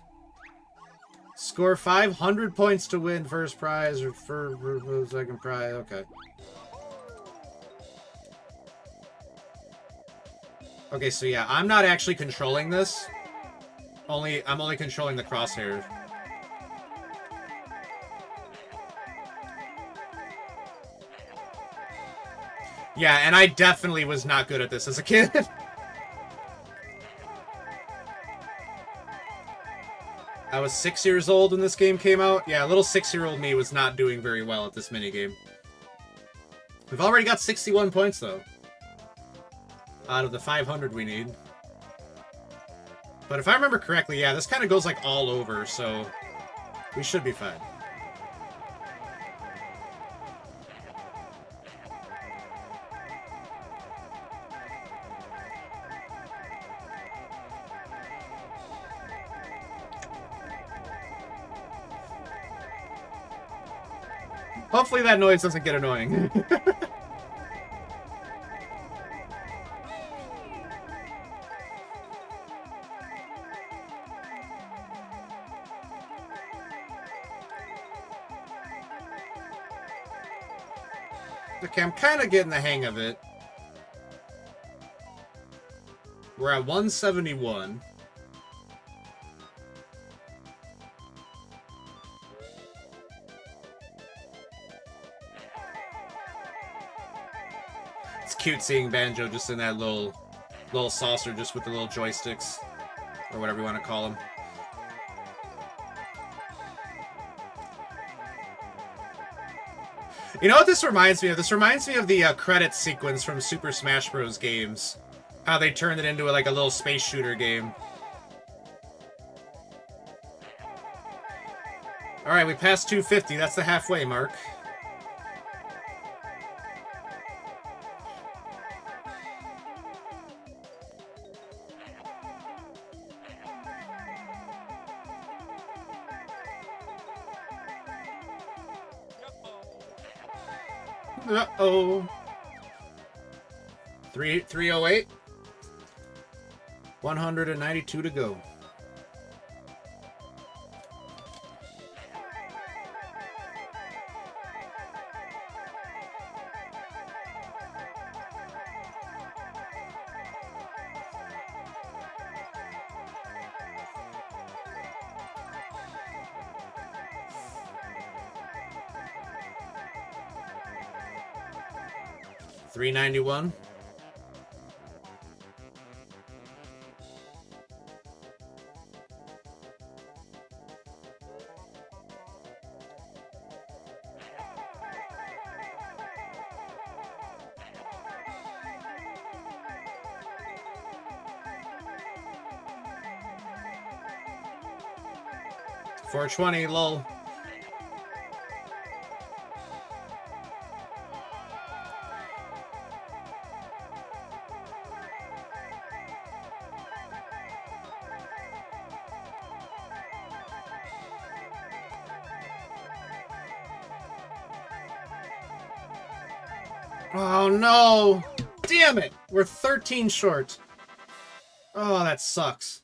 Speaker 1: Score 500 points to win first prize or for second prize. Okay. Okay, so yeah, I'm not actually controlling this. I'm only controlling the crosshair. Yeah, and I definitely was not good at this as a kid. I was 6 years old when this game came out. Yeah, little 6-year-old me was not doing very well at this minigame. We've already got 61 points, though. Out of the 500 we need. But if I remember correctly, yeah, this kind of goes, like, all over, so we should be fine. Hopefully that noise doesn't get annoying. Okay, I'm kind of getting the hang of it. We're at 171. It's cute seeing Banjo just in that little saucer, just with the little joysticks, or whatever you want to call them. You know what this reminds me of? This reminds me of the credit sequence from Super Smash Bros. Games. How they turned it into like a little space shooter game. Alright, we passed 250. That's the halfway mark. Uh-oh. 308. 192 to go. $391. $420, lol. Oh no! Damn it! We're 13 short. Oh, that sucks.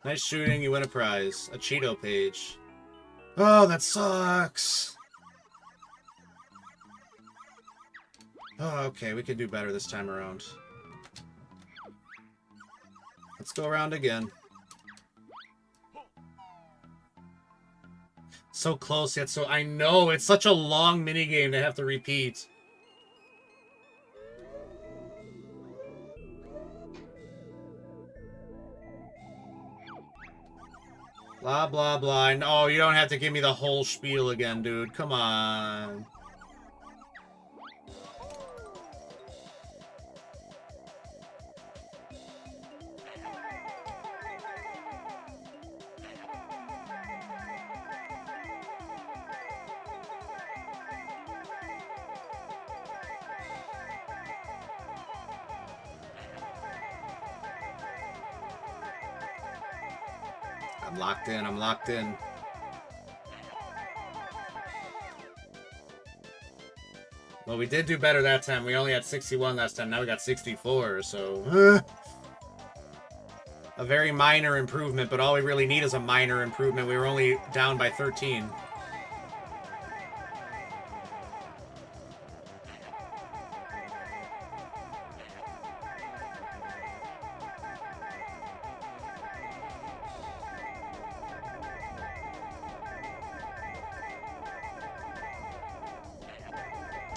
Speaker 1: Nice shooting, you win a prize. A Cheeto page. Oh, that sucks. Oh, okay, we could do better this time around. Let's go around again. So close yet so... I know, it's such a long minigame to have to repeat. Blah, blah, blah. No, you don't have to give me the whole spiel again, dude. Come on. I'm locked in, I'm locked in. Well, we did do better that time. We only had 61 last time. Now we got 64, so... a very minor improvement, but all we really need is a minor improvement. We were only down by 13.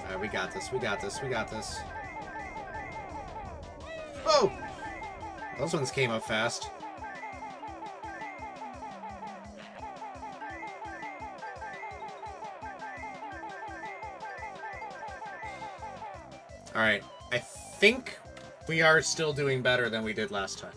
Speaker 1: Alright, we got this, we got this, we got this. Oh! Those ones came up fast. Alright, I think we are still doing better than we did last time.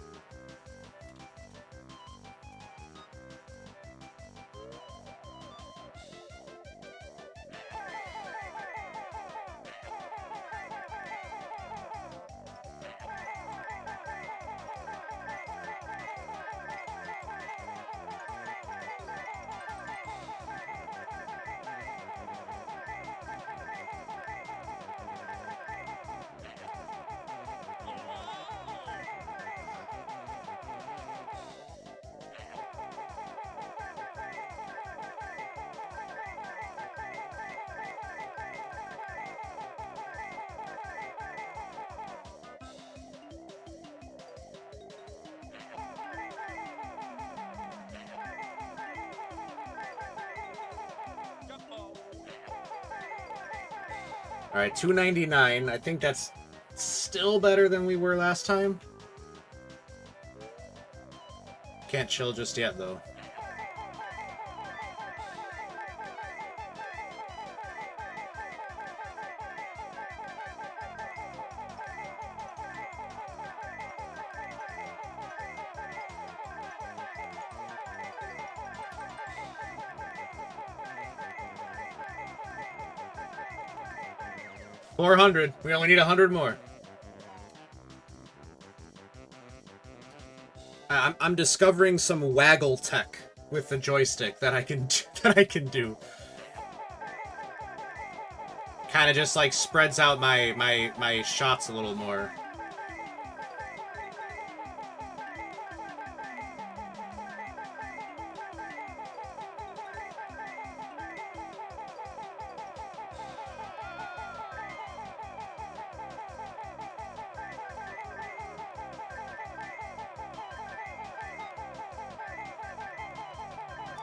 Speaker 1: Alright, 299. I think that's still better than we were last time. Can't chill just yet, though. $400. We only need 100 more. I'm discovering some waggle tech with the joystick that I can do. Kind of just like spreads out my shots a little more.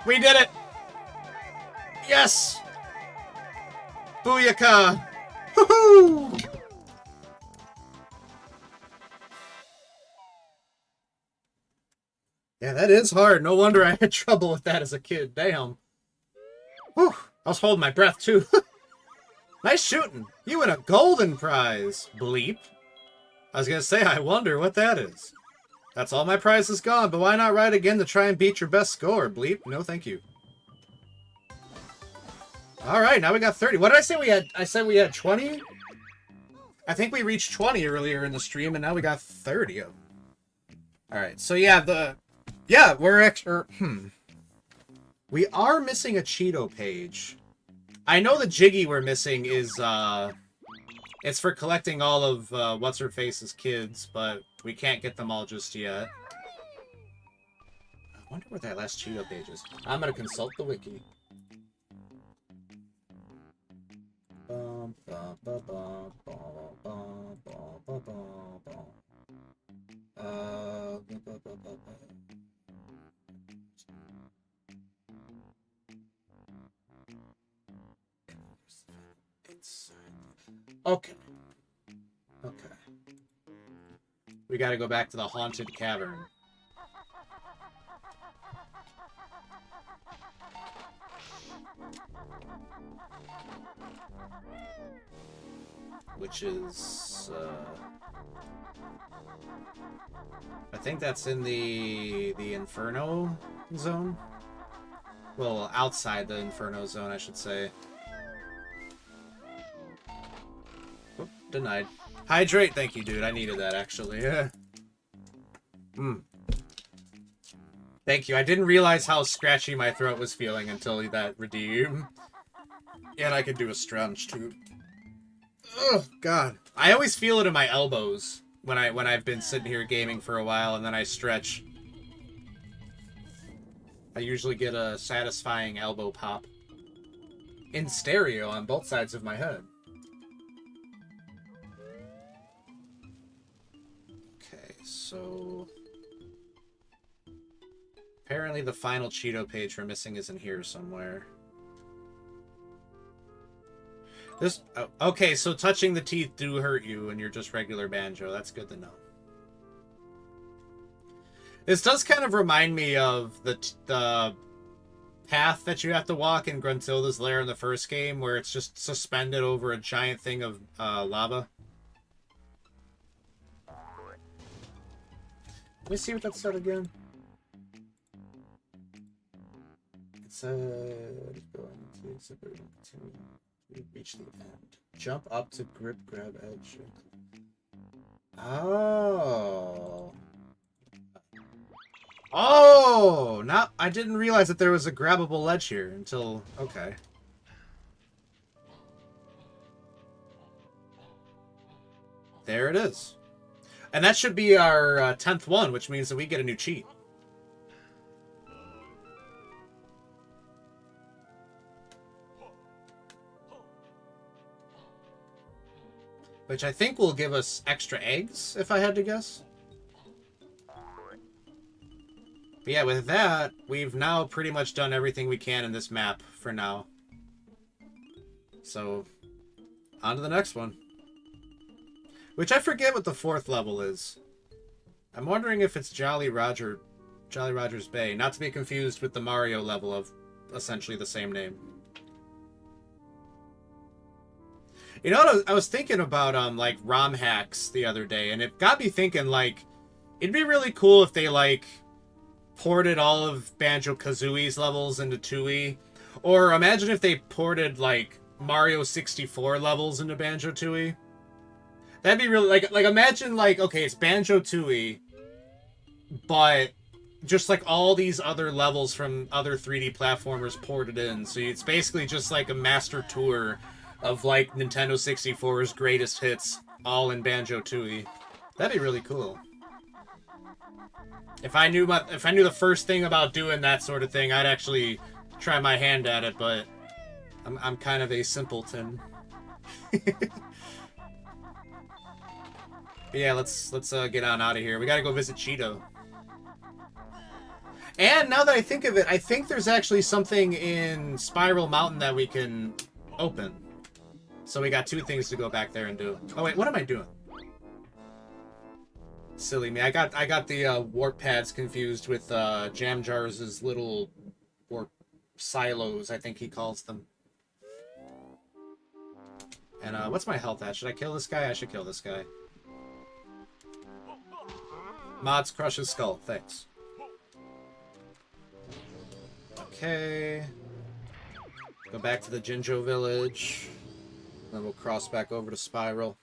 Speaker 1: We did it! Yes! Booyaka! Woohoo! Yeah, that is hard. No wonder I had trouble with that as a kid. Damn. Whew. I was holding my breath, too. Nice shooting. You win a golden prize. Bleep. I was gonna say, I wonder what that is. That's all my prize is gone, but why not ride again to try and beat your best score? Bleep. No, thank you. Alright, now we got 30. What did I say we had? I said we had 20? I think we reached 20 earlier in the stream, and now we got 30 of them. Alright, so yeah, we're extra... We are missing a Cheeto page. I know the Jiggy we're missing is, it's for collecting all of, What's-Her-Face's kids, but we can't get them all just yet. I wonder where that last Cheeto page is. I'm gonna consult the wiki. Okay. Okay. We gotta go back to the haunted cavern. Which is, I think that's in the Inferno zone? Well, outside the Inferno zone, I should say. Oop, denied. Hydrate, thank you, dude. I needed that, actually. Thank you. I didn't realize how scratchy my throat was feeling until that redeem. And I could do a stretch, too. Oh God! I always feel it in my elbows when I've been sitting here gaming for a while, and then I stretch. I usually get a satisfying elbow pop in stereo on both sides of my head. Okay, so apparently the final Cheeto page we're missing is in here somewhere. This okay, so touching the teeth do hurt you and you're just regular Banjo. That's good to know. This does kind of remind me of the path that you have to walk in Gruntilda's lair in the first game, where it's just suspended over a giant thing of lava. Let me see what that said again. It said going to continue. We reach the end. Jump up to grip, grab edge. Oh. Oh! Now, I didn't realize that there was a grabbable ledge here until... Okay. There it is. And that should be our 10th one, which means that we get a new cheat. Which I think will give us extra eggs, if I had to guess. But yeah, with that, we've now pretty much done everything we can in this map for now. So, On to the next one. Which I forget what the 4th level is. I'm wondering if it's Jolly Roger's Bay, not to be confused with the Mario level of essentially the same name. You know what I was thinking about like ROM hacks the other day, and it got me thinking like it'd be really cool if they like ported all of Banjo-Kazooie's levels into Tooie, or imagine if they ported like Mario 64 levels into Banjo-Tooie. That'd be really like imagine like okay, it's Banjo-Tooie, but just like all these other levels from other 3D platformers ported in. So it's basically just like a master tour of like Nintendo 64's greatest hits, all in Banjo-Tooie. That'd be really cool. If I knew the first thing about doing that sort of thing, I'd actually try my hand at it. But I'm kind of a simpleton. Yeah, let's get on out of here. We gotta go visit Cheeto. And now that I think of it, I think there's actually something in Spiral Mountain that we can open. So we got 2 things to go back there and do. Oh wait, what am I doing? Silly me. I got the warp pads confused with Jam Jars' little warp silos, I think he calls them. And what's my health at? Should I kill this guy? I should kill this guy. Mods crush his skull. Thanks. Okay. Go back to the Jinjo village. Then we'll cross back over to Spiral.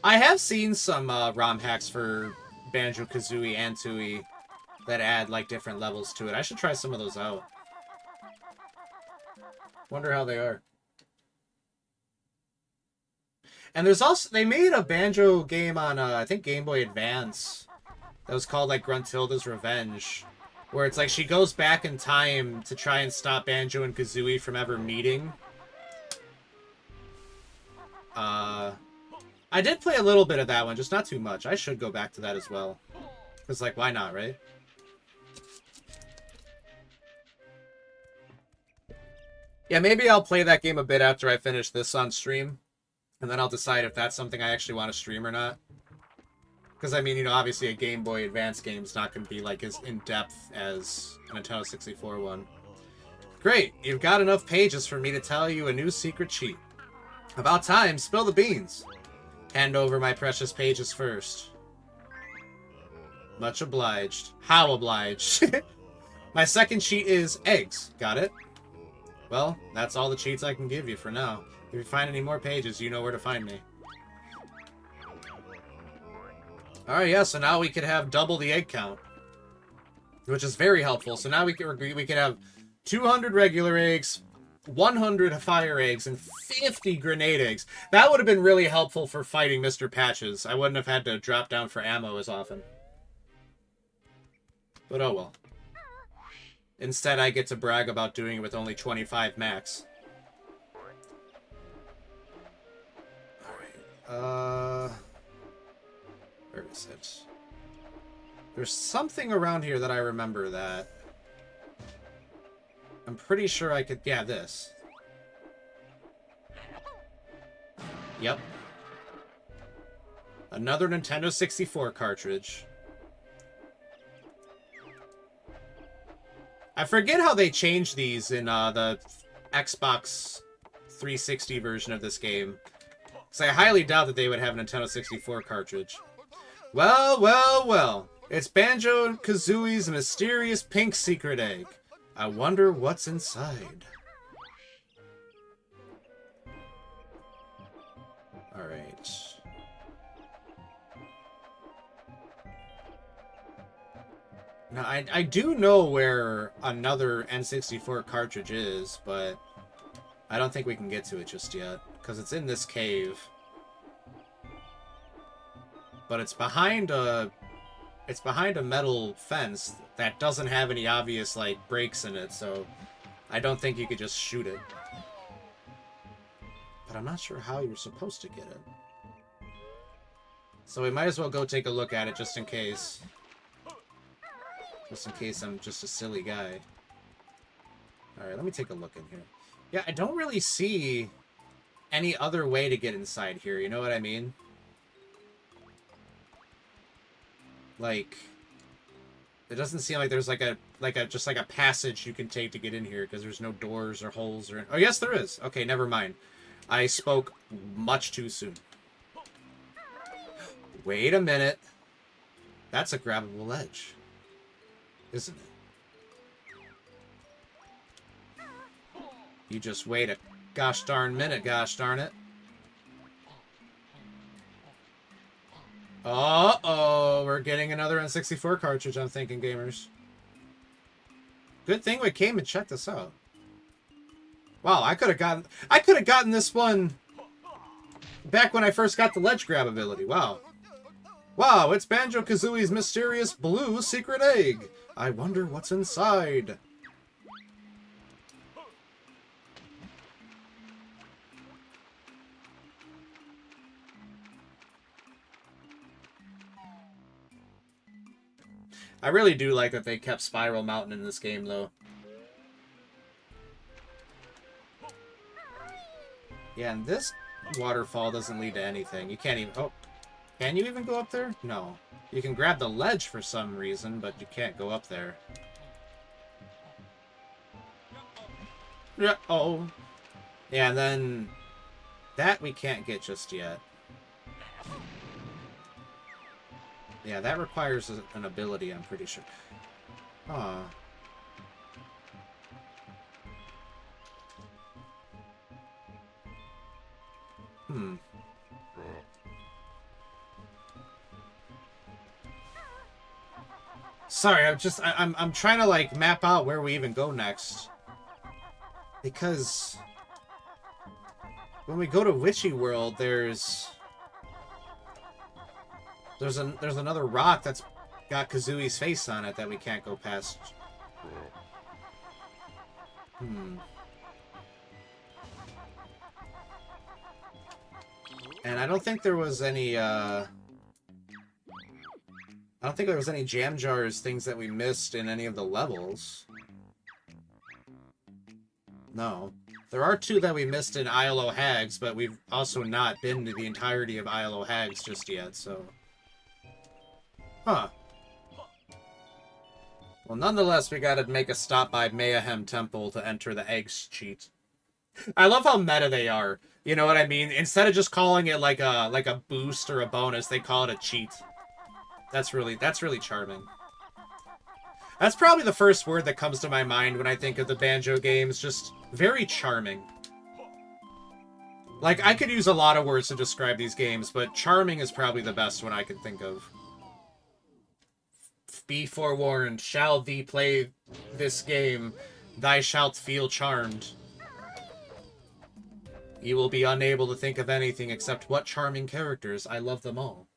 Speaker 1: I have seen some ROM hacks for Banjo-Kazooie and Tooie that add like different levels to it. I should try some of those out. Wonder how they are. And there's also, they made a Banjo game on, I think, Game Boy Advance. That was called, like, Gruntilda's Revenge. Where it's like she goes back in time to try and stop Banjo and Kazooie from ever meeting. I did play a little bit of that one, just not too much. I should go back to that as well. Because, like, why not, right? Yeah, maybe I'll play that game a bit after I finish this on stream. And then I'll decide if that's something I actually want to stream or not. Because, I mean, you know, obviously a Game Boy Advance game is not going to be, like, as in-depth as a Nintendo 64 one. Great! You've got enough pages for me to tell you a new secret cheat. About time, spill the beans! Hand over my precious pages first. Much obliged. How obliged? My second cheat is eggs. Got it? Well, that's all the cheats I can give you for now. If you find any more pages, you know where to find me. Alright, yeah, so now we could have double the egg count. Which is very helpful. So now we could have 200 regular eggs, 100 fire eggs, and 50 grenade eggs. That would have been really helpful for fighting Mr. Patches. I wouldn't have had to drop down for ammo as often. But oh well. Instead, I get to brag about doing it with only 25 max. Alright, where is it? There's something around here that I remember that... I'm pretty sure I could... Yeah, this. Yep. Another Nintendo 64 cartridge. I forget how they changed these in the Xbox 360 version of this game. Because I highly doubt that they would have a Nintendo 64 cartridge. Well, well, well. It's Banjo-Kazooie's mysterious pink secret egg. I wonder what's inside. Alright. Now, I do know where another N64 cartridge is, but I don't think we can get to it just yet, because it's in this cave. But it's behind a metal fence that doesn't have any obvious, like, breaks in it, so I don't think you could just shoot it. But I'm not sure how you're supposed to get it. So we might as well go take a look at it just in case. Just in case I'm just a silly guy. Alright, let me take a look in here. Yeah, I don't really see any other way to get inside here, you know what I mean? Like, it doesn't seem like there's just like a passage you can take to get in here, because there's no doors or holes or... Oh, yes, there is. Okay, never mind. I spoke much too soon. Wait a minute. That's a grabbable ledge, isn't it? You just wait a gosh darn minute, gosh darn it. Uh-oh, we're getting another N64 cartridge, I'm thinking, gamers. Good thing we came and checked this out. Wow, I could have gotten this one back when I first got the ledge grab ability. Wow. Wow, it's Banjo-Kazooie's mysterious blue secret egg. I wonder what's inside. I really do like that they kept Spiral Mountain in this game, though. Yeah, and this waterfall doesn't lead to anything. You can't even... Oh, can you even go up there? No. You can grab the ledge for some reason, but you can't go up there. Yeah, oh. Yeah, and then... That we can't get just yet. Yeah, that requires an ability, I'm pretty sure. Huh. Hmm. Sorry, I'm trying to, like, map out where we even go next. Because... when we go to Witchy World, there's another rock that's got Kazooie's face on it that we can't go past. Hmm. And I don't think there was any, I don't think there was any jam jars, things that we missed in any of the levels. No. There are 2 that we missed in Isle o' Hags, but we've also not been to the entirety of Isle o' Hags just yet, so... Huh. Well, nonetheless, we gotta make a stop by Mayhem Temple to enter the eggs cheat. I love how meta they are. You know what I mean? Instead of just calling it like a boost or a bonus, they call it a cheat. That's really charming. That's probably the first word that comes to my mind when I think of the Banjo games. Just very charming. Like, I could use a lot of words to describe these games, but charming is probably the best one I can think of. Be forewarned, shall thee play this game, thou shalt feel charmed. You will be unable to think of anything except what charming characters. I love them all.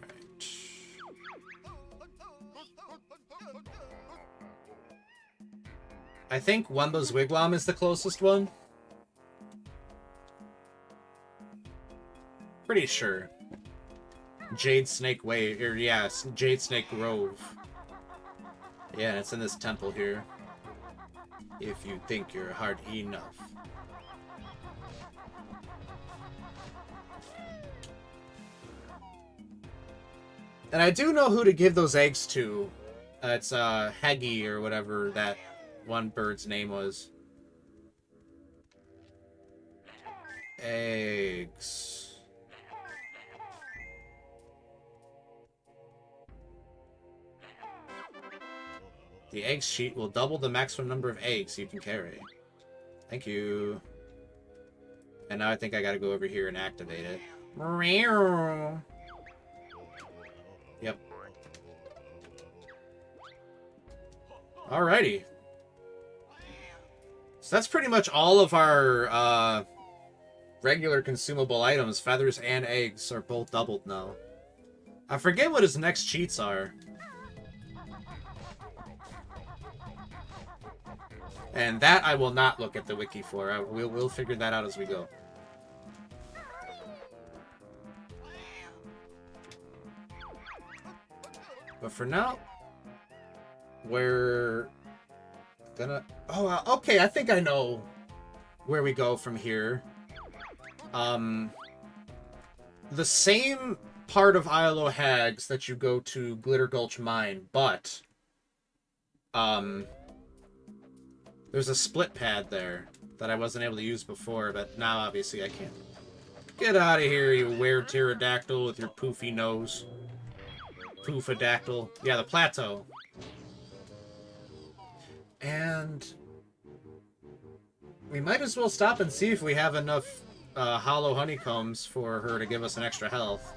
Speaker 1: Right. I think Wumba's Wigwam is the closest one. Pretty sure. Jade Snake Way, or yeah, Jade Snake Grove. Yeah, and it's in this temple here. If you think you're hard enough. And I do know who to give those eggs to. It's Heggy or whatever that one bird's name was. Eggs. The eggs sheet will double the maximum number of eggs you can carry. Thank you. And now I think I gotta go over here and activate it. Yep. Alrighty. So that's pretty much all of our regular consumable items. Feathers and eggs are both doubled now. I forget what his next cheats are. And that I will not look at the wiki for. We'll figure that out as we go. But for now, we're gonna... Oh, okay, I think I know where we go from here. The same part of Isle o' Hags that you go to Glitter Gulch Mine, but there's a split pad there that I wasn't able to use before, but now obviously I can. Get out of here, you weird pterodactyl with your poofy nose. Poofadactyl. Yeah, the plateau. And we might as well stop and see if we have enough hollow honeycombs for her to give us an extra health.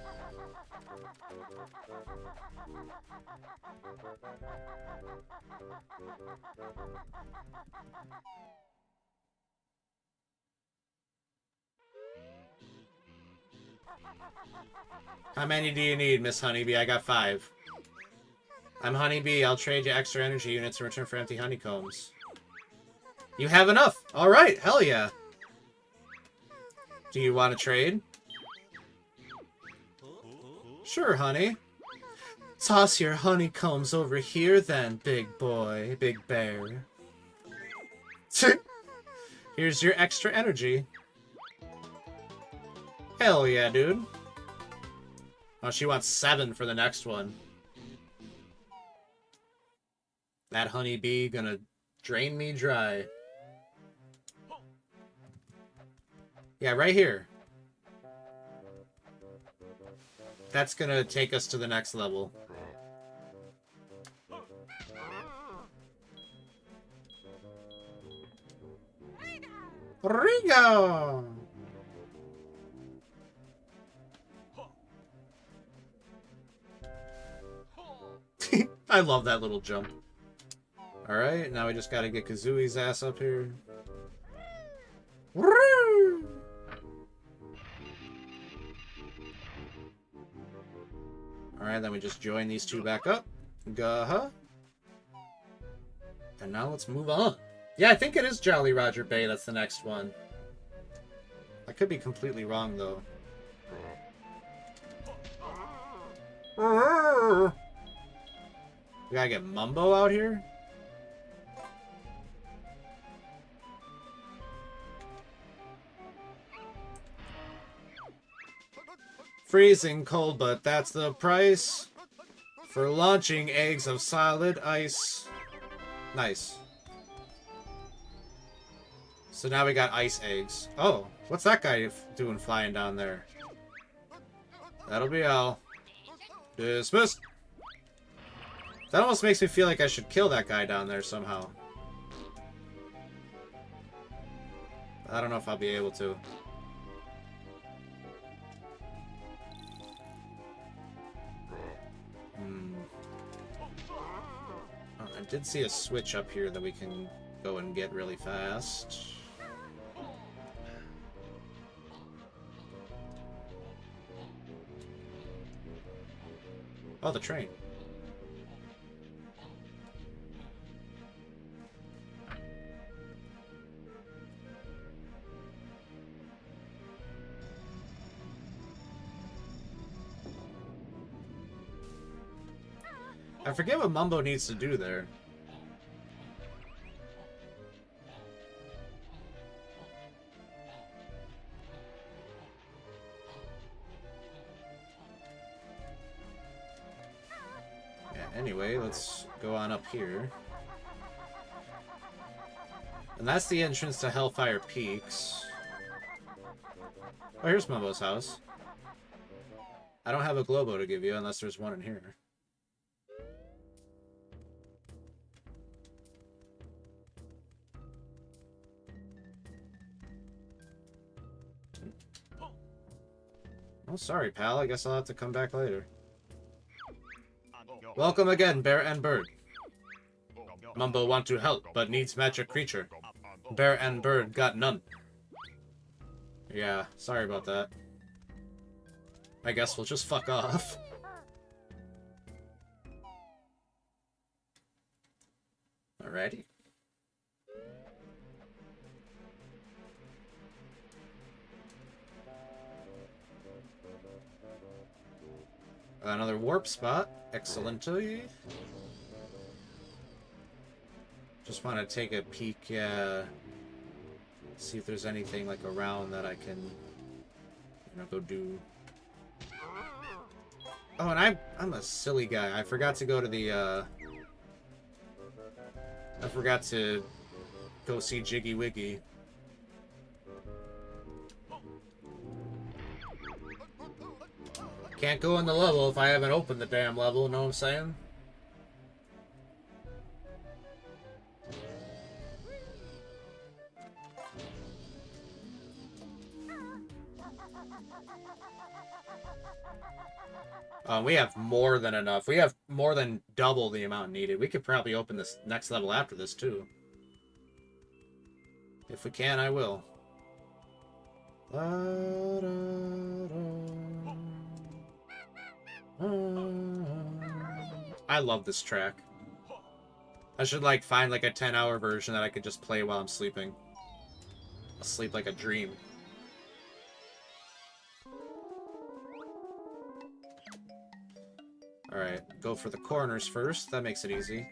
Speaker 1: How many do you need, Miss Honeybee? I got 5. I'm Honeybee. I'll trade you extra energy units in return for empty honeycombs. You have enough! Alright, hell yeah! Do you want to trade? Sure, honey. Toss your honeycombs over here then, big boy, big bear. Here's your extra energy. Hell yeah, dude. Oh, she wants 7 for the next one. That honeybee gonna drain me dry. Yeah, right here. That's gonna take us to the next level. Rigo! I love that little jump. Alright, now we just gotta get Kazooie's ass up here. Woo! Alright, then we just join these two back up. Gaha. And now let's move on. Yeah, I think it is Jolly Roger Bay that's the next one. I could be completely wrong, though. We gotta get Mumbo out here? Freezing cold, but that's the price for launching eggs of solid ice. Nice. So now we got ice eggs. Oh, what's that guy doing flying down there? That'll be all. Dismissed. That almost makes me feel like I should kill that guy down there somehow. I don't know if I'll be able to. I did see a switch up here that we can go and get really fast. Oh, the train. I forget what Mumbo needs to do there. Yeah, anyway, let's go on up here. And that's the entrance to Hellfire Peaks. Oh, here's Mumbo's house. I don't have a Globo to give you unless there's one in here. Oh, sorry, pal. I guess I'll have to come back later. Welcome again, Bear and Bird. Mumbo want to help, but needs magic creature. Bear and Bird got none. Yeah, sorry about that. I guess we'll just fuck off. Alrighty. Another warp spot. Excellently. Just want to take a peek, see if there's anything like around that I can, you know, go do. Oh, and I'm a silly guy. I forgot to go to the, I forgot to go see Jiggy Wiggy. Can't go in the level if I haven't opened the damn level, know what I'm saying? We have more than enough. We have more than double the amount needed. We could probably open this next level after this, too. If we can, I will. I love this track. I should, like, find, like, a 10-hour version that I could just play while I'm sleeping. I'll sleep like a dream. Alright, go for the corners first. That makes it easy.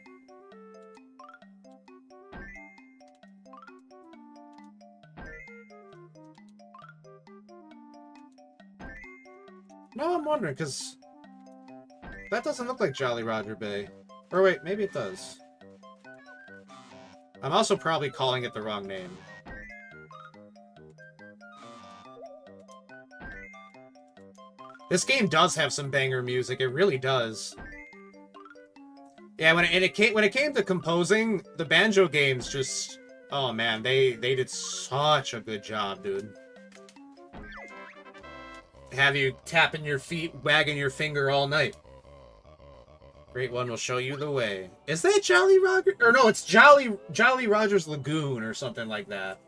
Speaker 1: No, I'm wondering, because that doesn't look like Jolly Roger Bay. Or wait, maybe it does. I'm also probably calling it the wrong name. This game does have some banger music. It really does. Yeah, when it came to composing, the Banjo games just, oh man, they did such a good job, dude. Have you tapping your feet, wagging your finger all night. Great One will show you the way. Is that Jolly Roger? Or no, it's Jolly Roger's Lagoon or something like that.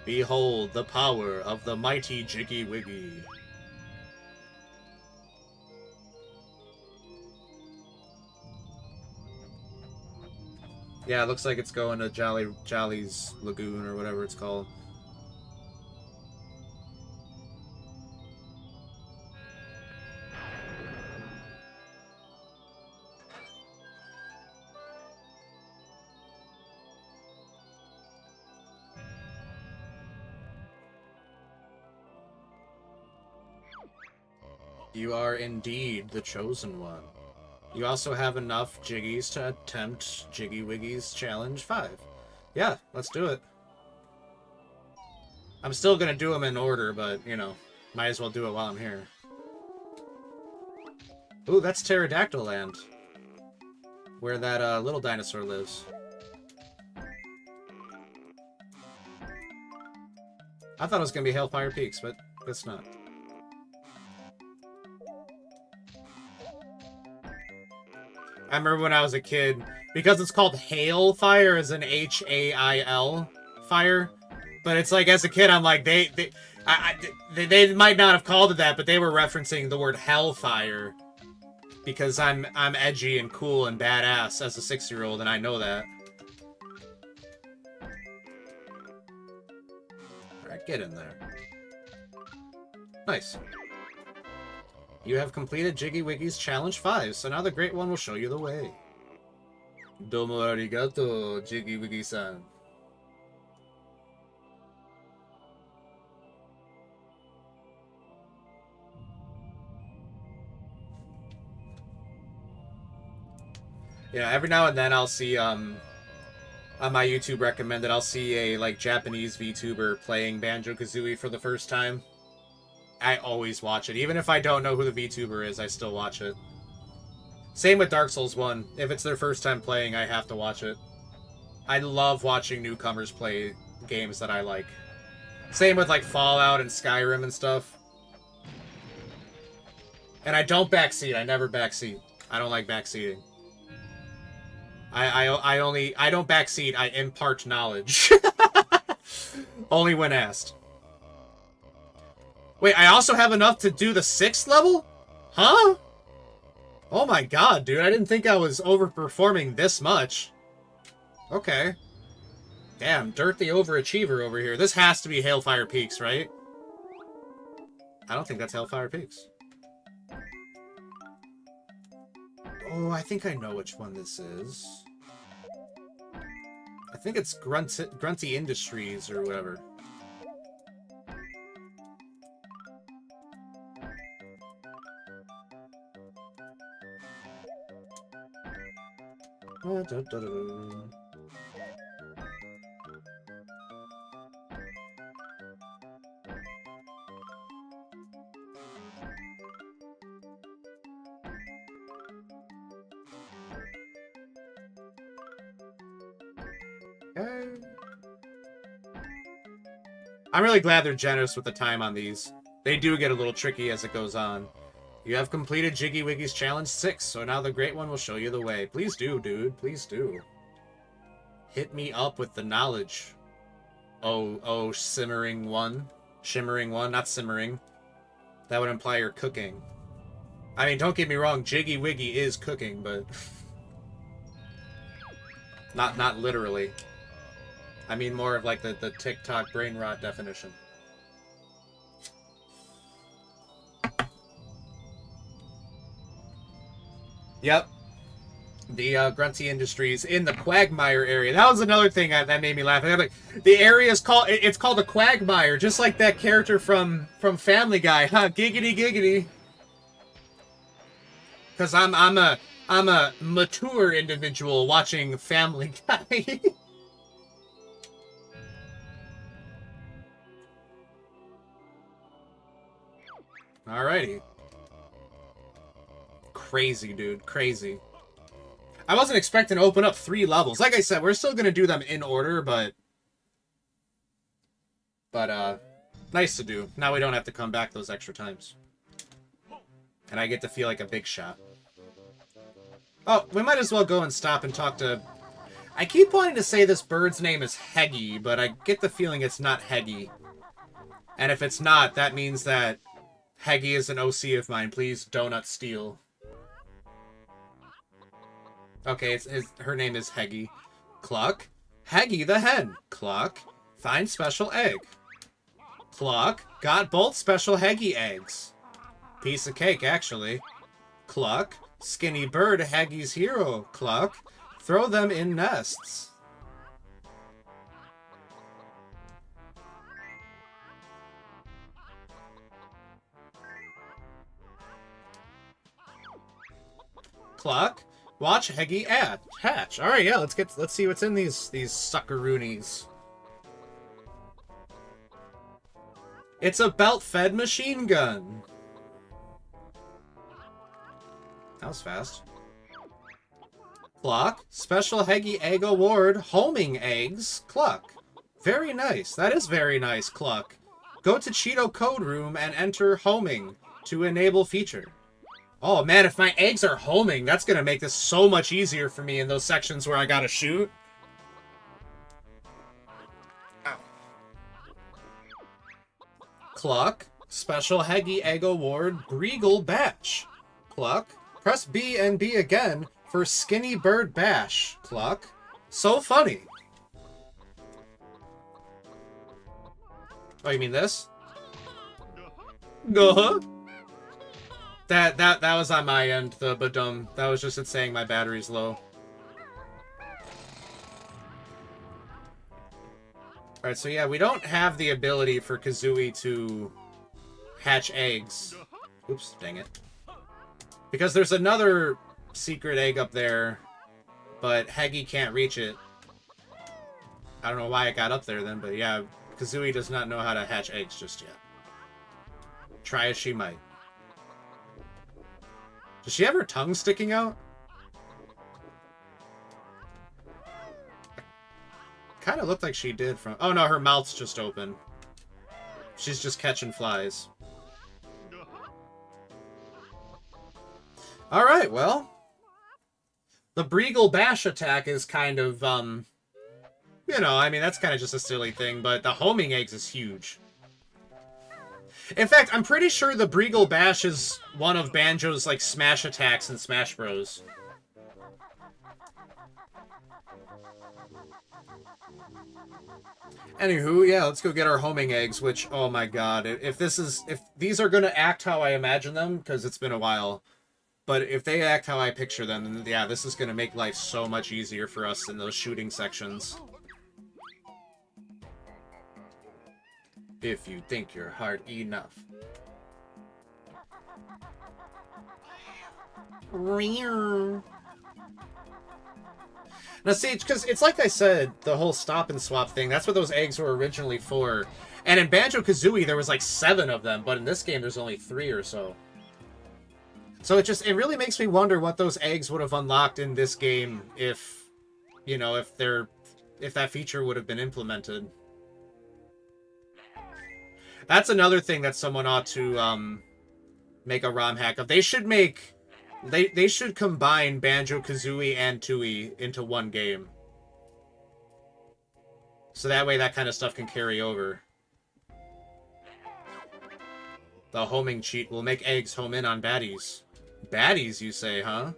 Speaker 1: Behold the power of the mighty Jiggy Wiggy. Yeah, it looks like it's going to Jolly's Lagoon or whatever it's called. You are indeed the chosen one. You also have enough Jiggies to attempt Jiggy Wiggy's Challenge 5. Yeah, let's do it. I'm still gonna do them in order, but, you know, might as well do it while I'm here. Ooh, that's Pterodactyl Land. Where that little dinosaur lives. I thought it was gonna be Hellfire Peaks, but it's not. I remember when I was a kid, because it's called Hail Fire, as in H-A-I-L fire. But it's like, as a kid, I'm like, they might not have called it that, but they were referencing the word Hellfire. Because I'm edgy and cool and badass as a 6-year-old, and I know that. Alright, get in there. Nice. You have completed Jiggy Wiggy's Challenge 5, so now the Great One will show you the way. Domo arigato, Jiggy Wiggy-san. Yeah, every now and then I'll see, on my YouTube recommended, I'll see a, like, Japanese VTuber playing Banjo-Kazooie for the first time. I always watch it. Even if I don't know who the VTuber is, I still watch it. Same with Dark Souls 1. If it's their first time playing, I have to watch it. I love watching newcomers play games that I like. Same with, like, Fallout and Skyrim and stuff. And I don't backseat. I never backseat. I don't like backseating. I don't backseat. I impart knowledge. Only when asked. Wait, I also have enough to do the 6th level? Huh? Oh my god, dude. I didn't think I was overperforming this much. Okay. Damn, Dirt the overachiever over here. This has to be Hailfire Peaks, right? I don't think that's Hailfire Peaks. Oh, I think I know which one this is. I think it's Grunty Industries or whatever. I'm really glad they're generous with the time on these. They do get a little tricky as it goes on. You have completed Jiggy Wiggy's Challenge 6, so now the Great One will show you the way. Please do, dude. Please do. Hit me up with the knowledge. Oh, simmering one. Shimmering one, not simmering. That would imply you're cooking. I mean, don't get me wrong, Jiggy Wiggy is cooking, but... not literally. I mean more of like the TikTok brain rot definition. Yep. The Grunty Industries in the Quagmire area. That was another thing that made me laugh. Like, the area is called, it's called the Quagmire, just like that character from Family Guy. Huh? Giggity giggity. Because I'm a mature individual watching Family Guy. Alrighty. Crazy, dude. Crazy. I wasn't expecting to open up 3 levels. Like I said, we're still going to do them in order, but nice to do. Now we don't have to come back those extra times. And I get to feel like a big shot. Oh, we might as well go and stop and talk to... I keep wanting to say this bird's name is Heggy, but I get the feeling it's not Heggy. And if it's not, that means that Heggy is an OC of mine. Please, Donut Steal. Okay, her name is Heggy. Cluck. Heggy the hen. Cluck. Find special egg. Cluck. Got both special Heggy eggs. Piece of cake, actually. Cluck. Skinny bird, Heggy's hero. Cluck. Throw them in nests. Cluck. Watch Heggy hatch. All right, yeah, let's see what's in these suckaroonies. It's a belt-fed machine gun. That was fast. Cluck. Special Heggy Egg Award. Homing eggs. Cluck. Very nice. That is very nice, Cluck. Go to Cheeto Code Room and enter homing to enable feature. Oh man, if my eggs are homing, that's gonna make this so much easier for me in those sections where I gotta shoot. Ow. Cluck. Special Heggy Egg Award. Greagle Bash. Cluck. Press B and B again for Skinny Bird Bash. Cluck. So funny. Oh, you mean this? Uh-huh. That was on my end, the badum. That was just it saying my battery's low. Alright, so yeah, we don't have the ability for Kazooie to hatch eggs. Oops, dang it. Because there's another secret egg up there, but Heggy can't reach it. I don't know why it got up there then, but yeah, Kazooie does not know how to hatch eggs just yet. Try as she might. Does she have her tongue sticking out? Kind of looked like she did from... Oh no, her mouth's just open. She's just catching flies. Alright, well. The Breagle Bash attack is kind of, you know, I mean, that's kind of just a silly thing, but the homing eggs is huge. In fact, I'm pretty sure the Breagle Bash is one of Banjo's, like, smash attacks in Smash Bros. Anywho, yeah, let's go get our homing eggs, which, oh my god, if these are gonna act how I imagine them, because it's been a while, but if they act how I picture them, then yeah, this is gonna make life so much easier for us in those shooting sections. If you think you're hard enough. Now see, because it's like I said, the whole stop and swap thing, that's what those eggs were originally for. And in Banjo-Kazooie, there was like 7 of them, but in this game, there's only 3 or so. So it really makes me wonder what those eggs would have unlocked in this game if, you know, if that feature would have been implemented. That's another thing that someone ought to make a ROM hack of. They should make... They should combine Banjo-Kazooie and Tooie into one game. So that way that kind of stuff can carry over. The homing cheat will make eggs home in on baddies. Baddies, you say, huh?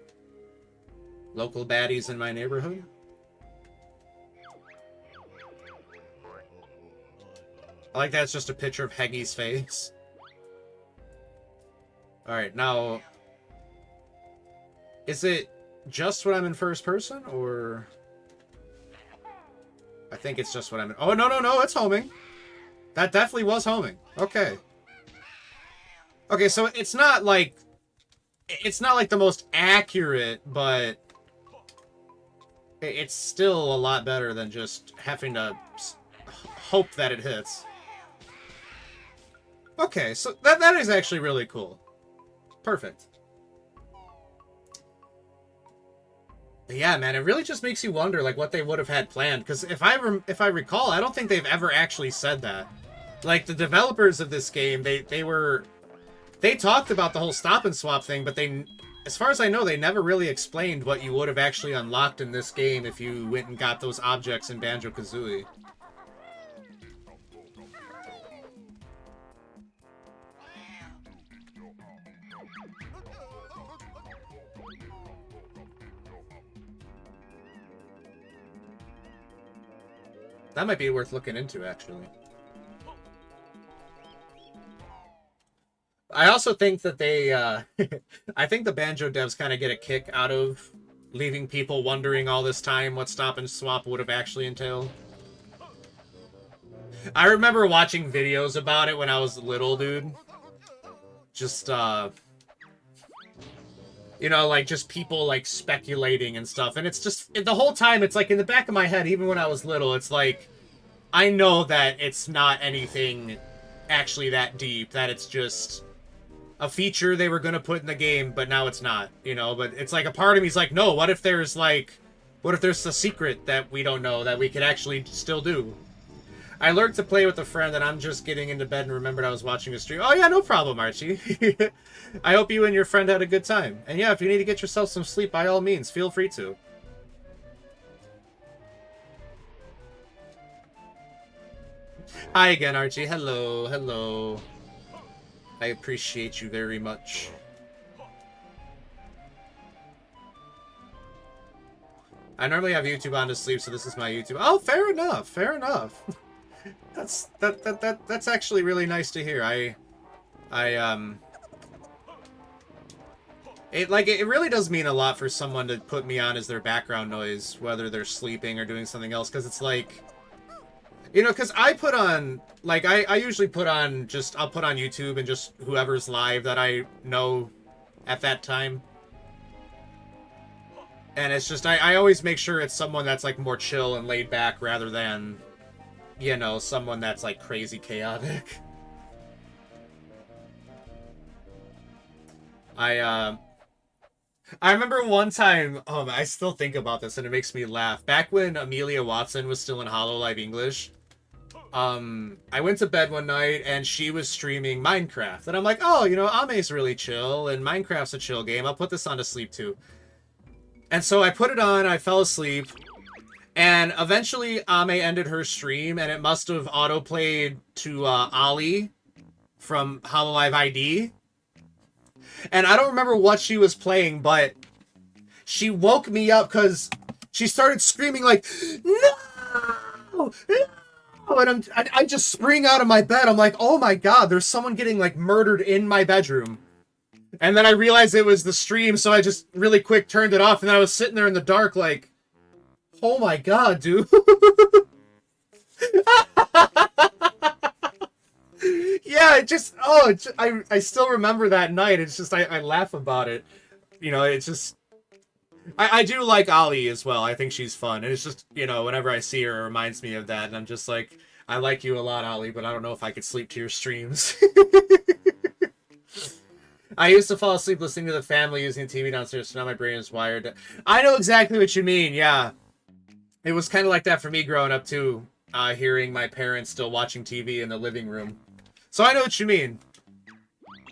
Speaker 1: Local baddies in my neighborhood? I like that's just a picture of Heggy's face. Alright, now... Is it just when I'm in first person, or... I think it's just when I'm in... Oh, no, it's homing. That definitely was homing. Okay. Okay, so it's not like... It's not like the most accurate, but... It's still a lot better than just having to hope that it hits. Okay, so that is actually really cool. Perfect. Yeah, man, it really just makes you wonder, like, what they would have had planned. Because if I recall, I don't think they've ever actually said that. Like, the developers of this game, they talked about the whole stop and swap thing, but they, as far as I know, they never really explained what you would have actually unlocked in this game if you went and got those objects in Banjo-Kazooie. That might be worth looking into, actually. I also think that they, I think the Banjo devs kind of get a kick out of leaving people wondering all this time what stop and swap would have actually entailed. I remember watching videos about it when I was little, dude. Just, you know, like, just people, like, speculating and stuff. And it's just, the whole time, it's like, in the back of my head, even when I was little, it's like, I know that it's not anything actually that deep, that it's just a feature they were going to put in the game, but now it's not, you know? But it's like, a part of me's like, no, what if there's, like, what if there's a secret that we don't know, that we could actually still do? I learned to play with a friend, and I'm just getting into bed and remembered I was watching a stream. Oh, yeah, no problem, Archie. I hope you and your friend had a good time. And yeah, if you need to get yourself some sleep, by all means, feel free to. Hi again, Archie. Hello, hello. I appreciate you very much. I normally have YouTube on to sleep, so this is my YouTube. Oh, fair enough, fair enough. That's actually really nice to hear. It really does mean a lot for someone to put me on as their background noise, whether they're sleeping or doing something else, because it's like, you know, because I put on, like, I usually put on just, I'll put on YouTube and just whoever's live that I know at that time. And it's just, I always make sure it's someone that's, like, more chill and laid back rather than, you know, someone that's, like, crazy chaotic. I remember one time, I still think about this and it makes me laugh. Back when Amelia Watson was still in HoloLive English, I went to bed one night and she was streaming Minecraft. And I'm like, oh, you know, Ame's really chill and Minecraft's a chill game. I'll put this on to sleep too. And so I put it on, I fell asleep, and eventually Ame ended her stream and it must have auto-played to Ollie from Hololive ID. And I don't remember what she was playing, but she woke me up because she started screaming like, "No! No!" And I just spring out of my bed. I'm like, oh my god, there's someone getting like murdered in my bedroom. And then I realized it was the stream, so I just really quick turned it off, and then I was sitting there in the dark like, oh my god, dude. Yeah, it just, I still remember that night. It's just, I laugh about it. You know, it's just, I do like Ollie as well. I think she's fun. And it's just, you know, whenever I see her, it reminds me of that. And I'm just like, I like you a lot, Ollie, but I don't know if I could sleep to your streams. I used to fall asleep listening to the family using the TV downstairs, so now my brain is wired. I know exactly what you mean, yeah. It was kind of like that for me growing up, too. Hearing my parents still watching TV in the living room. So I know what you mean.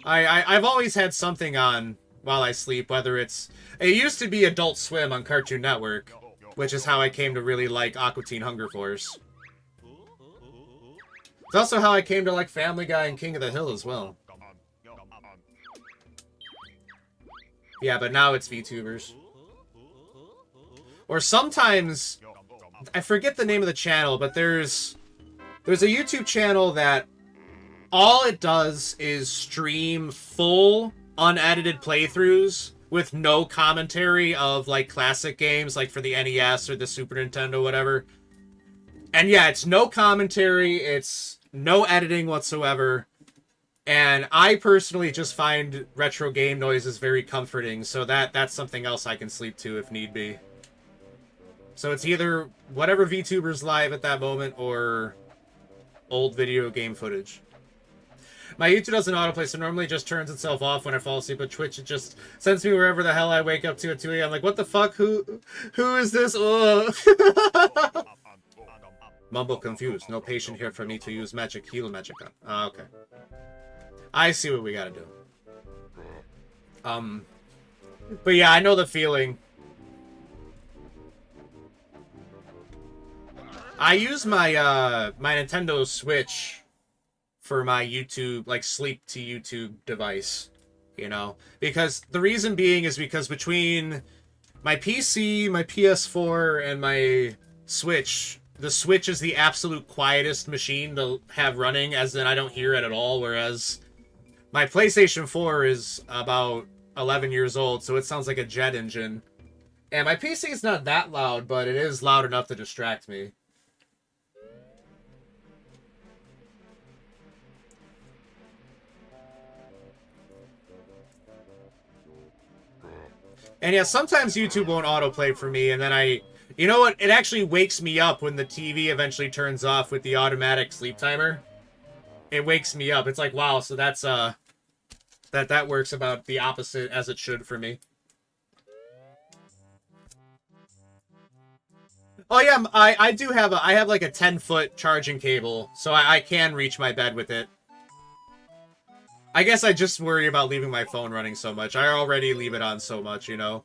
Speaker 1: I've always had something on while I sleep, whether it's... It used to be Adult Swim on Cartoon Network, which is how I came to really like Aqua Teen Hunger Force. It's also how I came to like Family Guy and King of the Hill as well. Yeah, but now it's VTubers. Or sometimes... I forget the name of the channel, but there's a YouTube channel that all it does is stream full, unedited playthroughs with no commentary of, like, classic games, like for the NES or the Super Nintendo, whatever. And yeah, it's no commentary, it's no editing whatsoever. And I personally just find retro game noises very comforting, so that's something else I can sleep to if need be. So it's either whatever VTuber's live at that moment or old video game footage. My YouTube doesn't autoplay, so normally it just turns itself off when I fall asleep, but Twitch, it just sends me wherever the hell I wake up to at 2 a.m. Like, what the fuck? Who is this? Mumble confused. No patient here for me to use magic. Heal magic on. Okay. I see what we gotta do. But yeah, I know the feeling. I use my my Nintendo Switch for my YouTube, like, sleep to YouTube device, you know? Because the reason being is because between my PC, my PS4, and my Switch, the Switch is the absolute quietest machine to have running, as in I don't hear it at all, whereas my PlayStation 4 is about 11 years old, so it sounds like a jet engine. And my PC is not that loud, but it is loud enough to distract me. And yeah, sometimes YouTube won't autoplay for me, and then you know what? It actually wakes me up when the TV eventually turns off with the automatic sleep timer. It wakes me up. It's like, wow, so that's, that works about the opposite as it should for me. Oh yeah, I do have I have like a 10-foot charging cable, so I can reach my bed with it. I guess I just worry about leaving my phone running so much. I already leave it on so much, you know?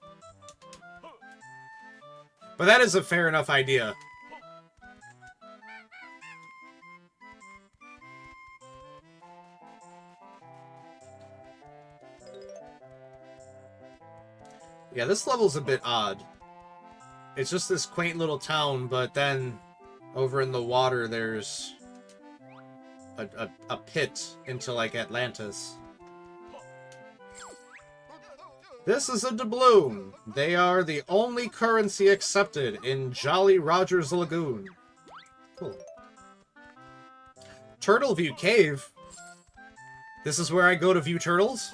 Speaker 1: But that is a fair enough idea. Yeah, this level's a bit odd. It's just this quaint little town, but then over in the water there's a pit into, like, Atlantis. This is a doubloon. They are the only currency accepted in Jolly Roger's Lagoon. Cool. Turtle View Cave? This is where I go to view turtles?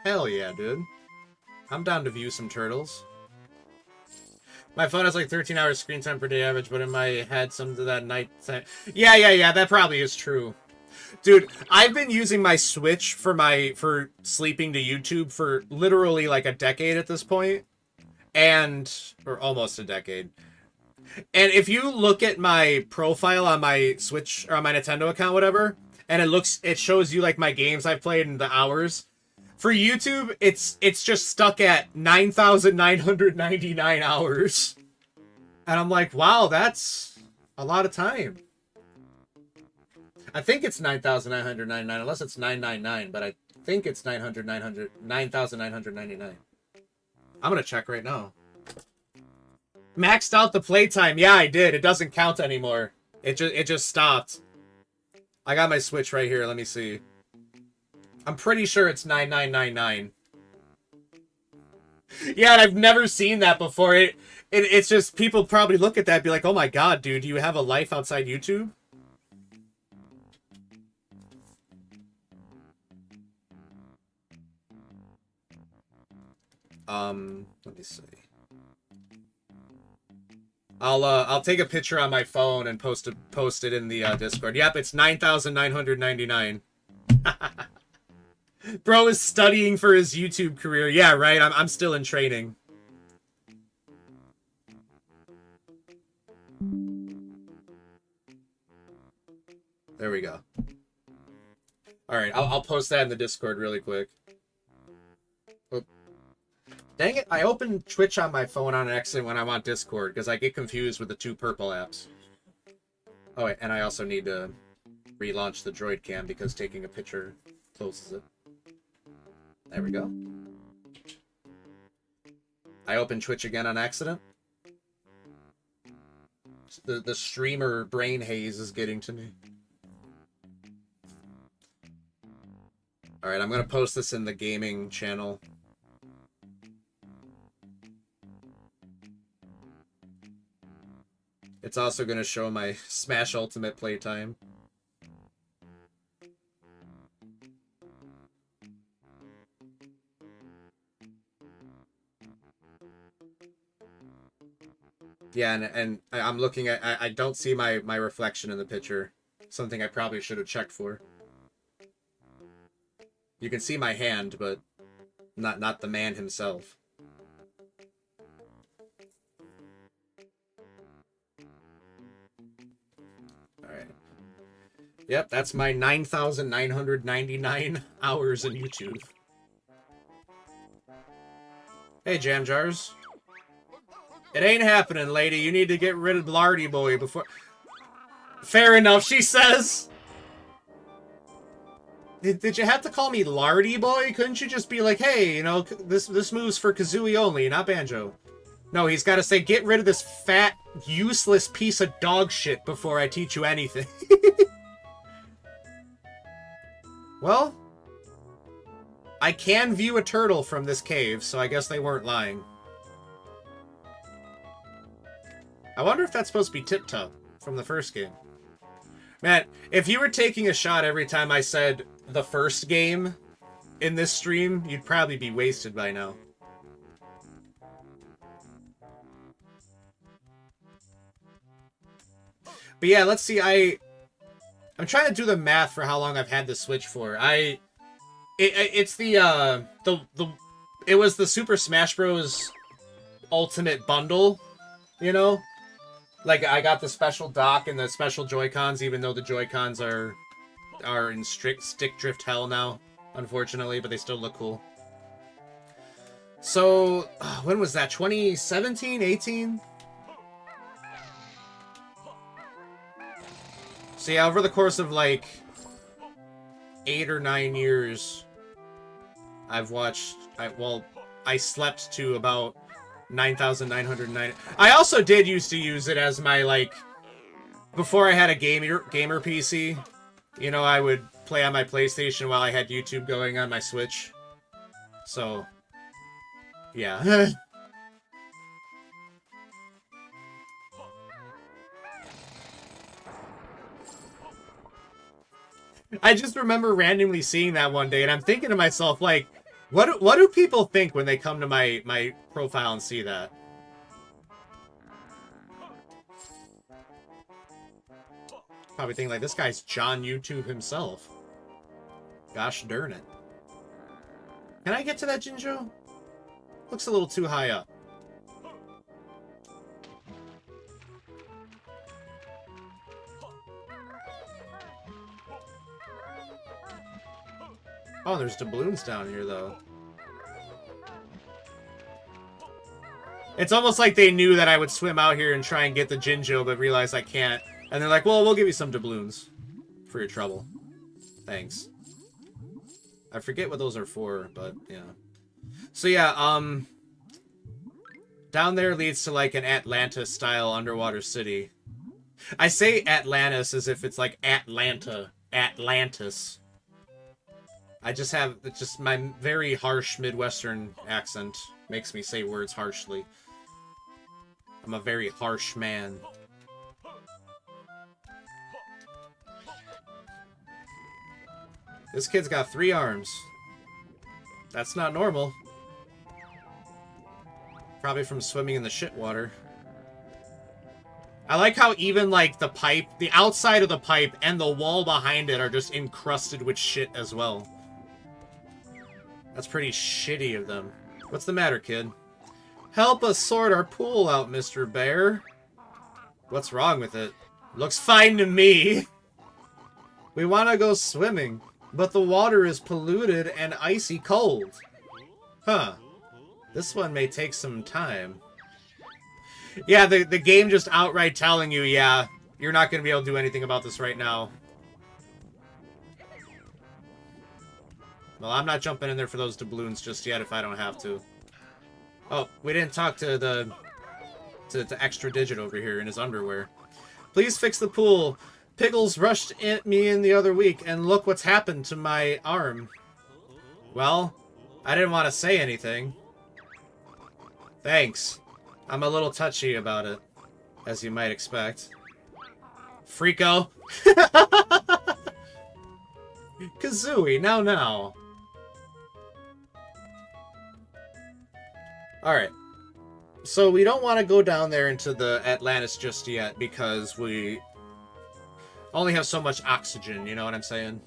Speaker 1: Hell yeah, dude. I'm down to view some turtles. My phone has like 13 hours screen time per day average, but in my head, some of that night time... Yeah, that probably is true. Dude, I've been using my Switch for sleeping to YouTube for literally like a decade at this point. Or almost a decade. And if you look at my profile on my Switch, or on my Nintendo account, whatever, and it shows you like my games I've played and the hours. For YouTube, it's just stuck at 9,999 hours. And I'm like, wow, that's a lot of time. I think it's 9,999, unless it's 999, but I think it's 9,999. I'm gonna check right now. Maxed out the playtime. Yeah, I did. It doesn't count anymore. It just stopped. I got my Switch right here. Let me see. I'm pretty sure it's 9,999. Yeah, and I've never seen that before. It's just people probably look at that and be like, "Oh my god, dude, do you have a life outside YouTube?" Let me see. I'll take a picture on my phone and post it in the Discord. Yep, it's 9,999. Bro is studying for his YouTube career. Yeah, right. I'm still in training. There we go. All right, I'll post that in the Discord really quick. Oh. Dang it! I opened Twitch on my phone on accident when I want Discord because I get confused with the two purple apps. Oh, wait, and I also need to relaunch the Droid Cam because taking a picture closes it. There we go. I opened Twitch again on accident. The streamer brain haze is getting to me. Alright, I'm gonna post this in the gaming channel. It's also gonna show my Smash Ultimate playtime. Yeah, and I'm looking at... I don't see my reflection in the picture. Something I probably should have checked for. You can see my hand, but not the man himself. Alright. Yep, that's my 9,999 hours in YouTube. Hey, Jam Jars. It ain't happening, lady. You need to get rid of Lardy Boy before... Fair enough, she says. Did you have to call me Lardy Boy? Couldn't you just be like, hey, you know, this move's for Kazooie only, not Banjo? No, he's got to say, get rid of this fat, useless piece of dog shit before I teach you anything. Well, I can view a turtle from this cave, so I guess they weren't lying. I wonder if that's supposed to be Tip-Top from the first game. Man, if you were taking a shot every time I said the first game in this stream, you'd probably be wasted by now. But yeah, let's see. I'm trying to do the math for how long I've had the Switch for. It was the Super Smash Bros. Ultimate Bundle, you know? Like, I got the special dock and the special Joy-Cons, even though the Joy-Cons are in strict stick drift hell now, unfortunately, but they still look cool. So, when was that? 2017? 18? So yeah, over the course of like 8 or 9 years, I've watched... I slept to about 9,909. I also did used to use it as my, like, before I had a gamer PC, you know, I would play on my PlayStation while I had YouTube going on my Switch. So, yeah. I just remember randomly seeing that one day, and I'm thinking to myself, like, what do people think when they come to my profile and see that? Probably think like, this guy's John YouTube himself. Gosh darn it. Can I get to that Jinjo? Looks a little too high up. Oh, there's doubloons down here, though. It's almost like they knew that I would swim out here and try and get the Jinjo, but realized I can't. And they're like, well, we'll give you some doubloons. for your trouble. Thanks. I forget what those are for, but yeah. So yeah, down there leads to like an Atlantis-style underwater city. I say Atlantis as if it's like Atlanta, Atlantis. I just have, it's just my very harsh Midwestern accent makes me say words harshly. I'm a very harsh man. This kid's got 3 arms. That's not normal. Probably from swimming in the shit water. I like how even, like, the pipe, the outside of the pipe and the wall behind it are just encrusted with shit as well. That's pretty shitty of them. What's the matter, kid? Help us sort our pool out, Mr. Bear. What's wrong with it? Looks fine to me. We want to go swimming, but the water is polluted and icy cold. Huh. This one may take some time. Yeah, the game just outright telling you, yeah, you're not going to be able to do anything about this right now. Well, I'm not jumping in there for those doubloons just yet if I don't have to. Oh, we didn't talk to the... to Extra Digit over here in his underwear. Please fix the pool. Pickles rushed at me in the other week, and look what's happened to my arm. Well, I didn't want to say anything. Thanks. I'm a little touchy about it, as you might expect. Freako. Kazooie, now. Alright. So we don't want to go down there into the Atlantis just yet, because we only have so much oxygen, you know what I'm saying?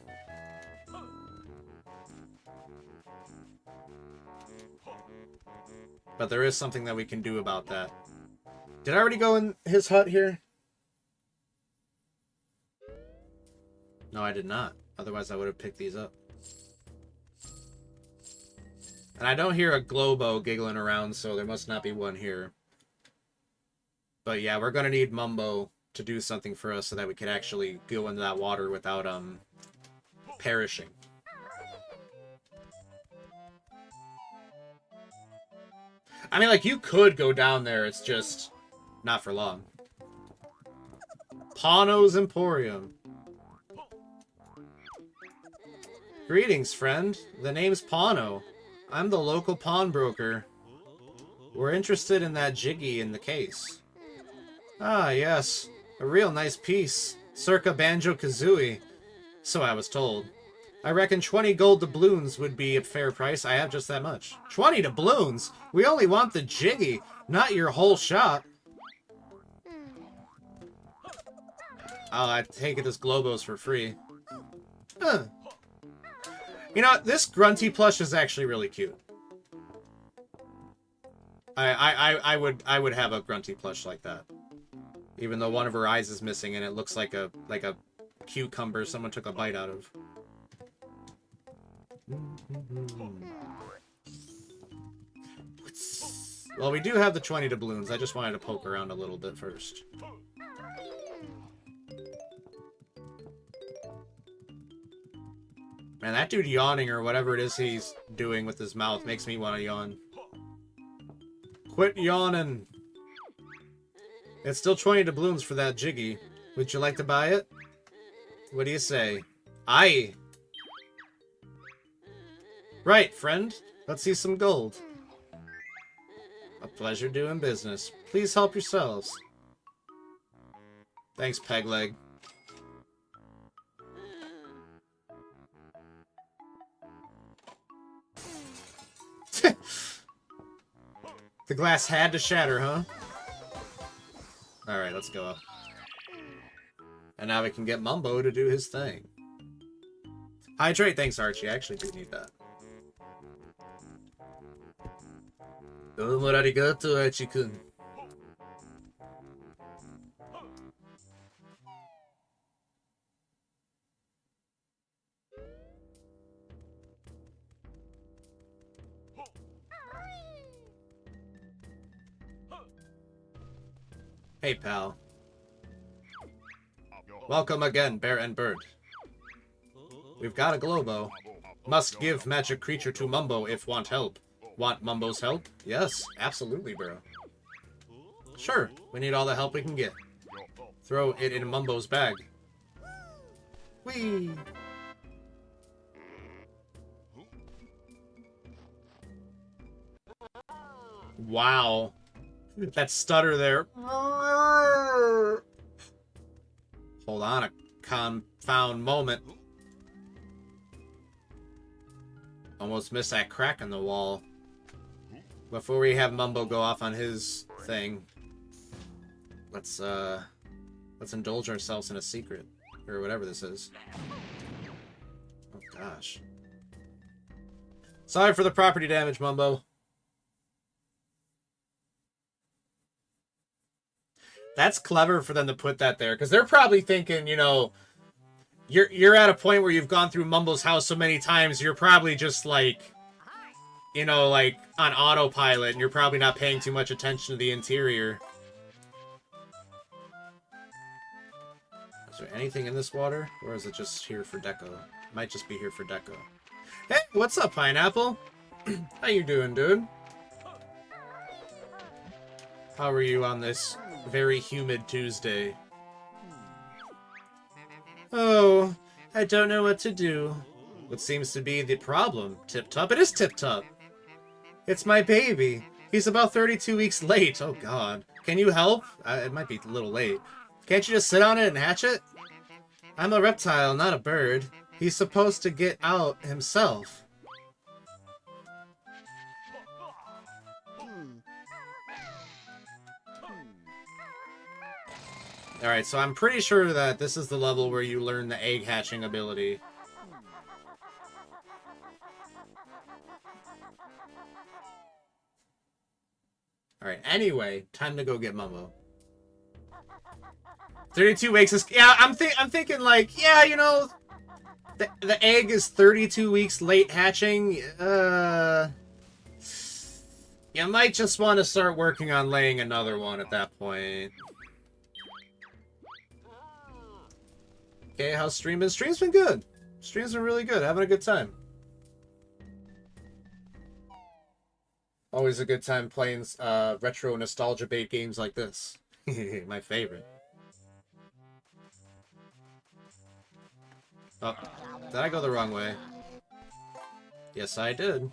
Speaker 1: But there is something that we can do about that. Did I already go in his hut here? No, I did not. Otherwise, I would have picked these up. And I don't hear a Globo giggling around, so there must not be one here. But yeah, we're going to need Mumbo to do something for us so that we can actually go into that water without, perishing. I mean, like, you could go down there, it's just not for long. Pano's Emporium. Greetings, friend. The name's Pano. I'm the local pawnbroker. We're interested in that Jiggy in the case. Ah, yes. A real nice piece. Circa Banjo-Kazooie. So I was told. I reckon 20 gold doubloons would be a fair price. I have just that much. 20 doubloons? We only want the Jiggy, not your whole shop. Oh, I take it this Globo's for free. Huh. You know, this Grunty plush is actually really cute. I would have a Grunty plush like that. Even though one of her eyes is missing and it looks like a cucumber someone took a bite out of. Well, we do have the 20 doubloons. I just wanted to poke around a little bit first. Man, that dude yawning or whatever it is he's doing with his mouth makes me want to yawn. Quit yawning. It's still 20 doubloons for that Jiggy. Would you like to buy it? What do you say? Aye. Right, friend. Let's see some gold. A pleasure doing business. Please help yourselves. Thanks, Pegleg. The glass had to shatter, huh? Alright, let's go up. And now we can get Mumbo to do his thing. Hydrate, thanks Archie. I actually do need that. Domo arigato, Archie-kun. Hey, pal. Welcome again, Bear and Bird. We've got a Globo. Must give magic creature to Mumbo if want help. Want Mumbo's help? Yes, absolutely, bro. Sure, we need all the help we can get. Throw it in Mumbo's bag. Whee! Wow. That stutter there. Hold on a confound moment. Almost missed that crack in the wall. Before we have Mumbo go off on his thing, let's indulge ourselves in a secret. Or whatever this is. Oh gosh. Sorry for the property damage, Mumbo. That's clever for them to put that there, because they're probably thinking, you know, you're at a point where you've gone through Mumbo's house so many times, you're probably just like, you know, like on autopilot, and you're probably not paying too much attention to the interior. Is there anything in this water, or is it just here for deco? It might just be here for deco. Hey, what's up, Pineapple? How you doing, dude? How are you on this very humid Tuesday? Oh, I don't know what to do. What seems to be the problem? Tip-Top? It is Tip-Top! It's my baby. He's about 32 weeks late. Oh, God. Can you help? It might be a little late. Can't you just sit on it and hatch it? I'm a reptile, not a bird. He's supposed to get out himself. Alright, so I'm pretty sure that this is the level where you learn the egg hatching ability. Alright, anyway, time to go get Mumbo. 32 weeks is... Yeah, I'm thinking like, yeah, you know, the egg is 32 weeks late hatching. You might just want to start working on laying another one at that point. Okay, how's stream been? Stream's been good. Stream's been really good. Having a good time. Always a good time playing retro nostalgia bait games like this. My favorite. Oh, did I go the wrong way? Yes, I did.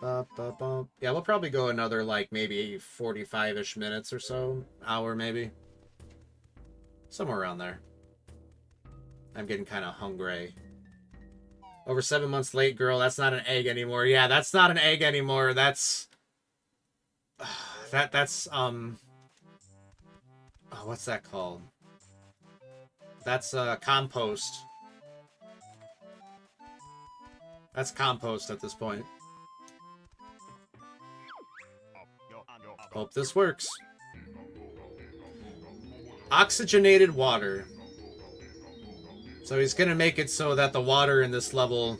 Speaker 1: Yeah, we'll probably go another, like, maybe 45-ish minutes or so. Hour, maybe. Somewhere around there. I'm getting kind of hungry. Over 7 months late, girl. That's not an egg anymore. Yeah, that's not an egg anymore. That's... That's, oh, what's that called? That's, compost. That's compost at this point. Hope this works. Oxygenated water. So he's gonna make it so that the water in this level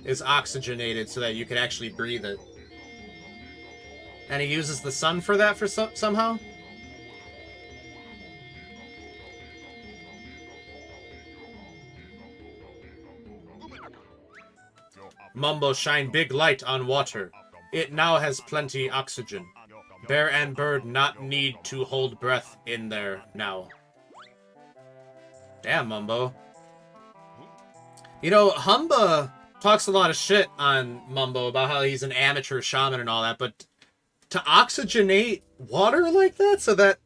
Speaker 1: is oxygenated so that you can actually breathe it. And he uses the sun for that for somehow? Mumbo shine big light on water. It now has plenty oxygen. Bear and bird not need to hold breath in there now. Damn, Mumbo. You know, Humba talks a lot of shit on Mumbo about how he's an amateur shaman and all that, but to oxygenate water like that so that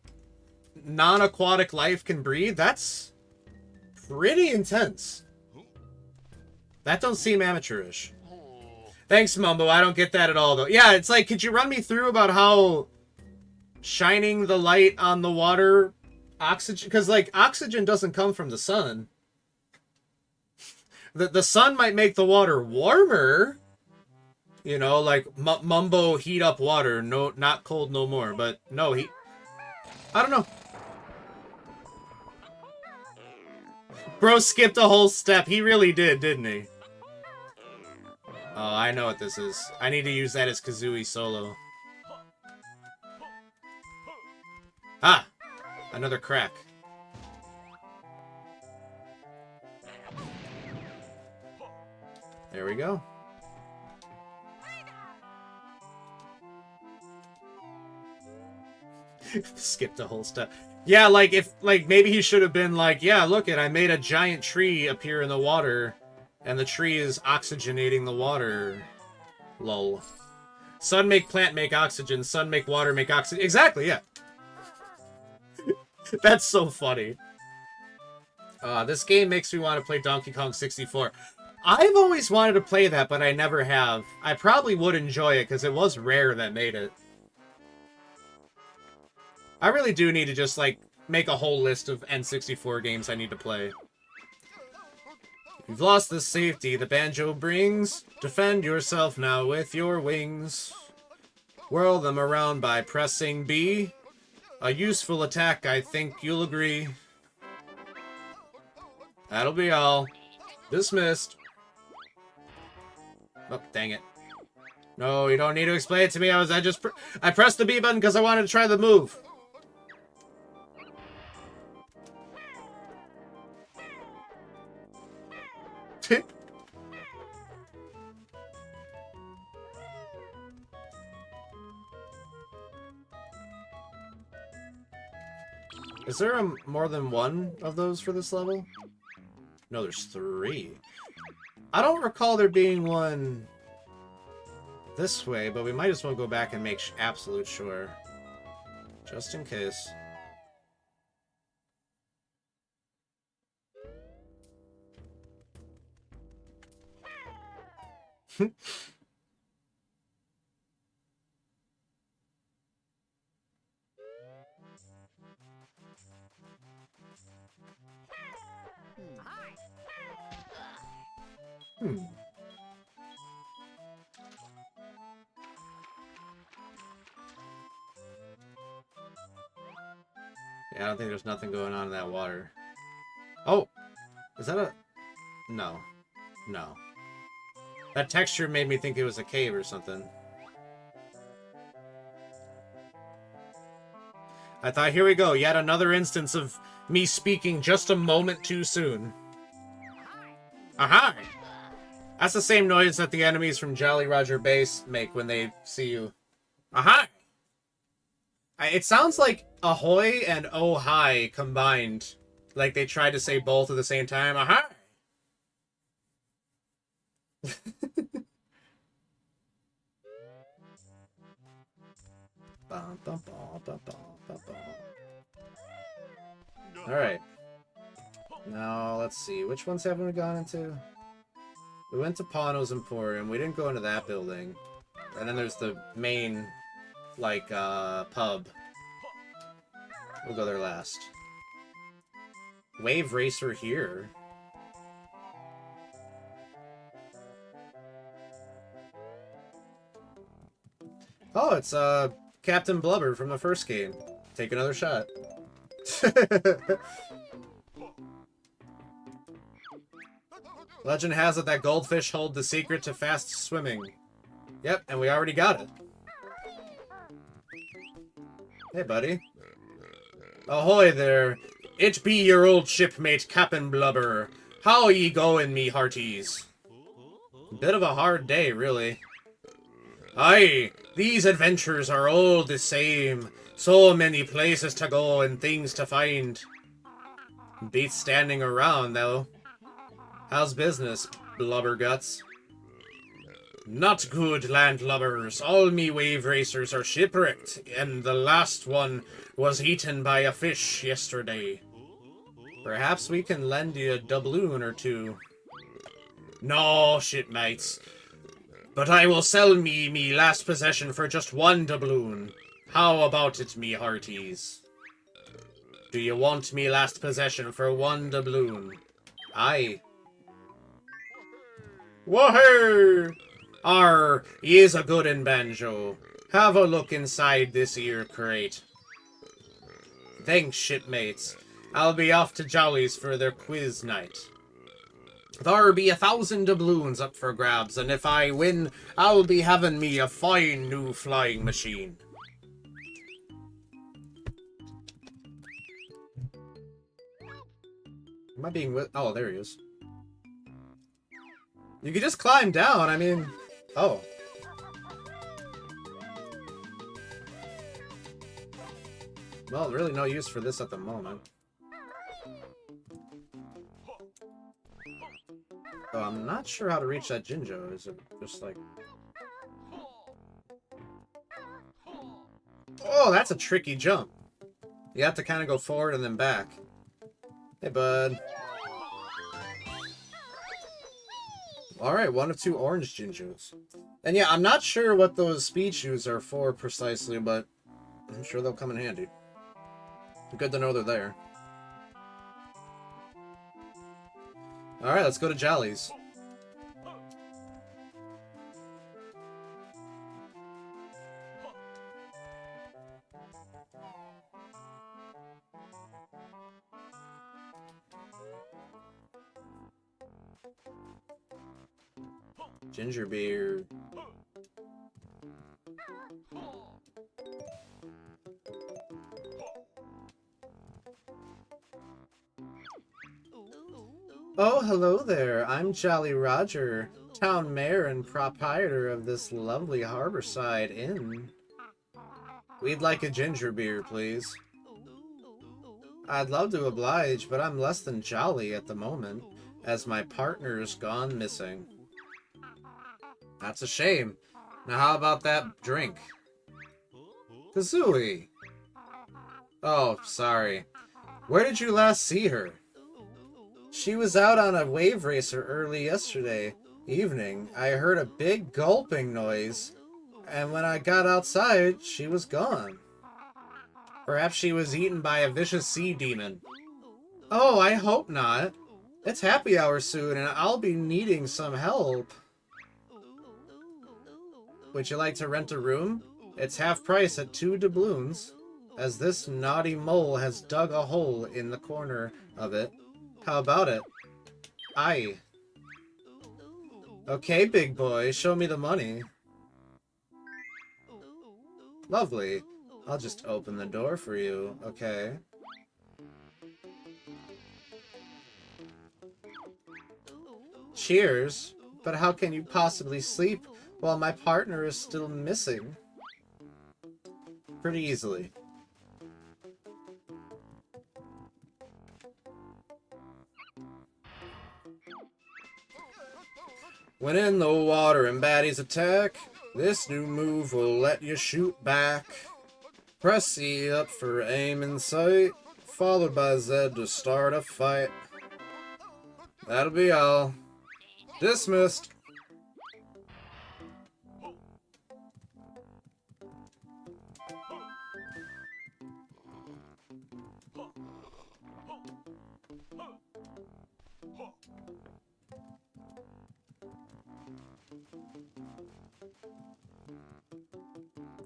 Speaker 1: non-aquatic life can breathe, that's pretty intense. That don't seem amateurish. Thanks, Mumbo. I don't get that at all, though. Yeah, it's like, could you run me through about how shining the light on the water, oxygen... Because, like, oxygen doesn't come from the sun. The sun might make the water warmer. You know, like, Mumbo heat up water. No, not cold no more. But, no, he... I don't know. Bro skipped a whole step. He really did, didn't he? Oh, I know what this is. I need to use that as Kazooie solo. Ah! Another crack. There we go. Skipped a whole step. Yeah, like, if, like, maybe he should have been like, yeah, look it, I made a giant tree appear in the water, and the tree is oxygenating the water. Lol. Sun make plant make oxygen, sun make water make oxygen. Exactly, yeah. That's so funny. This game makes me want to play Donkey Kong 64. I've always wanted to play that, but I never have. I probably would enjoy it, because it was Rare that made it. I really do need to just, like, make a whole list of N64 games I need to play. You've lost the safety the banjo brings. Defend yourself now with your wings. Whirl them around by pressing B. A useful attack, I think you'll agree. That'll be all. Dismissed. Oh, dang it. No, you don't need to explain it to me. I pressed the B button because I wanted to try the move. Is there more than one of those for this level? No, there's 3. I don't recall there being one this way, but we might as well go back and make absolute sure. Just in case. Yeah, I don't think there's nothing going on in that water. Oh! Is that a... No. No. That texture made me think it was a cave or something. I thought, here we go, yet another instance of me speaking just a moment too soon. Aha! That's the same noise that the enemies from Jolly Roger Base make when they see you. Aha! It sounds like ahoy and oh hi combined. Like they tried to say both at the same time. Aha! Alright. Now, let's see. Which ones haven't we gone into? We went to Pano's Emporium. We didn't go into that building. And then there's the main, like, pub. We'll go there last. Wave Racer here. Oh, it's, Captain Blubber from the first game. Take another shot. Legend has it that goldfish hold the secret to fast swimming. Yep, and we already got it. Hey, buddy. Ahoy there. It be your old shipmate, Captain Blubber. How ye goin', me hearties? Bit of a hard day, really. Aye, these adventures are all the same. So many places to go and things to find. Beats standing around, though. How's business, blubberguts? Not good, landlubbers. All me wave racers are shipwrecked, and the last one was eaten by a fish yesterday. Perhaps we can lend you a doubloon or two. No, shipmates. But I will sell me last possession for just 1 doubloon. How about it, me hearties? Do you want me last possession for 1 doubloon? Aye. Whoa! Arr, he is a good banjo. Have a look inside this ear crate. Thanks, shipmates. I'll be off to Jolly's for their quiz night. There'll be 1,000 doubloons up for grabs, and if I win, I'll be having me a fine new flying machine. Am I being with? Oh, there he is. You could just climb down, I mean... Oh. Well, really no use for this at the moment. Oh, I'm not sure how to reach that Jinjo. Is it just like... Oh, that's a tricky jump. You have to kind of go forward and then back. Hey, bud. Alright, 1 of 2 orange Jinjos. And yeah, I'm not sure what those speed shoes are for precisely, but I'm sure they'll come in handy. Good to know they're there. Alright, let's go to Jolly's. Ginger beer. Oh, hello there. I'm Jolly Roger, town mayor and proprietor of this lovely harborside inn. We'd like a ginger beer, please. I'd love to oblige, but I'm less than jolly at the moment, as my partner's gone missing. That's a shame. Now how about that drink? Kazooie! Oh, sorry. Where did you last see her? She was out on a wave racer early yesterday evening. I heard a big gulping noise, and when I got outside, she was gone. Perhaps she was eaten by a vicious sea demon. Oh, I hope not. It's happy hour soon, and I'll be needing some help. Would you like to rent a room? It's half price at 2 doubloons, as this naughty mole has dug a hole in the corner of it. How about it? Aye. Okay, big boy, show me the money. Lovely. I'll just open the door for you, okay? Cheers. But how can you possibly sleep while my partner is still missing? Pretty easily. When in the water and baddies attack, this new move will let you shoot back. Press E up for aim in sight, followed by Z to start a fight. That'll be all. Dismissed.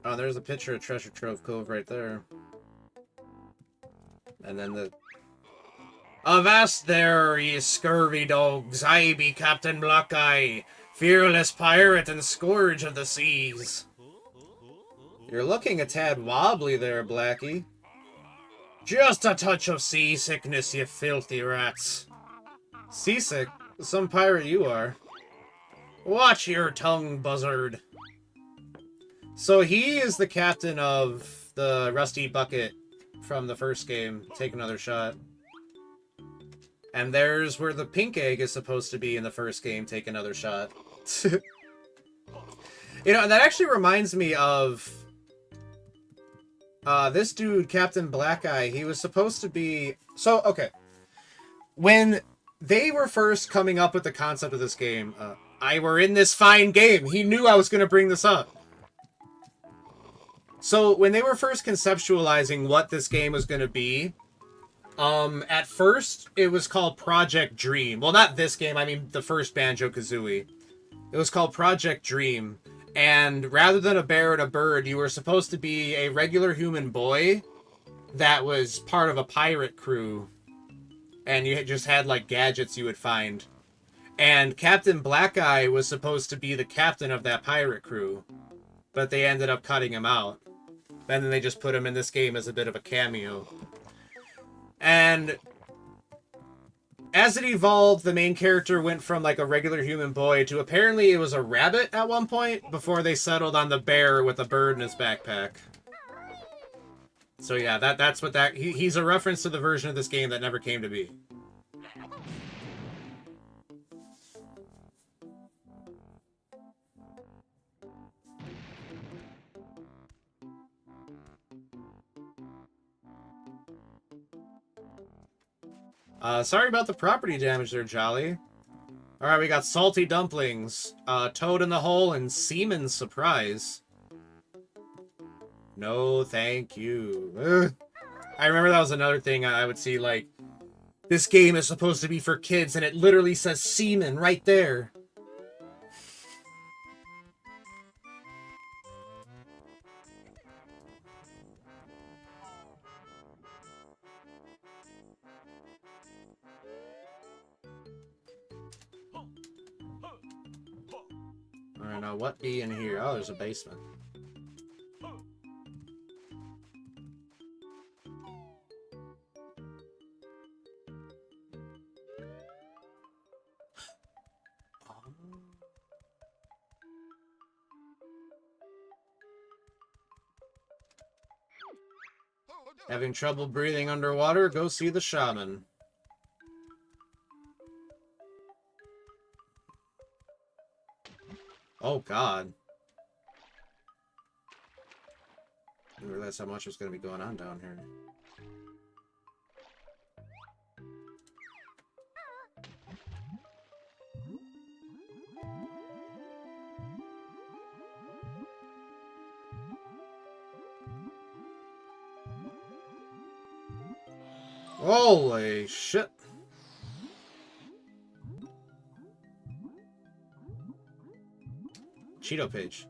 Speaker 1: Oh, there's a picture of Treasure Trove Cove right there. And then the... Avast there, ye scurvy dogs! I be Captain Blackeye, fearless pirate and scourge of the seas. You're looking a tad wobbly there, Blackie. Just a touch of seasickness, you filthy rats. Seasick? Some pirate you are. Watch your tongue, buzzard. So he is the captain of the Rusty Bucket from the first game. Take another shot. And there's where the pink egg is supposed to be in the first game. Take another shot. You know, that actually reminds me of this dude, Captain Blackeye. He was supposed to be... So, okay. When they were first coming up with the concept of this game, I were in this fine game. He knew I was going to bring this up. So, when they were first conceptualizing what this game was going to be, at first, it was called Project Dream. Well, not this game, I mean the first Banjo-Kazooie. It was called Project Dream, and rather than a bear and a bird, you were supposed to be a regular human boy that was part of a pirate crew, and you just had, like, gadgets you would find. And Captain Blackeye was supposed to be the captain of that pirate crew, but they ended up cutting him out. And then they just put him in this game as a bit of a cameo. And as it evolved, the main character went from like a regular human boy to apparently it was a rabbit at one point before they settled on the bear with a bird in his backpack. So yeah, that's what that he's a reference to the version of this game that never came to be. Sorry about the property damage there, Jolly. Alright, we got salty dumplings, toad in the hole, and semen surprise. No, thank you. Ugh. I remember that was another thing I would see, like, this game is supposed to be for kids, and it literally says semen right there. Alright, now what be in here? Oh, there's a basement. Having trouble breathing underwater? Go see the shaman. Oh, God. I didn't realize how much was going to be going on down here. Holy shit. Cheeto page.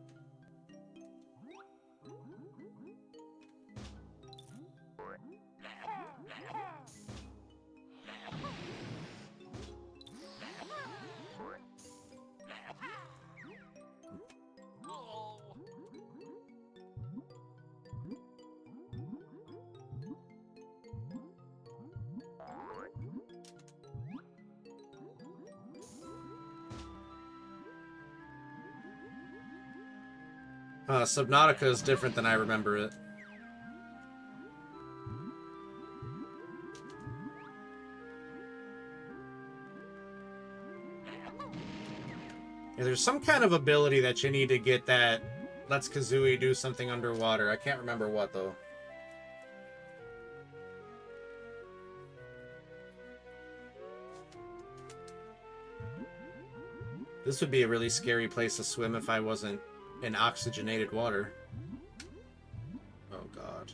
Speaker 1: Subnautica is different than I remember it. Yeah, there's some kind of ability that you need to get that lets Kazooie do something underwater. I can't remember what, though. This would be a really scary place to swim if I wasn't in oxygenated water. Oh, God.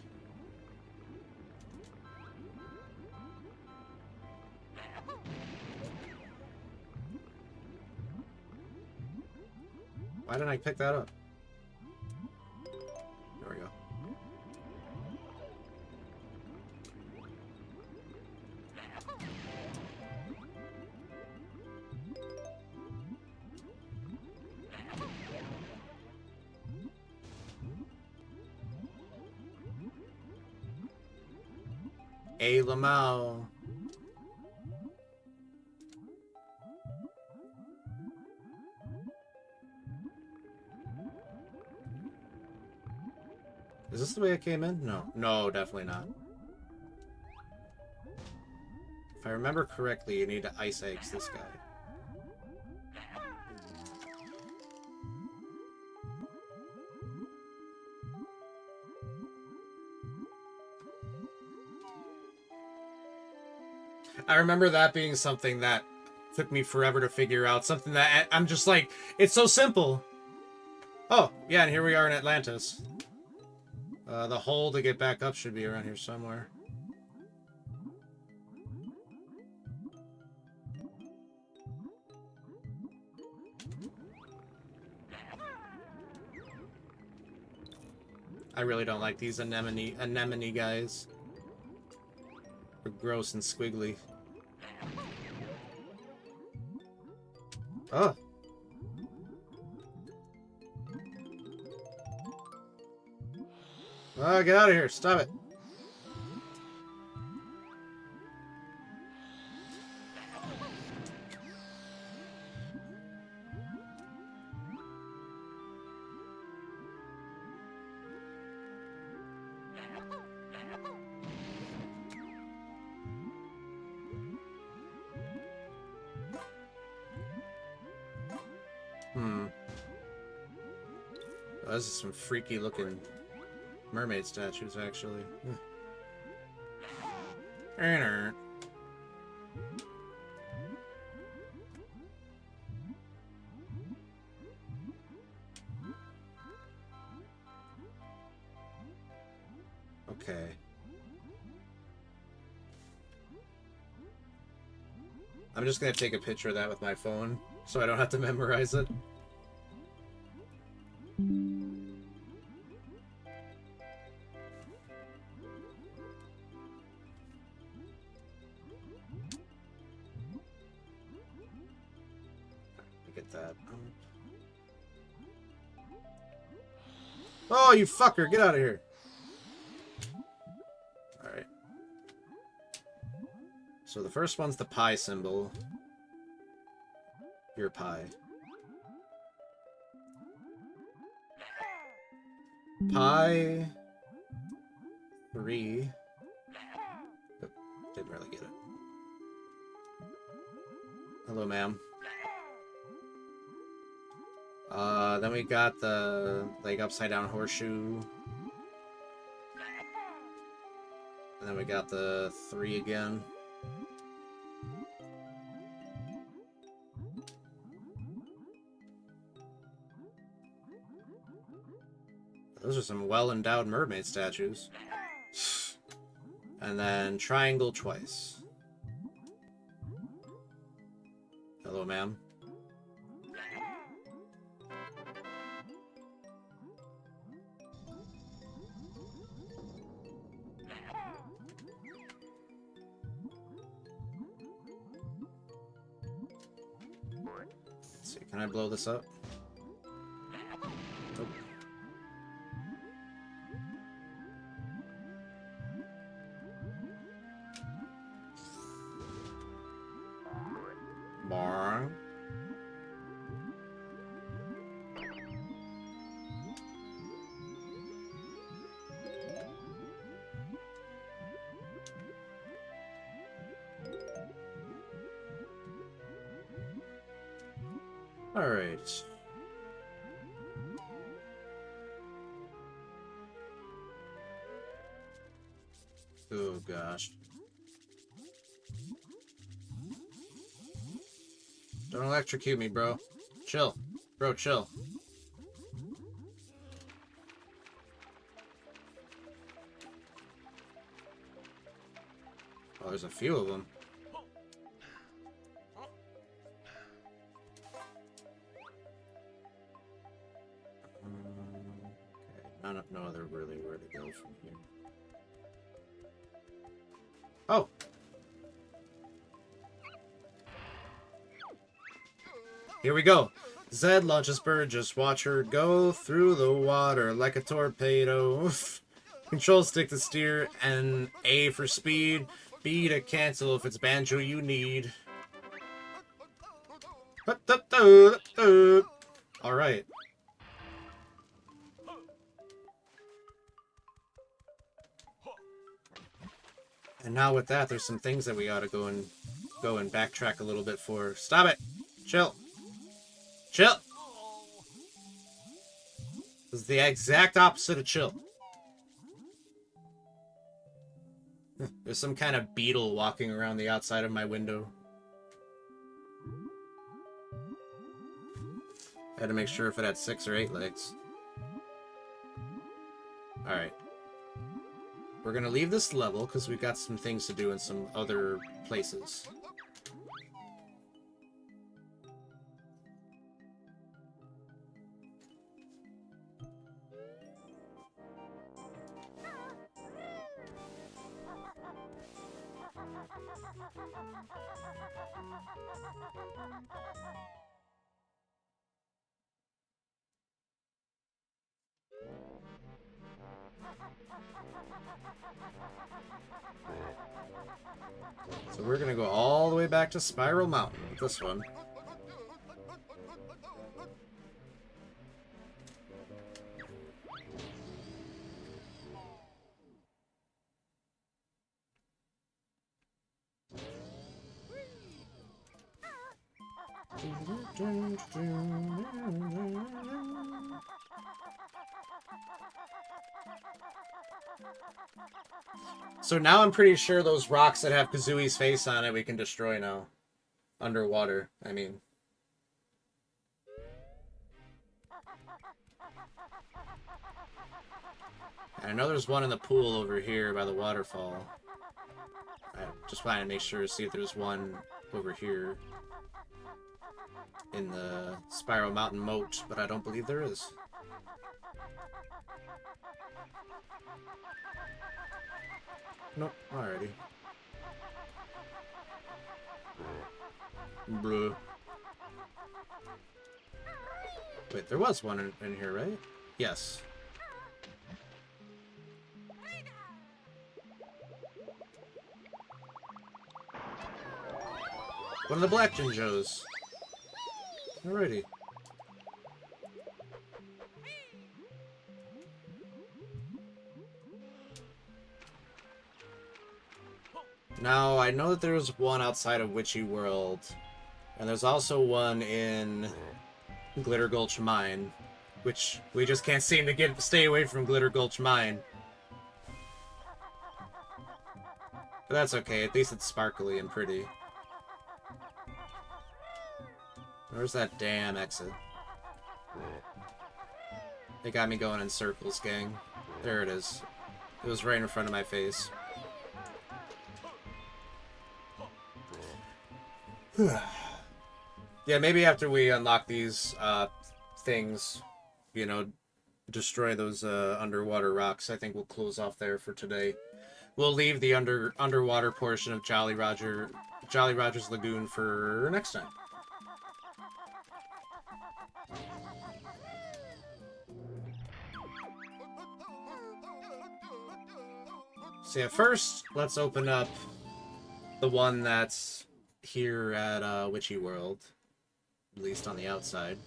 Speaker 1: Why didn't I pick that up? There we go. A Lamau. Is this the way I came in? No. No, definitely not. If I remember correctly, you need to ice eggs this guy. I remember that being something that took me forever to figure out. Something that I'm just like, it's so simple. Oh, yeah, and here we are in Atlantis. The hole to get back up should be around here somewhere. I really don't like these anemone guys. They're gross and squiggly. Oh. Oh, get out of here. Stop it. Oh, those are some freaky looking mermaid statues, actually. Okay. I'm just gonna take a picture of that with my phone, so I don't have to memorize it. Get that. Oh, you fucker! Get out of here! Alright. So the first one's the pie symbol. Your pie. Pie. 3. Oh, didn't really get it. Hello, ma'am. Then we got the, like, upside-down horseshoe. And then we got the 3 again. Those are some well-endowed mermaid statues. And then triangle twice. Hello, ma'am. Let's see, can I blow this up? Nope. Barn. All right. Oh gosh. Don't electrocute me, bro. Chill. Bro, chill. Oh, there's a few of them. Okay. No other really where to go from here. Oh! Here we go. Zed launches bird, just watch her go through the water like a torpedo. Control stick to steer, and A for speed. B to cancel if it's banjo you need. Alright. And now with that, there's some things that we ought to go and backtrack a little bit for. Stop it! Chill. Chill! This is the exact opposite of chill. There's some kind of beetle walking around the outside of my window. I had to make sure if it had 6 or 8 legs. Alright. We're gonna leave this level because we've got some things to do in some other places. So we're gonna go all the way back to Spiral Mountain with this one. So now I'm pretty sure those rocks that have Kazooie's face on it we can destroy now. Underwater, I mean. I know there's one in the pool over here by the waterfall. I just wanted to make sure to see if there's one over here in the Spiral Mountain Moat, but I don't believe there is. Nope, alrighty. Bruh. Wait, there was one in here, right? Yes. One of the Black Jinjos. Alrighty. Now, I know that there's one outside of Witchy World, and there's also one in Glitter Gulch Mine, which we just can't seem to stay away from Glitter Gulch Mine. But that's okay, at least it's sparkly and pretty. Where's that damn exit? It got me going in circles, gang. There it is. It was right in front of my face. Yeah, maybe after we unlock these things, you know, destroy those underwater rocks, I think we'll close off there for today. We'll leave the underwater portion of Jolly Roger's Lagoon for next time. So yeah, first, let's open up the one that's here at Witchy World, at least on the outside.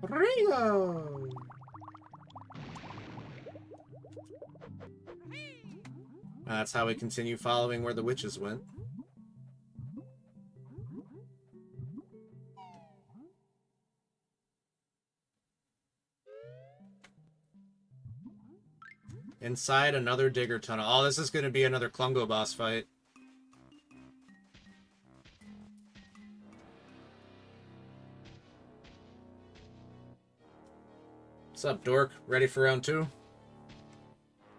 Speaker 1: Rio! That's how we continue following where the witches went. Inside another digger tunnel. Oh, this is going to be another Klungo boss fight. What's up, dork? Ready for round 2?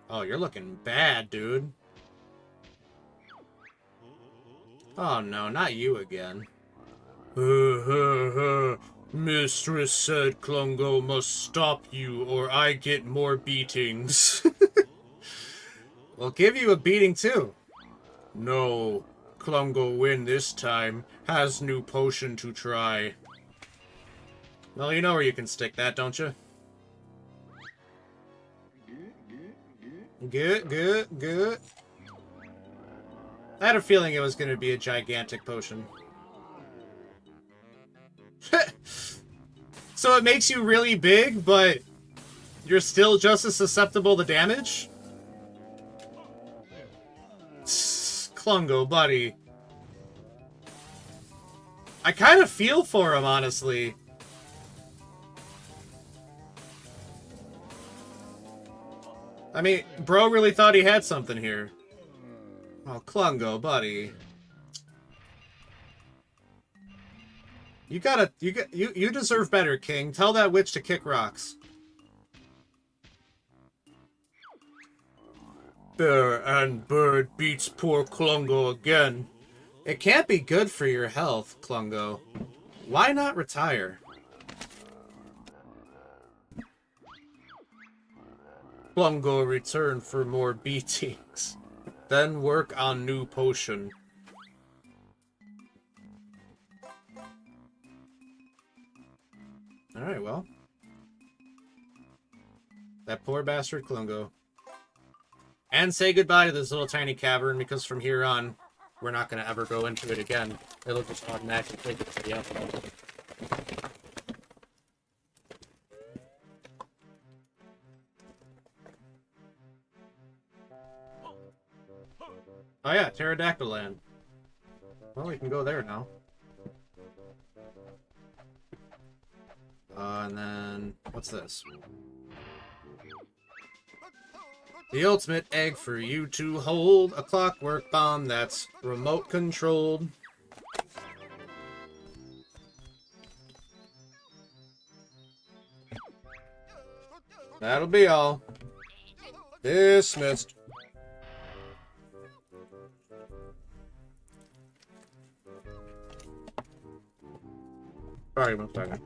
Speaker 1: Oh, you're looking bad, dude. Oh no, not you again. Mistress said Klungo must stop you or I get more beatings. We'll give you a beating too. No, Klungo win this time. Has new potion to try. Well, you know where you can stick that, don't you? Good, good, good. I had a feeling it was going to be a gigantic potion. So it makes you really big, but you're still just as susceptible to damage? Klungo, buddy. I kind of feel for him, honestly. I mean, bro really thought he had something here. Oh, Klungo, buddy. You deserve better, King. Tell that witch to kick rocks. Bear and bird beats poor Klungo again. It can't be good for your health, Klungo. Why not retire? Klungo return for more beatings. Then work on new potion. Alright, well. That poor bastard Klungo. And say goodbye to this little tiny cavern, because from here on, we're not going to ever go into it again. It'll just automatically take it to the outside. Oh yeah, Pterodactyl Land. Well, we can go there now. And then, what's this? The ultimate egg for you to hold. A clockwork bomb that's remote controlled. That'll be all. Dismissed. Sorry, 1 second.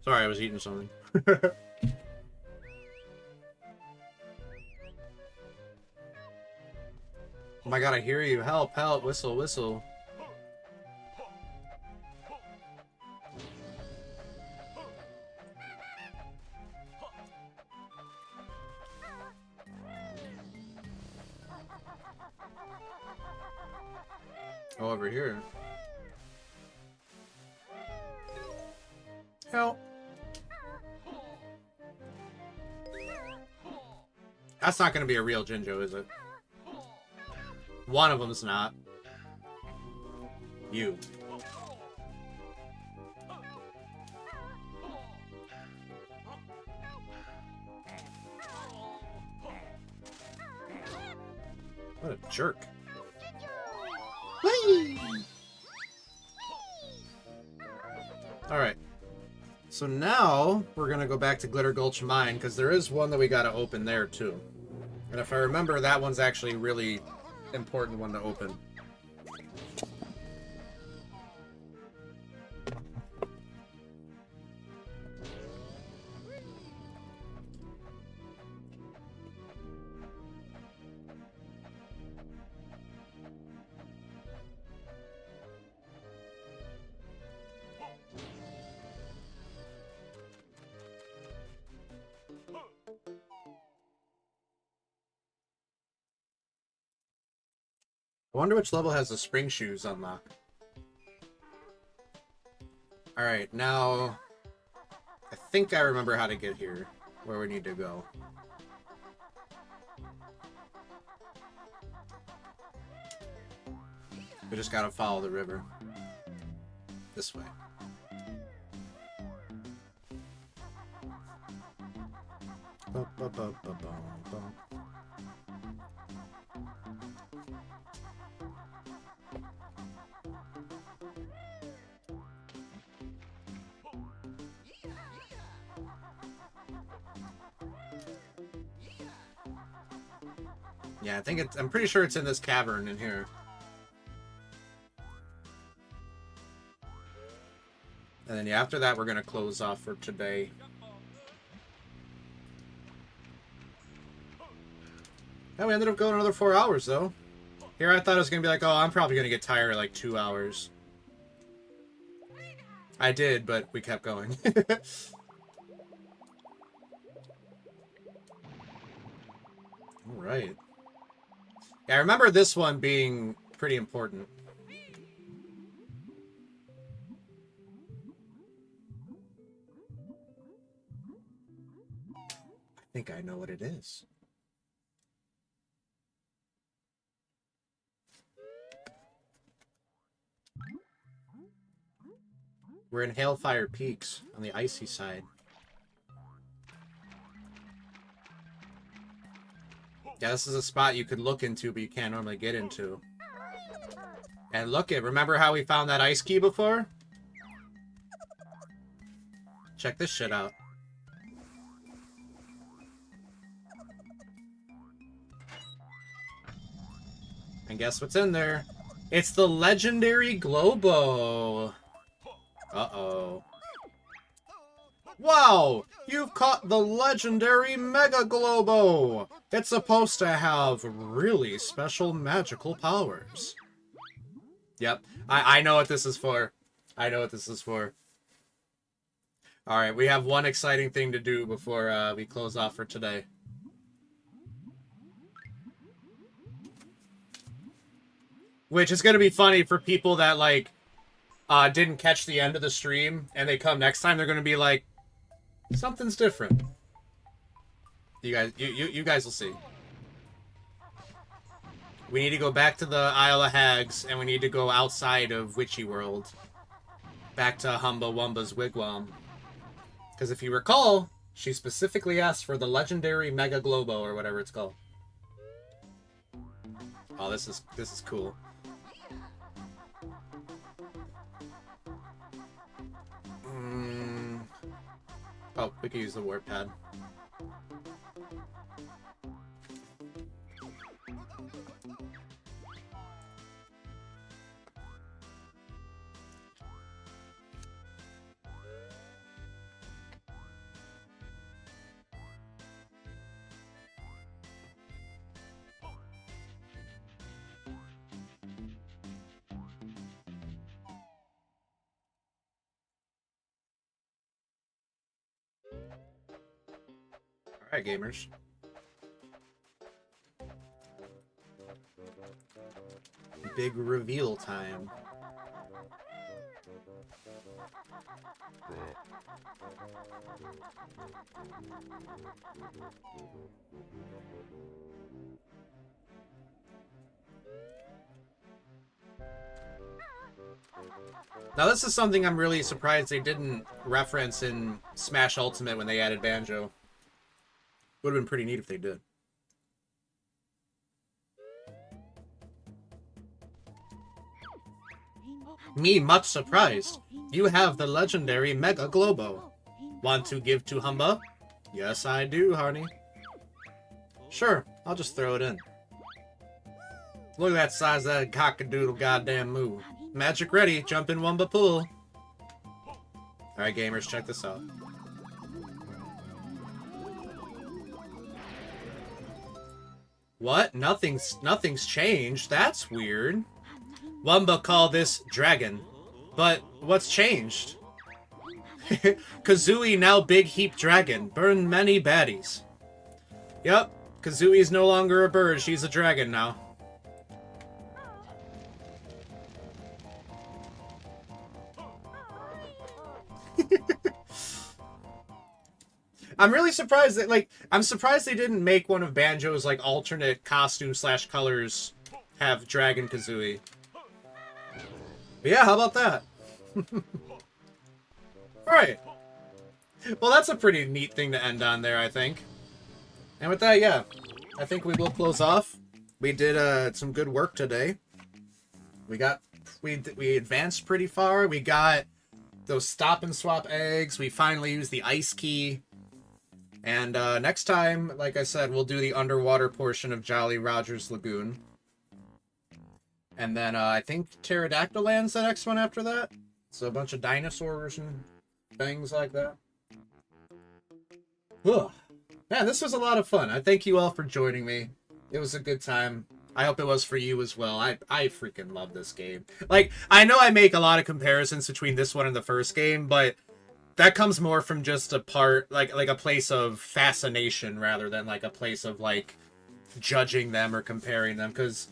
Speaker 1: Sorry, I was eating something. Oh my god, I hear you. Help, help, whistle, whistle. Oh, over here. Help. That's not going to be a real Jinjo, is it? One of them's not. You. What a jerk. Alright. So now, we're gonna go back to Glitter Gulch Mine, because there is one that we gotta open there, too. And if I remember, that one's actually a really important one to open. I wonder which level has the spring shoes unlocked. Alright, now... I think I remember how to get here. Where we need to go. We just gotta follow the river. This way. Yeah, I think it's... I'm pretty sure it's in this cavern in here. And then, yeah, after that, we're gonna close off for today. Yeah, we ended up going another 4 hours, though. Here I thought it was gonna be like, oh, I'm probably gonna get tired at like 2 hours. I did, but we kept going. Alright. Yeah, I remember this one being pretty important. I think I know what it is. We're in Hailfire Peaks on the icy side. Yeah, this is a spot you could look into, but you can't normally get into. And look it, remember how we found that ice key before? Check this shit out. And guess what's in there? It's the legendary Globo. Uh-oh. Wow! You've caught the legendary Mega Globo! It's supposed to have really special magical powers. Yep. I know what this is for. I know what this is for. Alright, we have one exciting thing to do before we close off for today. Which is going to be funny for people that, like, didn't catch the end of the stream, and they come next time, they're going to be like, something's different. You guys will see. We need to go back to the Isle of Hags, and we need to go outside of Witchy World. Back to Humba Wumba's wigwam. Because if you recall, she specifically asked for the legendary Mega Globo, or whatever it's called. Oh, this is cool. Oh, we can use the warp pad. Alright, gamers. Big reveal time. Now this is something I'm really surprised they didn't reference in Smash Ultimate when they added Banjo. Would have been pretty neat if they did. Me much surprised. You have the legendary Mega Globo. Want to give to Humba? Yes, I do, honey. Sure, I'll just throw it in. Look at that size of that cockadoodle goddamn move. Magic ready, jump in Wumba pool. Alright, gamers, check this out. What? Nothing's changed? That's weird. Wumba call this dragon. But what's changed? Kazooie now big heap dragon. Burn many baddies. Yep, Kazooie's no longer a bird, she's a dragon now. I'm really surprised that, like, I'm surprised they didn't make one of Banjo's, like, alternate costume slash colors have Dragon Kazooie. But yeah, how about that? Alright. Well, that's a pretty neat thing to end on there, I think. And with that, yeah, I think we will close off. We did some good work today. We advanced pretty far. We got those stop and swap eggs. We finally used the ice key. And next time, like I said, we'll do the underwater portion of Jolly Roger's Lagoon. And then I think Pterodactyl Land's the next one after that. So a bunch of dinosaurs and things like that. Ugh. Man, this was a lot of fun. I thank you all for joining me. It was a good time. I hope it was for you as well. I freaking love this game. Like, I know I make a lot of comparisons between this one and the first game, but that comes more from just a part, like a place of fascination rather than like a place of like judging them or comparing them. Because,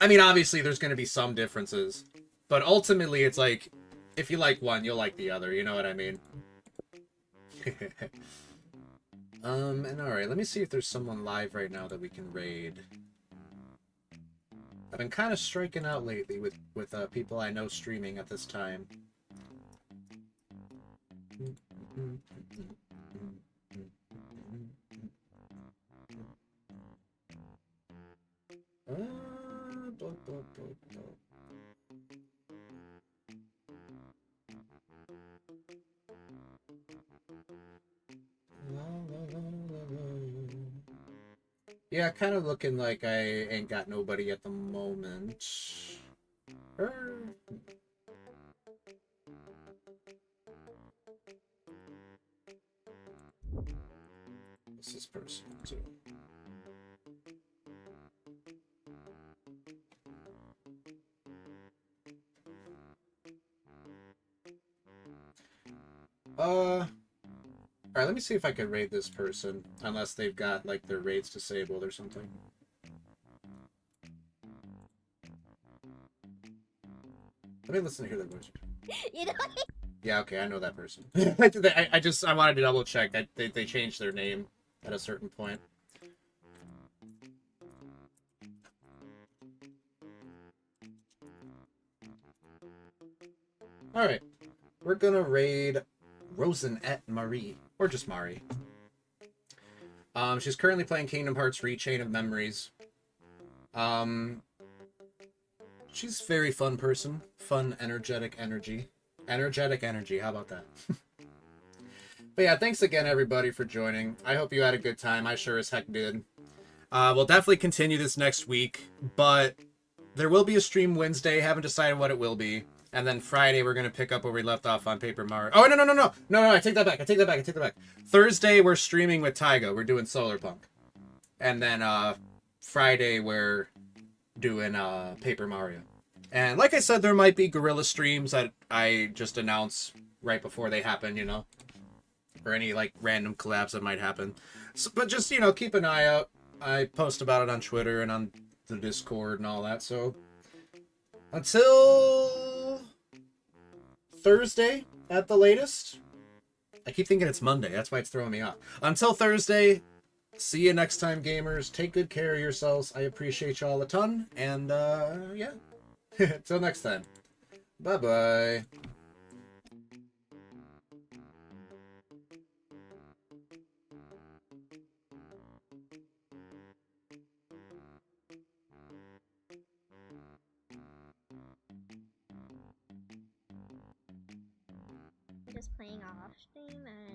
Speaker 1: I mean, obviously there's going to be some differences, but ultimately it's like, if you like one, you'll like the other. You know what I mean? And alright, let me see if there's someone live right now that we can raid. I've been kind of striking out lately with people I know streaming at this time. Yeah, kind of looking like I ain't got nobody at the moment. What's this person too? Alright, let me see if I can raid this person. Unless they've got, like, their raids disabled or something. Let me listen to hear their voice. Yeah, okay, I know that person. I wanted to double check. They changed their name. at a certain point. Alright, we're gonna raid Rosenette Marie, or just Mari. She's currently playing Kingdom Hearts Rechain of Memories. She's a very fun person. Fun, energetic energy. Energetic energy, how about that? But yeah, thanks again, everybody, for joining. I hope you had a good time. I sure as heck did. We'll definitely continue this next week, but there will be a stream Wednesday. Haven't decided what it will be. And then Friday, we're going to pick up where we left off on Paper Mario. Oh, no, I take that back. Thursday, we're streaming with Taiga. We're doing Solar Punk. And then Friday, we're doing Paper Mario. And like I said, there might be guerrilla streams that I just announce right before they happen, you know? Or any, like, random collabs that might happen. So, but just, you know, keep an eye out. I post about it on Twitter and on the Discord and all that, so... Until... Thursday, at the latest. I keep thinking it's Monday, that's why it's throwing me off. Until Thursday, see you next time, gamers. Take good care of yourselves. I appreciate y'all a ton, and, yeah. Till next time. Bye-bye.
Speaker 2: Just playing off stream and